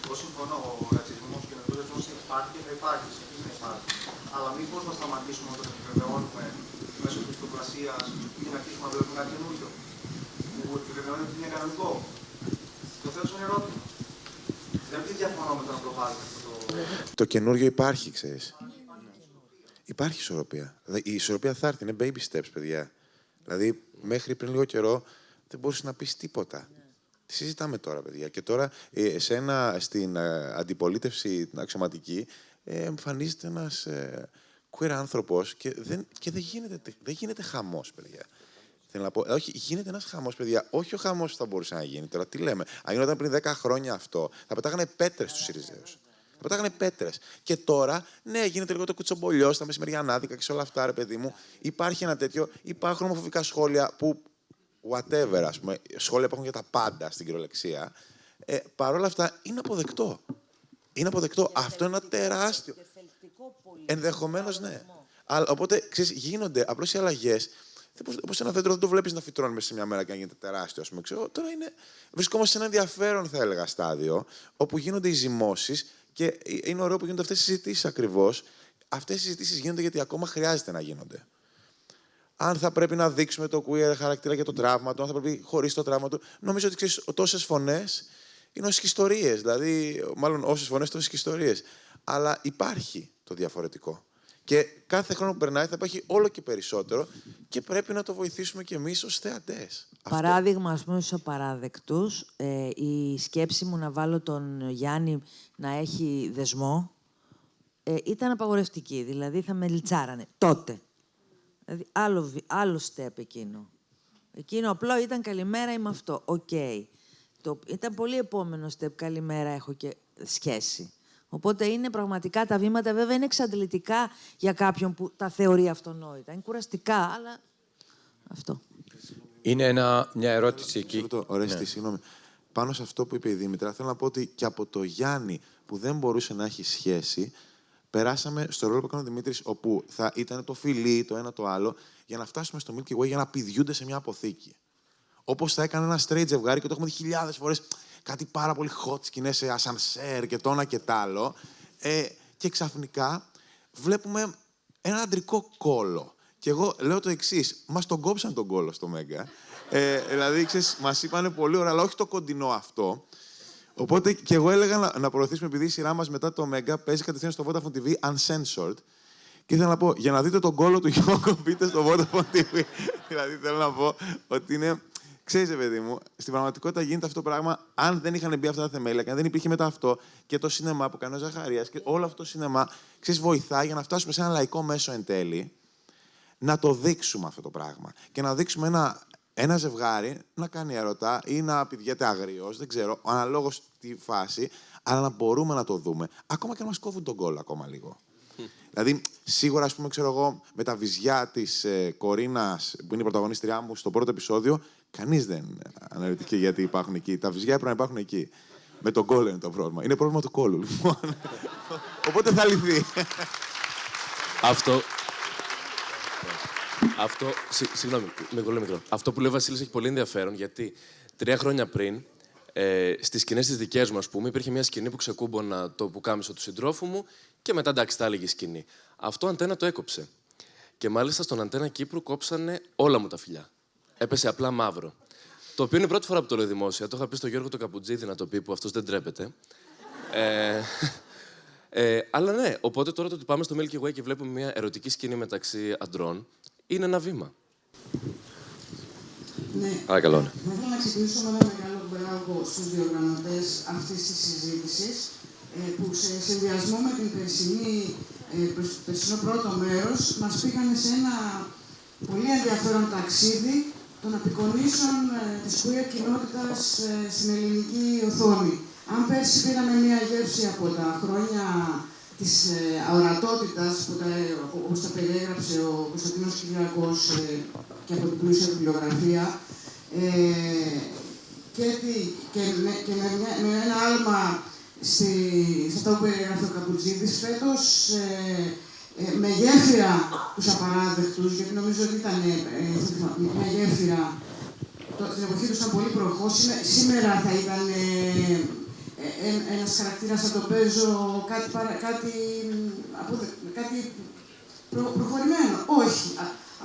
Εγώ συμφωνώ, ο ρατσισμός και ο νευρισμός υπάρχει και θα υπάρχει, συνεχίζει να υπάρχει. Αλλά μήπως να σταματήσουμε όταν επιβεβαιώνουμε μέσω της πληροφορίας ή να αρχίσουμε να βλέπουμε κάτι καινούριο που επιβεβαιώνει ότι είναι κανονικό. Το θέτω σαν ερώτημα. Δεν διαφωνώ με το να προβάλλουμε αυτό το. Το καινούριο υπάρχει, ξέρεις. Υπάρχει ισορροπία. Η ισορροπία θα έρθει, είναι baby steps, παιδιά. Δηλαδή, μέχρι πριν λίγο καιρό δεν μπορούσε να πεις τίποτα. Τι συζητάμε τώρα, παιδιά. Και τώρα, στην αντιπολίτευση την αξιωματική, εμφανίζεται ένας queer άνθρωπος και δεν γίνεται χαμός, παιδιά. Θέλω να πω, όχι, γίνεται ένας χαμός, παιδιά. Όχι ο χαμός που θα μπορούσε να γίνει τώρα. Τι λέμε. Αν γινόταν πριν 10 χρόνια αυτό, θα πετάγανε πέτρες στους Συριζέους. Θα πετάγανε πέτρες. Και τώρα, ναι, γίνεται λίγο το κουτσομπολιό στα μεσημεριανάδικα και σε όλα αυτά, ρε παιδί μου. Υπάρχει ένα τέτοιο. Υπάρχουν ομοφοβικά σχόλια που. Whatever, ας πούμε. Σχόλια που έχουν για τα πάντα στην κυριολεξία. Παρ' όλα αυτά, είναι αποδεκτό. Είναι αποδεκτό. Αυτό είναι ένα τεράστιο. Ενδεχομένως, ναι. Αλλά, οπότε, ξέρεις, γίνονται απλώς οι αλλαγές. Όπως ένα δέντρο δεν το βλέπεις να φυτρώνει μέσα σε μια μέρα και να γίνεται τεράστιο, ας πούμε. Ξέρω, τώρα βρισκόμαστε σε ένα ενδιαφέρον, θα έλεγα, στάδιο, όπου γίνονται οι ζυμώσεις και είναι ωραίο που γίνονται αυτές οι συζητήσεις ακριβώς. Αυτές οι συζητήσεις γίνονται γιατί ακόμα χρειάζεται να γίνονται. Αν θα πρέπει να δείξουμε το queer χαρακτήρα για το τραύμα του, αν θα πρέπει χωρίς το τραύμα του. Νομίζω ότι ξέρεις, τόσες φωνές είναι όσες ιστορίες. Δηλαδή, μάλλον όσες φωνές, τόσες ιστορίες. Αλλά υπάρχει το διαφορετικό. Και κάθε χρόνο που περνάει θα υπάρχει όλο και περισσότερο και πρέπει να το βοηθήσουμε κι εμείς ως θεατές. Παράδειγμα, ας πούμε, στους απαράδεκτους, η σκέψη μου να βάλω τον Γιάννη να έχει δεσμό ήταν απαγορευτική. Δηλαδή, θα με λιτσάρανε τότε. Δηλαδή, άλλο step εκείνο. Εκείνο απλό ήταν καλημέρα, είμαι αυτό. Οκ. Ήταν πολύ επόμενο step, καλημέρα, έχω και σχέση. Οπότε είναι πραγματικά τα βήματα, βέβαια, είναι εξαντλητικά για κάποιον που τα θεωρεί αυτονόητα. Είναι κουραστικά, αλλά αυτό. Είναι μια ερώτηση εκεί. Ωραία, συγγνώμη. Πάνω σε αυτό που είπε η Δήμητρα, θέλω να πω ότι και από το Γιάννη που δεν μπορούσε να έχει σχέση, περάσαμε στο ρόλο που έκανε ο Δημήτρης, όπου θα ήταν το φιλί, το ένα το άλλο, για να φτάσουμε στο Milky Way για να πηδιούνται σε μια αποθήκη. Όπως θα έκανε ένα straight ζευγάρι και το έχουμε δει χιλιάδες φορές. Κάτι πάρα πολύ hot σκηνές σε ασανσέρ και το ένα και τ' άλλο. Και ξαφνικά βλέπουμε ένα αντρικό κόλο. Και εγώ λέω το εξής. Μας τον κόψαν τον κόλο στο Μέγκα. Δηλαδή, ξέρεις, μας είπανε πολύ ωραία, αλλά όχι το κοντινό αυτό. Οπότε και εγώ έλεγα να προωθήσουμε, επειδή η σειρά μας μετά το Μέγκα παίζει κατευθείαν στο Vodafone TV Uncensored. Και ήθελα να πω, για να δείτε τον κόλο του Γιώργου, μπείτε στο Vodafone TV. Δηλαδή, θέλω να πω ότι είναι. Ξέρεις, παιδί μου, στην πραγματικότητα γίνεται αυτό το πράγμα αν δεν είχαν μπει αυτά τα θεμέλια και αν δεν υπήρχε μετά αυτό και το σινεμά που κάνει ο Ζαχαρίας και όλο αυτό το σινεμά, ξέρεις, βοηθάει για να φτάσουμε σε ένα λαϊκό μέσο εν τέλει να το δείξουμε αυτό το πράγμα. Και να δείξουμε ένα ζευγάρι να κάνει ερωτά ή να πηδιέται αγρίος, δεν ξέρω, αναλόγως τη φάση, αλλά να μπορούμε να το δούμε. Ακόμα και να μας κόβουν τον κόλλο ακόμα λίγο. Δηλαδή, σίγουρα, ας πούμε, ξέρω εγώ, με τα βυζιά της Κορίνας, που είναι η πρωταγωνίστριά μου στο πρώτο επεισόδιο, κανείς δεν αναρωτήθηκε γιατί υπάρχουν εκεί. Τα βυζιά έπρεπε να υπάρχουν εκεί. Με τον κόλλο είναι το πρόβλημα. Είναι πρόβλημα του κόλλου, λοιπόν. Οπότε θα λυθεί. Συγγνώμη, με κολλάει μικρό. Αυτό που λέει ο Βασίλης έχει πολύ ενδιαφέρον, γιατί 3 χρόνια πριν, στις σκηνές τις δικές μου, ας πούμε, υπήρχε μια σκηνή που ξεκούμπονα το πουκάμισο του συντρόφου μου και μετά, εντάξει, τα έλεγε σκηνή. Αυτό ο Αντένα το έκοψε. Και μάλιστα στον Αντένα Κύπρου κόψανε όλα μου τα φιλιά. Έπεσε απλά μαύρο. Το οποίο είναι η πρώτη φορά που το λέω δημόσια. Το είχα πει στον Γιώργο το Καπουτζίδη να το πει, που αυτός δεν τρέπεται. Αλλά ναι, οπότε τώρα το ότι πάμε στο Milky Way και βλέπουμε μια ερωτική σκηνή μεταξύ αντρών είναι ένα βήμα. Ναι. Παρακαλώ. Θα ήθελα να ξεκινήσω με ένα μεγάλο μπράβο στους διοργανωτές αυτής της συζήτησης, που σε συνδυασμό με την περσινό πρώτο μέρος μας πήγανε σε ένα πολύ ενδιαφέρον ταξίδι των απεικονίσεων της queer κοινότητας στην ελληνική οθόνη. Αν πέρσι πήραμε μια γεύση από τα χρόνια της αορατότητας, όπως τα περιέγραψε ο Κωνσταντίνος Κυριακός και από την πλούσια βιβλιογραφία, και με ένα άλμα σε αυτό που περιγράφει ο Καπουτζίδης, φέτος με γέφυρα τους απαράδεκτους, γιατί νομίζω ότι ήταν μια γέφυρα, την εποχή του ήταν πολύ προχώς. Σήμερα θα ήταν ένας χαρακτήρας, θα το παίζω κάτι προχωρημένο. Όχι.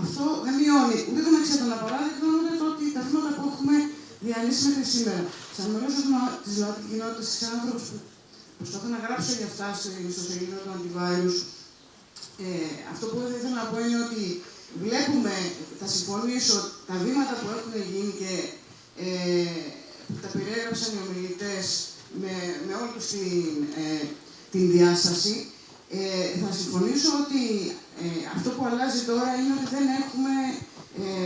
Αυτό δεν μειώνει ούτε τον αξία των απαράδεκτων, ούτε το τα θύματα που έχουμε διανύσει μέχρι σήμερα. Σαν μέλος της ΛΟΑΤΚΙ κοινότητας, σαν άνθρωπος που προσπαθώ να γράψω για αυτά στο σελίδα του Antivirus, αυτό που θα ήθελα να πω είναι ότι βλέπουμε, θα συμφωνήσω, τα βήματα που έχουν γίνει και που τα περιέγραψαν οι ομιλητές με όλη τους την διάσταση. Θα συμφωνήσω ότι αυτό που αλλάζει τώρα είναι ότι δεν έχουμε,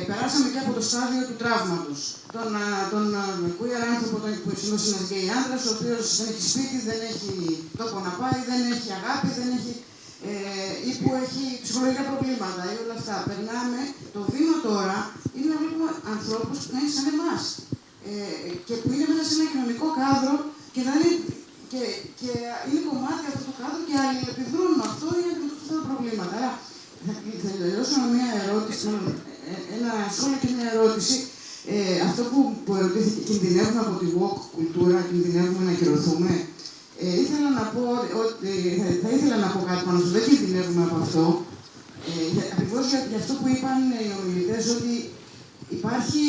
περάσαμε και από το στάδιο του τραύματος. Τον queer άνθρωπο που είναι ένας γκέι άντρας, ο οποίος δεν έχει σπίτι, δεν έχει τόπο να πάει, δεν έχει αγάπη, δεν έχει, ή που έχει ψυχολογικά προβλήματα ή όλα αυτά. Περνάμε, το βήμα τώρα είναι να βλέπουμε ανθρώπους που είναι σαν εμάς και που είναι μέσα σε ένα κοινωνικό κάδρο και είναι κομμάτι αυτού του κάδρου και αλληλεπιδρούν με αυτό για να αντιμετωπίσουν τα προβλήματα. Άρα θα τελειώσω με μια ερώτηση, ένα σχόλιο και μια ερώτηση. Αυτό που ερωτήθηκε, κινδυνεύουμε από τη woke κουλτούρα, κινδυνεύουμε να ακυρωθούμε. Ήθελα να πω ότι, θα ήθελα να πω κάτι πάνω στο, δεν κινδυνεύουμε από αυτό. Ακριβώς για αυτό που είπαν οι ομιλητές, ότι υπάρχει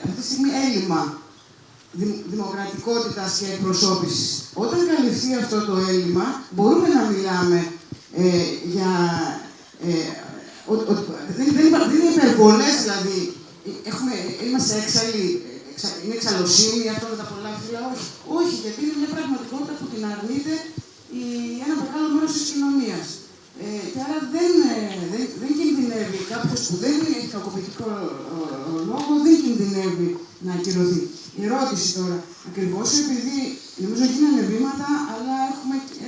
αυτή τη στιγμή έλλειμμα δημοκρατικότητας και εκπροσώπησης. Όταν καλυφθεί αυτό το έλλειμμα, μπορούμε να μιλάμε για... δεν είναι υπερβολές, δηλαδή, είμαστε έξαλλοι, είναι εξαλλοσύνη αυτό με τα πολλά φύλλα, όχι, γιατί είναι μια πραγματικότητα που την αρνείται ένα μεγάλο μέρος της κοινωνίας. Και άρα δεν κινδυνεύει κάποιος που δεν έχει κακοποιητικό λόγο, δεν κινδυνεύει να ακυρωθεί. Η ερώτηση τώρα, ακριβώς επειδή νομίζω γίνανε βήματα, αλλά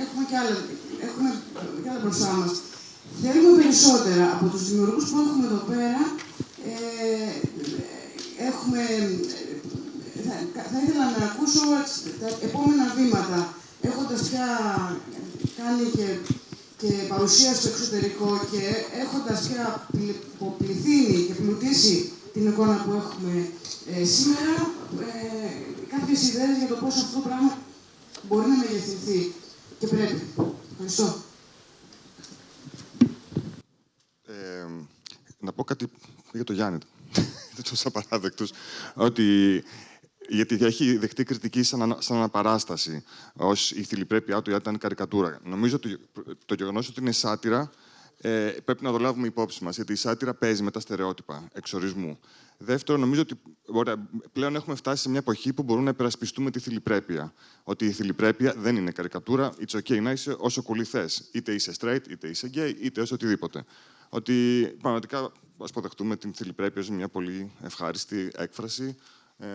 έχουμε και άλλα μπροστά μας. Θέλουμε περισσότερα από τους δημιουργούς που έχουμε εδώ πέρα. Θα ήθελα να ακούσω τα επόμενα βήματα, έχοντας πια κάνει και παρουσία στο εξωτερικό και έχοντας πια πληθύνει και πλουτίσει την εικόνα που έχουμε σήμερα, κάποιες ιδέες για το πώς αυτό το πράγμα μπορεί να μεγεθυνθεί και πρέπει. Ευχαριστώ. Να πω κάτι για το Γιάννη, τους απαράδεκτους, ότι γιατί έχει δεχτεί κριτική σαν αναπαράσταση, ως η θηλυπρέπειά του ήταν καρικατούρα. Νομίζω ότι το γεγονός ότι είναι σάτυρα πρέπει να το λάβουμε υπόψη μας, γιατί η σάτυρα παίζει με τα στερεότυπα εξορισμού. Δεύτερον, νομίζω ότι πλέον έχουμε φτάσει σε μια εποχή που μπορούμε να υπερασπιστούμε τη θηλυπρέπεια. Ότι η θηλυπρέπεια δεν είναι καρικατούρα, it's okay να είσαι όσο κουλή θες. Είτε είσαι straight, είτε είσαι gay, είτε ως οτιδήποτε. Ότι πραγματικά ας αποδεχτούμε την θηλυπρέπεια ως μια πολύ ευχάριστη έκφραση,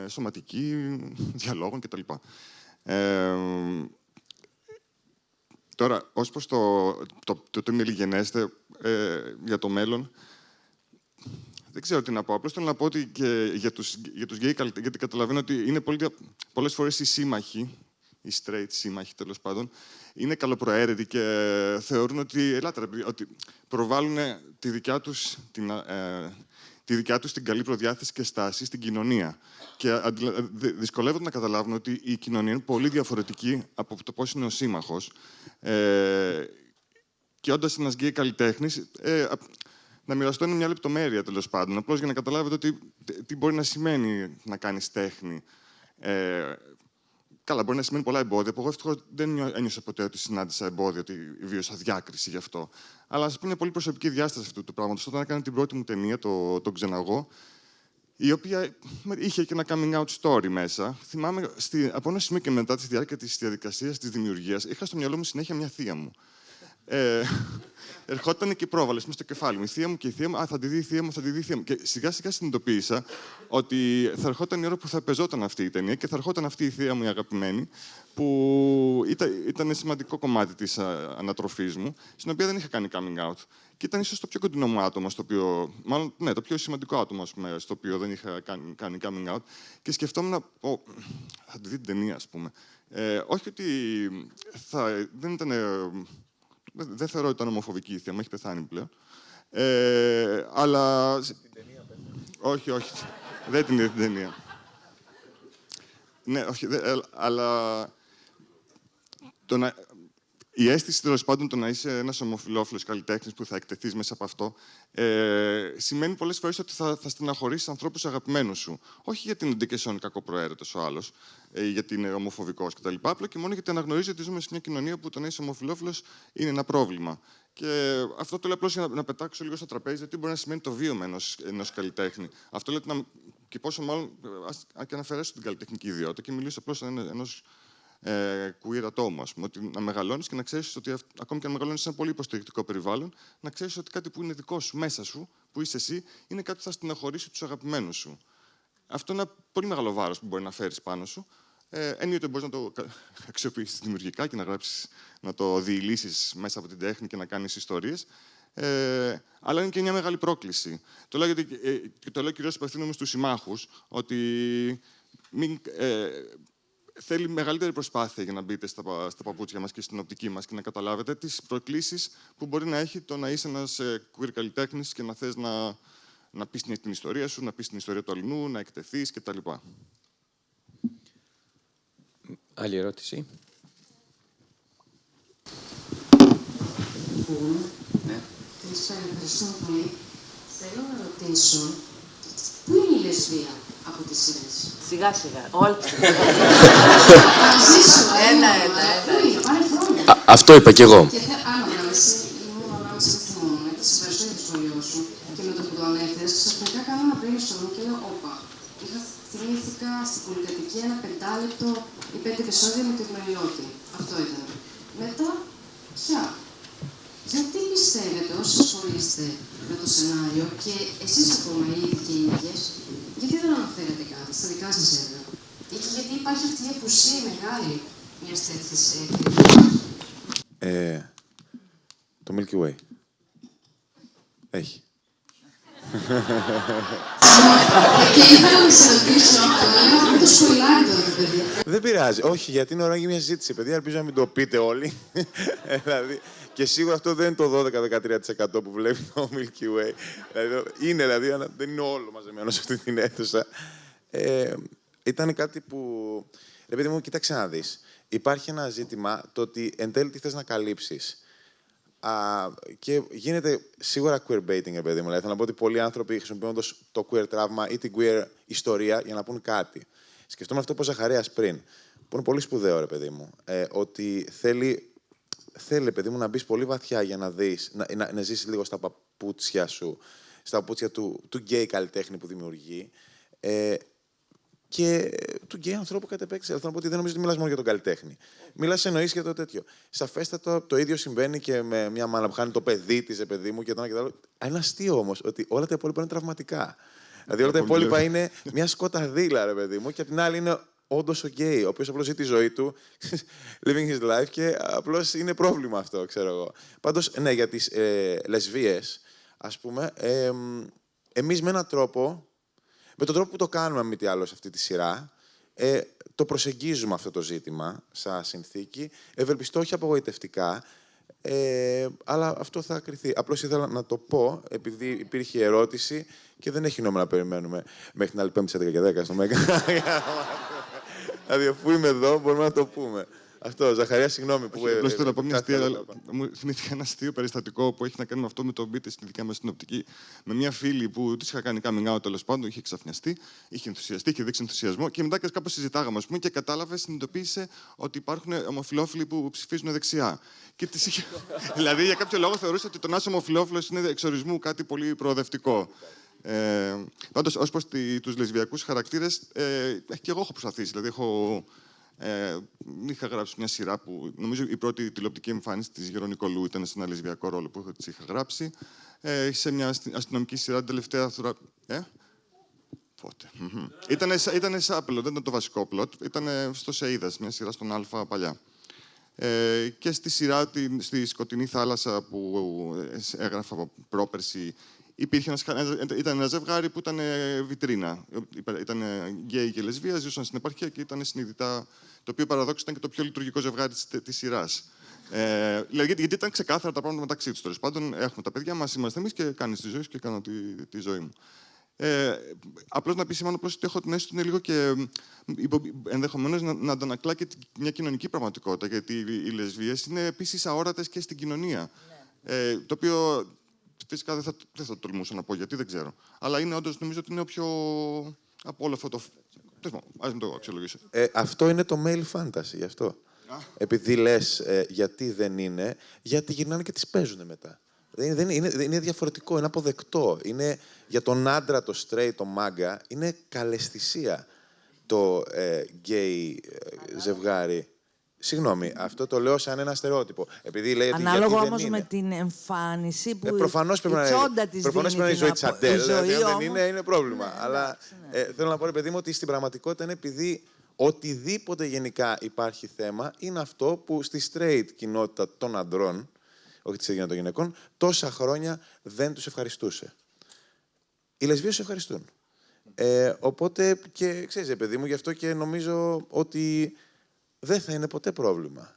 σωματική, διαλόγων κτλ. Τώρα, ως προς το τι μελιγενέστε για το μέλλον, δεν ξέρω τι να πω. Απλώς θέλω να πω ότι και για τους γκέι καλλιτέχνες, γιατί καταλαβαίνω ότι είναι πολλές φορές οι σύμμαχοι, οι straight σύμμαχοι τέλος πάντων, είναι καλοπροαίρετοι και θεωρούν ότι, ότι προβάλλουν τη δικιά τους την καλή προδιάθεση και στάση στην κοινωνία. Και δυσκολεύονται να καταλάβουν ότι η κοινωνία είναι πολύ διαφορετική από το πώς είναι ο σύμμαχος. Και όντας ένας γκέι καλλιτέχνης, να μοιραστώ είναι μια λεπτομέρεια τέλος πάντων. Απλώς για να καταλάβετε ότι τι μπορεί να σημαίνει να κάνεις τέχνη. Καλά, μπορεί να σημαίνει πολλά εμπόδια. Εγώ ευτυχώς δεν ένιωσα ποτέ ότι συνάντησα εμπόδια, ότι βίωσα διάκριση γι' αυτό. Αλλά σας πω μια πολύ προσωπική διάσταση αυτού του πράγματος. Όταν έκανα την πρώτη μου ταινία, τον Ξεναγώ, η οποία είχε και ένα coming out story μέσα. Θυμάμαι, από ένα σημείο και μετά τη διάρκεια της διαδικασίας της δημιουργίας, είχα στο μυαλό μου συνέχεια μια θεία μου. Ερχόταν και πρόβαλε μέσα στο κεφάλι μου. Η θεία μου και η θεία μου, θα τη δει η θεία μου, θα τη δει η θεία μου. Και σιγά σιγά συνειδητοποίησα ότι θα ερχόταν η ώρα που θα πεζόταν αυτή η ταινία και θα ερχόταν αυτή η θεία μου η αγαπημένη, που ήταν σημαντικό κομμάτι της ανατροφής μου, στην οποία δεν είχα κάνει coming out. Και ήταν ίσως το πιο κοντινό μου άτομο, μάλλον ναι, το πιο σημαντικό άτομο, ας πούμε, στο οποίο δεν είχα κάνει coming out. Και σκεφτόμουν να πω, θα τη δει την ταινία, ας πούμε. Όχι ότι δεν ήταν Δεν θεωρώ ότι ήταν ομοφοβική η θεία μου, έχει πεθάνει πλέον. Αλλά... Όχι, όχι. Δεν την είδε την ταινία. Ναι, όχι, αλλά... Η αίσθηση, τέλος πάντων, το να είσαι ένας ομοφυλόφιλος καλλιτέχνης που θα εκτεθείς μέσα από αυτό, σημαίνει πολλές φορές ότι θα στεναχωρήσεις ανθρώπους αγαπημένους σου. Όχι γιατί είναι ντεκεσόν κακοπροαίρετος ο άλλος, γιατί είναι ομοφοβικός κτλ. Απλά και μόνο γιατί αναγνωρίζει ότι ζούμε σε μια κοινωνία που το να είσαι ομοφυλόφιλος είναι ένα πρόβλημα. Και αυτό το λέω απλώς για να πετάξω λίγο στο τραπέζι, τι μπορεί να σημαίνει το βίωμα ενός καλλιτέχνη. Αυτό λέει και πόσο μάλλον, και να αφαιρέσω την καλλιτεχνική ιδιότητα και μιλήσω απλώς ενός queer ατόμου, ας πούμε, ότι να μεγαλώνεις και να ξέρεις ότι ακόμη και αν μεγαλώνεις σε ένα πολύ υποστηρικτικό περιβάλλον, να ξέρεις ότι κάτι που είναι δικό σου, μέσα σου, που είσαι εσύ, είναι κάτι που θα στεναχωρήσει τους αγαπημένους σου. Αυτό είναι ένα πολύ μεγάλο βάρος που μπορεί να φέρεις πάνω σου. Εννοείται μπορείς να το αξιοποιήσεις δημιουργικά και να γράψεις, να το διηλύσεις μέσα από την τέχνη και να κάνεις ιστορίες. Αλλά είναι και μια μεγάλη πρόκληση. Το λέω κυρίως απευθύνομαι στους συμμάχους, ότι θέλει μεγαλύτερη προσπάθεια για να μπείτε στα παπούτσια μας και στην οπτική μας και να καταλάβετε τις προκλήσεις που μπορεί να έχει το να είσαι ένας queer καλλιτέχνης και να θες να πεις την ιστορία σου, να πεις την ιστορία του αλληνού, να εκτεθείς κτλ. Άλλη ερώτηση. Ναι. Καλησπέρα, ευχαριστώ πολύ. Θέλω να ρωτήσω, πού είναι η λεσβία από τις σειρές? Σιγά σιγά, όλοι. Ένα. Αυτό είπα κι εγώ. Και άλλο γράμμιση, ήμουν ανάμεσα στο μόνο, και σε ευχαριστώ για το σχολείο σου και με το που το ανέφερες, ξαφνικά κάνω ένα brainstorm και λέω, όπα, θυμήθηκα στην πολυκατοικία ένα 5 λεπτό ή 5 επεισόδια με την Μελιώτη. Αυτό ήταν. Μετά, πια. Γιατί πιστεύετε όσοι ασχολείστε με το σενάριο και εσείς ακόμα οι ίδιοι και οι ίδιες, γιατί δεν αναφέρετε κάτι στα δικά σας έργα? Ή και γιατί υπάρχει αυτή η απουσία μεγάλη μιας τέτοιας το Milky Way. Έχει. Και ήθελα να σε ρωτήσω, αλλά το σχολιάρι τώρα, παιδιά. Δεν πειράζει. Όχι, γιατί είναι ώρα για μια συζήτηση, παιδιά. Ελπίζω να μην το πείτε όλοι. Δηλαδή, και σίγουρα αυτό δεν είναι το 12-13% που βλέπει το Milky Way. Είναι, δηλαδή, δεν είναι όλο μαζεμένο σε αυτή την αίθουσα. Ήταν κάτι που... Ρε παιδί μου, κοίταξε να δεις. Υπάρχει ένα ζήτημα το ότι εν τέλει τι θες να καλύψεις. Και γίνεται σίγουρα queerbaiting, ρε παιδί μου. Δηλαδή, θέλω να πω ότι πολλοί άνθρωποι χρησιμοποιούν το queer τραύμα ή την queer ιστορία για να πούν κάτι. Σκεφτόμουν αυτό που ο Ζαχαρίας πριν, που είναι πολύ σπουδαίο, ρε παιδί μου. Ότι θέλει, παιδί μου, να μπεις πολύ βαθιά για να δεις, να ζήσεις λίγο στα παπούτσια σου, στα παπούτσια του γκέι καλλιτέχνη που δημιουργεί. Και του γκέι ανθρώπου κατ' επέκταση. Θέλω να πω ότι δεν νομίζω ότι μιλάς μόνο για τον καλλιτέχνη. Μιλάς εννοείς για το τέτοιο. Σαφέστατα το ίδιο συμβαίνει και με μια μάνα που χάνει το παιδί της, παιδί μου, και το ένα και το άλλο. Είναι αστείο όμως ότι όλα τα υπόλοιπα είναι τραυματικά. Δηλαδή όλα τα υπόλοιπα είναι μια σκοταδίλα, ρε παιδί μου, και απ' την άλλη είναι όντως ο γκέι, ο οποίος απλώς ζει τη ζωή του, living his life, και απλώς είναι πρόβλημα αυτό, ξέρω εγώ. Πάντως, ναι, για τις λεσβίες, ας πούμε, εμείς με έναν τρόπο. Με τον τρόπο που το κάνουμε, αν μη τι άλλο, σε αυτή τη σειρά, το προσεγγίζουμε αυτό το ζήτημα σαν συνθήκη. Ευελπιστώ, όχι απογοητευτικά, αλλά αυτό θα κριθεί. Απλώς ήθελα να το πω, επειδή υπήρχε ερώτηση και δεν έχει νόημα να περιμένουμε μέχρι την άλλη Πέμπτη 11 και 10 στο Μέγκα. Δηλαδή, αφού είμαι εδώ, μπορούμε να το πούμε. Αυτό, Ζαχαρία, συγγνώμη που... Απλώς θέλω να πω μια αστεία, αλλά μου θυμήθηκα ένα αστείο περιστατικό που έχει να κάνει με αυτό με το μπείτε στη δικιά μας την οπτική. Με μια φίλη που της είχα κάνει coming out, τέλος πάντων, είχε ξαφνιαστεί, είχε ενθουσιαστεί, είχε δείξει ενθουσιασμό και μετά κάπως συζητάγαμε, ας πούμε, και κατάλαβε, συνειδητοποίησε ότι υπάρχουν ομοφυλόφιλοι που ψηφίζουν δεξιά. Και της είχε... δηλαδή, για κάποιο λόγο θεωρούσε ότι το να είσαι ομοφυλόφιλος είναι εξορισμού κάτι πολύ προοδευτικό. Πάντως, ως προς τους λεσβιακούς χαρακτήρες, και εγώ έχω προσπαθήσει. Δηλαδή, είχα γράψει μια σειρά που νομίζω η πρώτη τηλεοπτική εμφάνιση της Γερονικολού ήταν σε ένα λεσβιακό ρόλο που της είχα γράψει. Σε μια αστυνομική σειρά την τελευταία θωρά. Πότε. Ήτανε σάπελο, δεν ήταν το βασικό πλότ. Ήταν στο Σεΐδας, μια σειρά στον Αλφα παλιά. Και στη σειρά, στη Σκοτεινή Θάλασσα που έγραφα πρόπερση, ήταν ένα ζευγάρι που ήταν βιτρίνα. Ήταν γκέι και λεσβία, ζούσαν στην επαρχία και ήταν συνειδητά. Το οποίο παραδόξως ήταν και το πιο λειτουργικό ζευγάρι της σειράς. Γιατί ήταν ξεκάθαρα τα πράγματα μεταξύ τους. Τέλος πάντων, έχουμε τα παιδιά μας, είμαστε εμείς και κάνεις τη ζωή σου και κάνω τη ζωή μου. Απλώς να επισημάνω ότι έχω την αίσθηση ότι είναι λίγο και ενδεχομένως να αντανακλά και μια κοινωνική πραγματικότητα. Γιατί οι λεσβίες είναι επίσης αόρατες και στην κοινωνία. Το οποίο φυσικά δεν θα τολμούσα να πω γιατί, δεν ξέρω. Αλλά είναι όντως, νομίζω ότι είναι ο πιο. Από όλο αυτό το. Ας μην το αξιολογήσω. Αυτό είναι το male fantasy, γι' αυτό. Επειδή λες γιατί δεν είναι, γιατί γυρνάνε και τις παίζουν μετά. Είναι διαφορετικό, είναι αποδεκτό. Είναι, για τον άντρα, το straight, το μάγκα, είναι καλαισθησία το γκέι ζευγάρι. Συγγνώμη, αυτό το λέω σαν ένα στερεότυπο. Επειδή λέει ότι ανάλογα γιατί όμως δεν με είναι. την εμφάνιση που προφανώς πρέπει να είναι η ζωή της Αντέλ. Δηλαδή, αν δεν είναι πρόβλημα. Αλλά θέλω να πω, ρε παιδί μου, ότι στην πραγματικότητα είναι επειδή οτιδήποτε γενικά υπάρχει θέμα, είναι αυτό που στη straight κοινότητα των αντρών, όχι τη ίδια των γυναικών, τόσα χρόνια δεν τους ευχαριστούσε. Οι λεσβίες τους ευχαριστούν. Οπότε και ξέρεις, παιδί μου, γι' αυτό και νομίζω ότι δεν θα είναι ποτέ πρόβλημα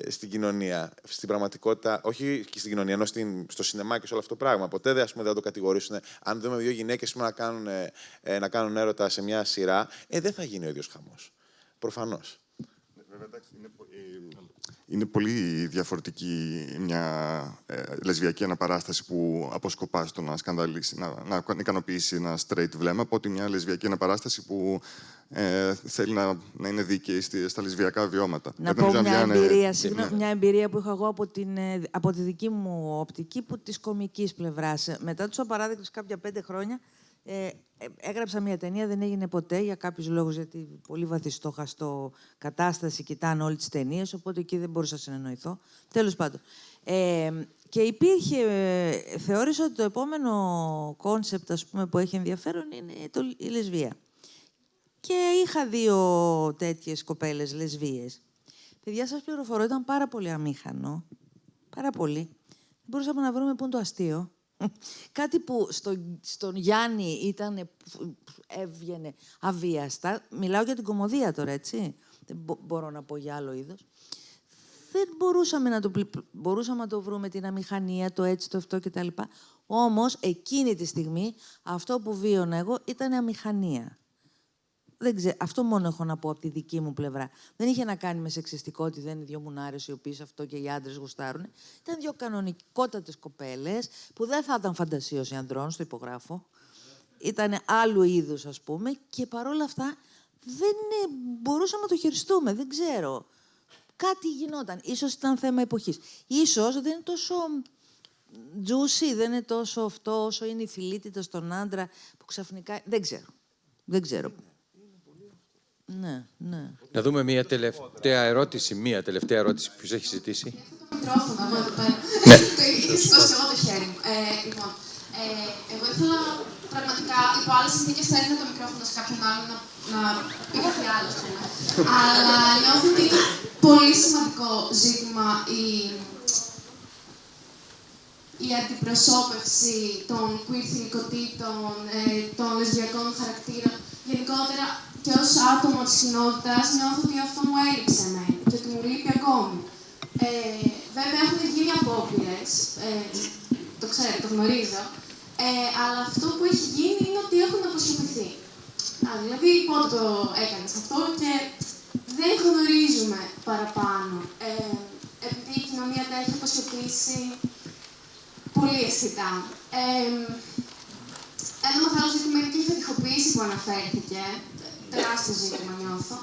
στην κοινωνία, στην πραγματικότητα, όχι και στην κοινωνία, ενώ στο σινεμά και σε όλο αυτό το πράγμα. Ποτέ δεν θα το κατηγορήσουν. Αν δούμε δύο γυναίκες να κάνουν έρωτα σε μια σειρά, δεν θα γίνει ο ίδιος χαμός. Προφανώς. Είναι πολύ διαφορετική μια λεσβιακή αναπαράσταση που αποσκοπά στο να σκανδαλίσει, να ικανοποιήσει ένα straight βλέμμα, από ότι μια λεσβιακή αναπαράσταση που θέλει να είναι δίκαιη στα λεσβιακά βιώματα. Να πω μια εμπειρία που είχα εγώ από τη δική μου οπτική, της κομικής πλευράς. Μετά τους απαράδεκτους κάποια 5 χρόνια, έγραψα μια ταινία, δεν έγινε ποτέ για κάποιους λόγους, γιατί πολύ βαθιστόχαστο κατάσταση κοιτάνε όλες τις ταινίες, οπότε εκεί δεν μπορούσα να συνεννοηθώ. Τέλος πάντων. Και υπήρχε, θεώρησα ότι το επόμενο κόνσεπτ, ας πούμε, που έχει ενδιαφέρον είναι η λεσβία. Και είχα 2 τέτοιες κοπέλες λεσβίες. Παιδιά, σας πληροφορώ, ήταν πάρα πολύ αμήχανο. Πάρα πολύ. Δεν μπορούσαμε να βρούμε πού είναι το αστείο. Κάτι που στον Γιάννη έβγαινε αβίαστα. Μιλάω για την κωμωδία τώρα, έτσι. Δεν μπορώ να πω για άλλο είδος. Δεν μπορούσαμε να το βρούμε την αμηχανία, το έτσι, το αυτό κτλ. Όμως, εκείνη τη στιγμή, αυτό που βίωνα εγώ ήταν αμηχανία. Δεν ξέρω, αυτό μόνο έχω να πω από τη δική μου πλευρά. Δεν είχε να κάνει με σεξιστικό, ότι δεν είναι 2 μουνάρες οι οποίες αυτό και οι άντρες γουστάρουν. Ήταν 2 κανονικότατες κοπέλες που δεν θα ήταν φαντασίωση ανδρών, στο υπογράφω. Ήταν άλλου είδους, ας πούμε, και παρόλα αυτά δεν μπορούσαμε να το χειριστούμε. Δεν ξέρω. Κάτι γινόταν. Ίσως ήταν θέμα εποχής. Ίσως δεν είναι τόσο juicy, δεν είναι τόσο αυτό όσο είναι η φιλίτιδα στον άντρα που ξαφνικά. Δεν ξέρω. Δεν ξέρω. Ναι, ναι. Να δούμε μια τελευταία ερώτηση. Ποιος έχει ζητήσει? Το μικρόφωνο, εγώ εδώ πέρα. Είχα σηκώσει εγώ το χέρι μου. Λοιπόν, εγώ ήθελα πραγματικά, υπό άλλες συνθήκες θα έδινα το μικρόφωνο σε κάποιον άλλον να πει κάτι άλλο, αλλά νιώθω ότι είναι πολύ σημαντικό ζήτημα η αντιπροσώπευση των queer θηλυκοτήτων, των λεσβιακών χαρακτήρων. Γενικότερα, και ως άτομο της κοινότητας, νιώθω ότι αυτό μου έλειψε εμένα και ότι μου λείπει ακόμη. Βέβαια, έχουν γίνει απόπειρες, το ξέρω, το γνωρίζω, αλλά αυτό που έχει γίνει είναι ότι έχουν αποσιωπηθεί. Δηλαδή, πότε το έκανες αυτό και δεν γνωρίζουμε παραπάνω. Επειδή η κοινωνία τα έχει αποσιωπήσει πολύ αισθητά. Ένα μεγάλο ζήτημα είναι και η φετιχοποίηση που αναφέρθηκε. Τεράστιο ζήτημα νιώθω.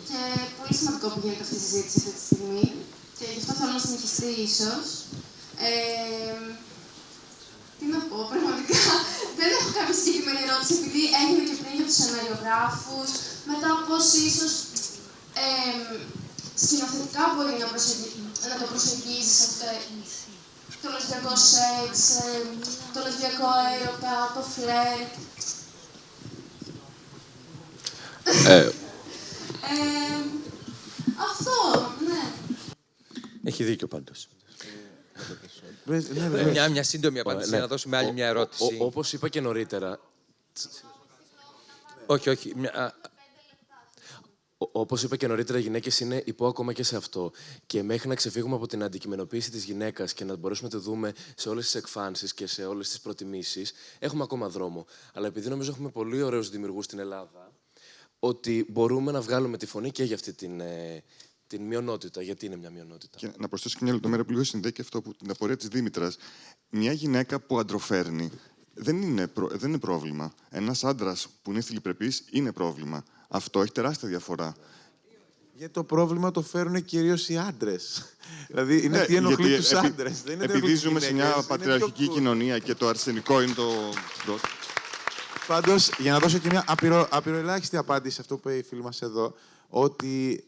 Και πολύ σημαντικό που γίνεται αυτή η συζήτηση αυτή τη στιγμή. Και γι' αυτό θέλω να συνεχιστεί ίσως. Τι να πω, πραγματικά δεν έχω κάποια συγκεκριμένη ερώτηση, επειδή έγινε και πριν για τους σεναριογράφους, μετά πώς ίσως σκηνοθετικά μπορεί να το προσεγγίζεις αυτό. Το λεσβιακό σεξ, το λεσβιακό έρωτα, το φλερτ. Αυτό, ναι. Έχει δίκιο πάντως. Μια σύντομη απάντηση, να δώσουμε άλλη μια ερώτηση. Όπως είπα και νωρίτερα. Όχι. Όπως είπα και νωρίτερα, οι γυναίκες είναι υπό ακόμα και σε αυτό. Και μέχρι να ξεφύγουμε από την αντικειμενοποίηση της γυναίκας και να μπορέσουμε να το δούμε σε όλες τις εκφάνσεις και σε όλες τις προτιμήσεις, έχουμε ακόμα δρόμο. Αλλά επειδή νομίζω έχουμε πολύ ωραίους δημιουργούς στην Ελλάδα, ότι μπορούμε να βγάλουμε τη φωνή και για αυτή την μειονότητα. Γιατί είναι μια μειονότητα. Και να προσθέσω και μια λεπτομέρεια που λίγο συνδέει και αυτό την απορία της Δήμητρας. Μια γυναίκα που αντροφέρνει δεν είναι πρόβλημα. Ένας άντρας που είναι θηλυπρεπής είναι πρόβλημα. Αυτό έχει τεράστια διαφορά. Γιατί το πρόβλημα το φέρουν κυρίως οι άντρες. Δηλαδή είναι τι ενοχλεί τους άντρες. Επειδή ζούμε σε μια πατριαρχική κοινωνία και το αρσενικό είναι το πρώτο. Πάντως, για να δώσω και μια απειροελάχιστη απάντηση σε αυτό που είπε η φίλη μας εδώ, ότι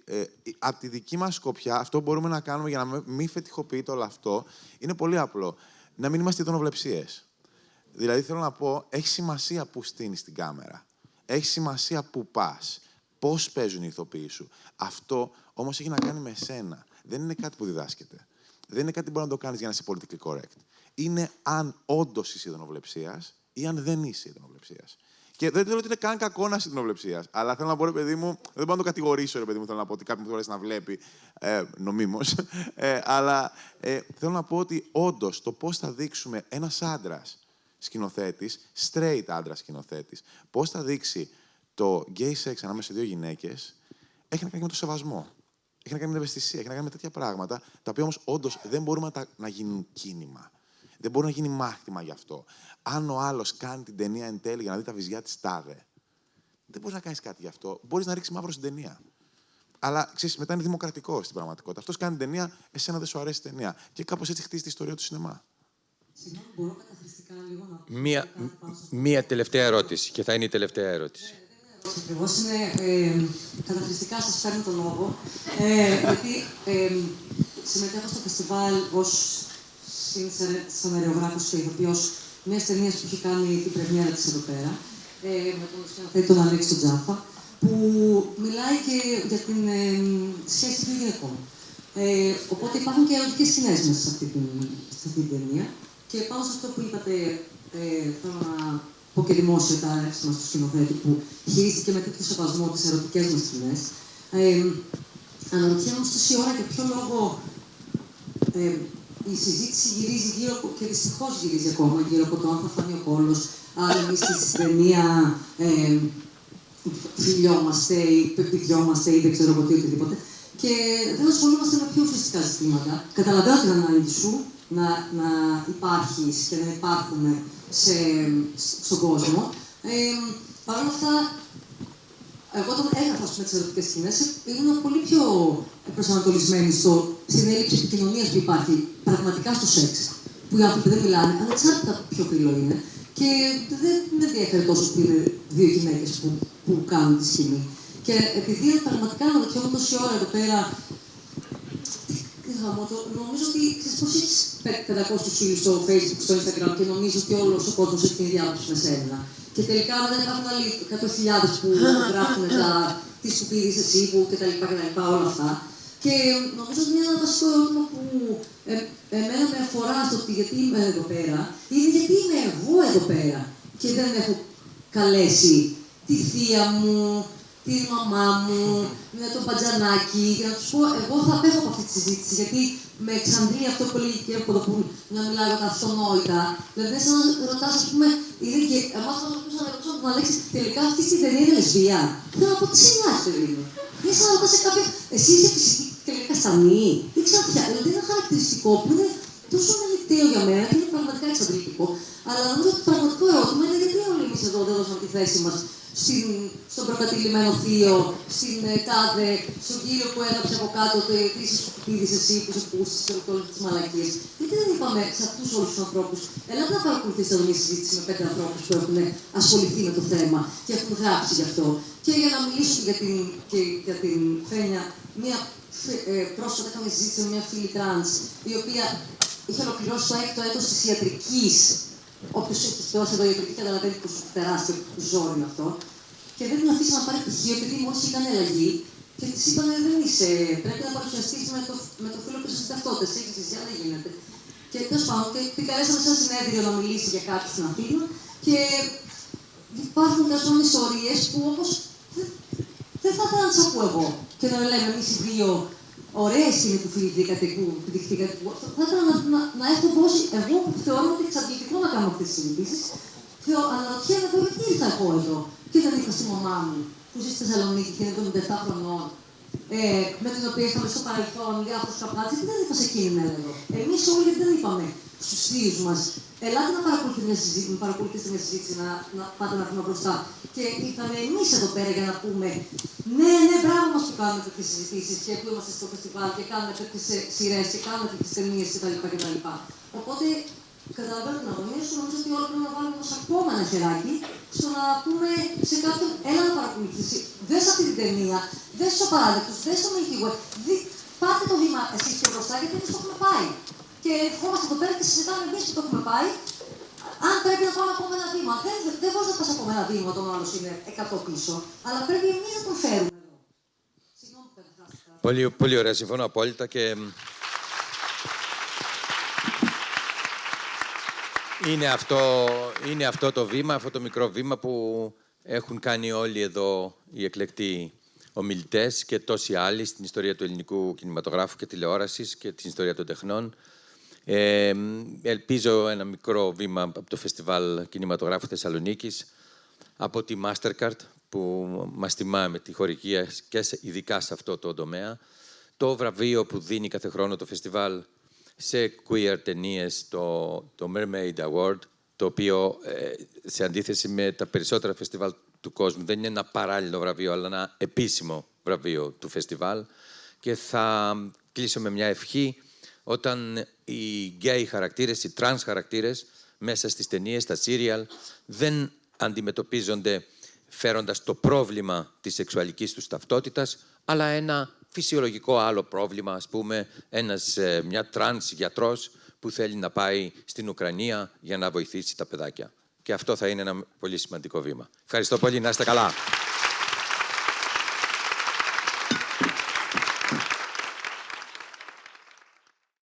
από τη δική μας σκοπιά αυτό που μπορούμε να κάνουμε για να μην φετιχοποιείται όλο αυτό είναι πολύ απλό. Να μην είμαστε ειδωνοβλεψίες. Δηλαδή, θέλω να πω, έχει σημασία που στείνεις την κάμερα. Έχει σημασία που πας. Πώς παίζουν οι ηθοποιοί σου. Αυτό όμως έχει να κάνει με εσένα. Δεν είναι κάτι που διδάσκεται. Δεν είναι κάτι που μπορεί να το κάνεις για να είσαι politically correct. Είναι αν όντως είσαι ειδωνοβλεψίας ή αν δεν είσαι ειδωνοβλεψίας. Και δεν θέλω ότι είναι καν κακό να είσαι ειδωνοβλεψίας. Αλλά θέλω να πω, ρε παιδί μου, δεν μπορώ να το κατηγορήσω, ρε παιδί μου, θέλω να πω ότι κάποιον που αρέσει να βλέπει νομίμως. Αλλά θέλω να πω ότι όντως το πώς θα δείξουμε ένας άντρας σκηνοθέτης, straight άντρας σκηνοθέτης, πώς θα δείξει το gay sex ανάμεσα σε δύο γυναίκες, έχει να κάνει με το σεβασμό. Έχει να κάνει με την ευαισθησία, έχει να κάνει με τέτοια πράγματα, τα οποία όμως όντως δεν μπορούμε να γίνουν κίνημα. Δεν μπορεί να γίνει μάχημα γι' αυτό. Αν ο άλλος κάνει την ταινία εν τέλει για να δει τα βυζιά της τάδε, δεν μπορείς να κάνεις κάτι γι' αυτό. Μπορείς να ρίξεις μαύρο στην ταινία. Αλλά ξέρεις, μετά είναι δημοκρατικό στην πραγματικότητα. Αυτός κάνει την ταινία, εσένα δεν σου αρέσει η ταινία. Και κάπως έτσι χτίζει τη ιστορία του σινεμά. Συγγνώμη, μπορώ καταχρηστικά λίγο να Μία τελευταία ερώτηση και θα είναι η τελευταία ερώτηση. Ακριβώς είναι καταχρηστικά σας φέρνω τον λόγο, γιατί συμμετέχω στο φεστιβάλ ως σεναριογράφος και ηθοποιός μιας ταινίας που έχει κάνει την πρεμιέρα της εδώ πέρα, με τον σκηνοθέτη τον Αλέξη τον Τζάφα, που μιλάει και για την σχέση των γυναικών. Οπότε υπάρχουν και ερωτικές σκηνές μέσα σε αυτή την ταινία. Και πάνω σε αυτό που είπατε, θέλω να πω και δημόσια τα εύσημα στο σκηνοθέτη που χειρίστηκε με τέτοιο σεβασμό τις ερωτικές μας σκηνές. Αναρωτιέμαι όμως τόση ώρα για ποιο λόγο η συζήτηση γυρίζει γύρω και δυστυχώς γυρίζει ακόμα γύρω από το αν θα φανεί ο κόλλος, αν εμείς στην ταινία φιλιόμαστε ή παιδιόμαστε ή δεν ξέρω εγώ τι οτιδήποτε. Και δεν ασχολούμαστε με πιο ουσιαστικά ζητήματα. Καταλαβαίνω την ανάγκη σου να υπάρχεις και να υπάρχουμε στον κόσμο. Παρ' όλα αυτά, εγώ όταν έγραφα τις ερωτικές σκηνές, ήμουν πολύ πιο προσανατολισμένη στην έλλειψη επικοινωνίας που υπάρχει πραγματικά στο σεξ. Που οι άνθρωποι δεν μιλάνε, ανεξάρτητα ποιο φύλο είναι. Και δεν με ενδιαφέρει τόσο που είναι δύο γυναίκες που κάνουν τη σκηνή. Και επειδή πραγματικά αναρωτιόμαι τόση ώρα εδώ πέρα, νομίζω ότι ξέρεις πως έχεις 500 φίλους στο Facebook, στο Instagram και νομίζω ότι όλος ο κόσμος έχει την ίδια άποψη με σένα. Και τελικά δεν υπάρχουν άλλοι 100.000 που γράφουν τι σου πήρες εσύ που κτλ. Όλα αυτά. Και νομίζω ότι είναι ένα βασικό ερώτημα που εμένα με αφορά στο ότι γιατί είμαι εδώ πέρα, είναι γιατί είμαι εγώ εδώ πέρα και δεν έχω καλέσει τη θεία μου, τη μαμά μου, με τον Πατζανάκη, για να τους πω, εγώ θα απέχω από αυτή τη συζήτηση, γιατί με εξαντλεί αυτό που λέει η κυρία Ποδοπούλου, να μιλάει για τα αυτονόητα. Δηλαδή, σαν να ρωτάς, ας πούμε, είναι και εμάς θα μας πούσαν να ρωτήσω από τον Αλέξη, τελικά αυτή στην ταινία είναι λεσβία. Θέλω να πω, τι σε νοιάζει, παιδί μου. Είναι σαν να ρωτάς σε κάποιον, εσύ είσαι φυσική τελικά καστανή. Δεν ξέρω πια. Δηλαδή, είναι ένα χαρακτηριστικό που είναι τόσο μελιτέο για μένα και είναι πραγματικά εξαντλητικό. Αλλά νομίζω ότι το πραγματικό ερώτημα είναι γιατί όλοι εμείς εδώ δεν δώσαμε τη θέση μας στον προκατηλημένο θείο, στην τάδε, στον κύριο που έγραψε από κάτω το τι σου πήρες εσύ που σε πούσεις και όλες τις μαλακίες. Γιατί δεν είπαμε σε αυτούς όλους τους ανθρώπους, ελάτε να παρακολουθήσετε εδώ μια συζήτηση με 5 ανθρώπους που έχουν ασχοληθεί με το θέμα και έχουν γράψει γι' αυτό. Και για να μιλήσω για την Φένια, πρόσφατα είχαμε συζήτηση με μια φίλη τρανς, η οποία είχε ολοκληρώσει το 6ο έτος της ιατρικής. Όποιος έχει φτιώσει εδώ ιατρική καταλαβαίνει πόσο τεράστιο ζόρι είναι αυτό. Και δεν την αφήσαμε να πάρει πτυχίο επειδή μόλις είχε κάνει αλλαγή και της είπανε δεν είσαι. Πρέπει να παρουσιαστείς με το φίλο που είσαι ταυτότητες. Έχεις ζητήσει, δεν γίνεται. Και τέλος πάντων, την καλέσαμε σε ένα συνέδριο να μιλήσει για κάτι στην Αθήνα και υπάρχουν καζόμενες ιστορίες που όπως δεν δεν θα ήθελα να τις ακούω εγώ και να λέμε εμείς οι δύο ωραίες είναι που φιληθήκατε, που πηδηχτήκατε. Θα ήθελα να έχω δώσει εγώ που θεωρώ ότι εξαντλητικό να κάνω αυτές τις συζητήσεις. Αναρωτιέμαι εγώ γιατί ήρθα εγώ εδώ και δεν ήρθα στη μαμά μου που ζει στη Θεσσαλονίκη και είναι 77 χρονών. Με την οποία είχαμε στο παρελθόν διάφορους καπνάτες, γιατί δεν είπα σε εκείνη μέρα εδώ. Εμείς όλοι δεν είπαμε στους φίλους μας, ελάτε να παρακολουθείτε μια συζήτηση, να πάτε να πούμε μπροστά. Και ήρθαμε εμείς εδώ πέρα για να πούμε, ναι, μπράβο μας που κάνουμε τέτοιες συζητήσεις και που είμαστε στο φεστιβάλ και κάνουμε τέτοιες σειρές και κάνουμε τέτοιες ταινίες κτλ. Οπότε, καταλαβαίνω την αγωνία σου, νομίζω ότι όλοι πρέπει να βάλουμε όμως ακόμα ένα χεράκι στο να πούμε σε κάποιον, έλα να παρακολουθήσει, δες αυτή την ταινία, δες τους απαράδεκτους, δες το Milky Way, πάτε το βήμα εσείς και μπροστά, γιατί εμείς το έχουμε πάει. Και ερχόμαστε εδώ πέρα και συζητάμε εμείς που το έχουμε πάει, αν πρέπει να πάμε ακόμα ένα βήμα. Δεν μπορείς να πας ακόμα ένα βήμα όταν ο άλλος είναι 100 πίσω, αλλά πρέπει εμείς να τον φέρουμε εδώ. Συγγνώμη που καταφράστηκα. Πολύ, πολύ ωραία, συμφωνώ απόλυτα και... Είναι αυτό το βήμα, αυτό το μικρό βήμα που έχουν κάνει όλοι εδώ οι εκλεκτοί ομιλητές και τόσοι άλλοι στην ιστορία του ελληνικού κινηματογράφου και τηλεόρασης και την ιστορία των τεχνών. Ελπίζω ένα μικρό βήμα από το Φεστιβάλ Κινηματογράφου Θεσσαλονίκης, από τη Mastercard που μας τιμά με τη χορηγία και ειδικά σε αυτό το τομέα. Το βραβείο που δίνει κάθε χρόνο το φεστιβάλ σε queer ταινίες, το Mermaid Award, το οποίο σε αντίθεση με τα περισσότερα φεστιβάλ του κόσμου δεν είναι ένα παράλληλο βραβείο, αλλά ένα επίσημο βραβείο του φεστιβάλ. Και θα κλείσω με μια ευχή, όταν οι γκέι χαρακτήρες, οι τρανς χαρακτήρες μέσα στις ταινίες, στα σύριαλ, δεν αντιμετωπίζονται φέροντας το πρόβλημα της σεξουαλικής τους ταυτότητας, αλλά ένα φυσιολογικό άλλο πρόβλημα, ας πούμε, μια τρανς γιατρός που θέλει να πάει στην Ουκρανία για να βοηθήσει τα παιδάκια. Και αυτό θα είναι ένα πολύ σημαντικό βήμα. Ευχαριστώ πολύ, να είστε καλά.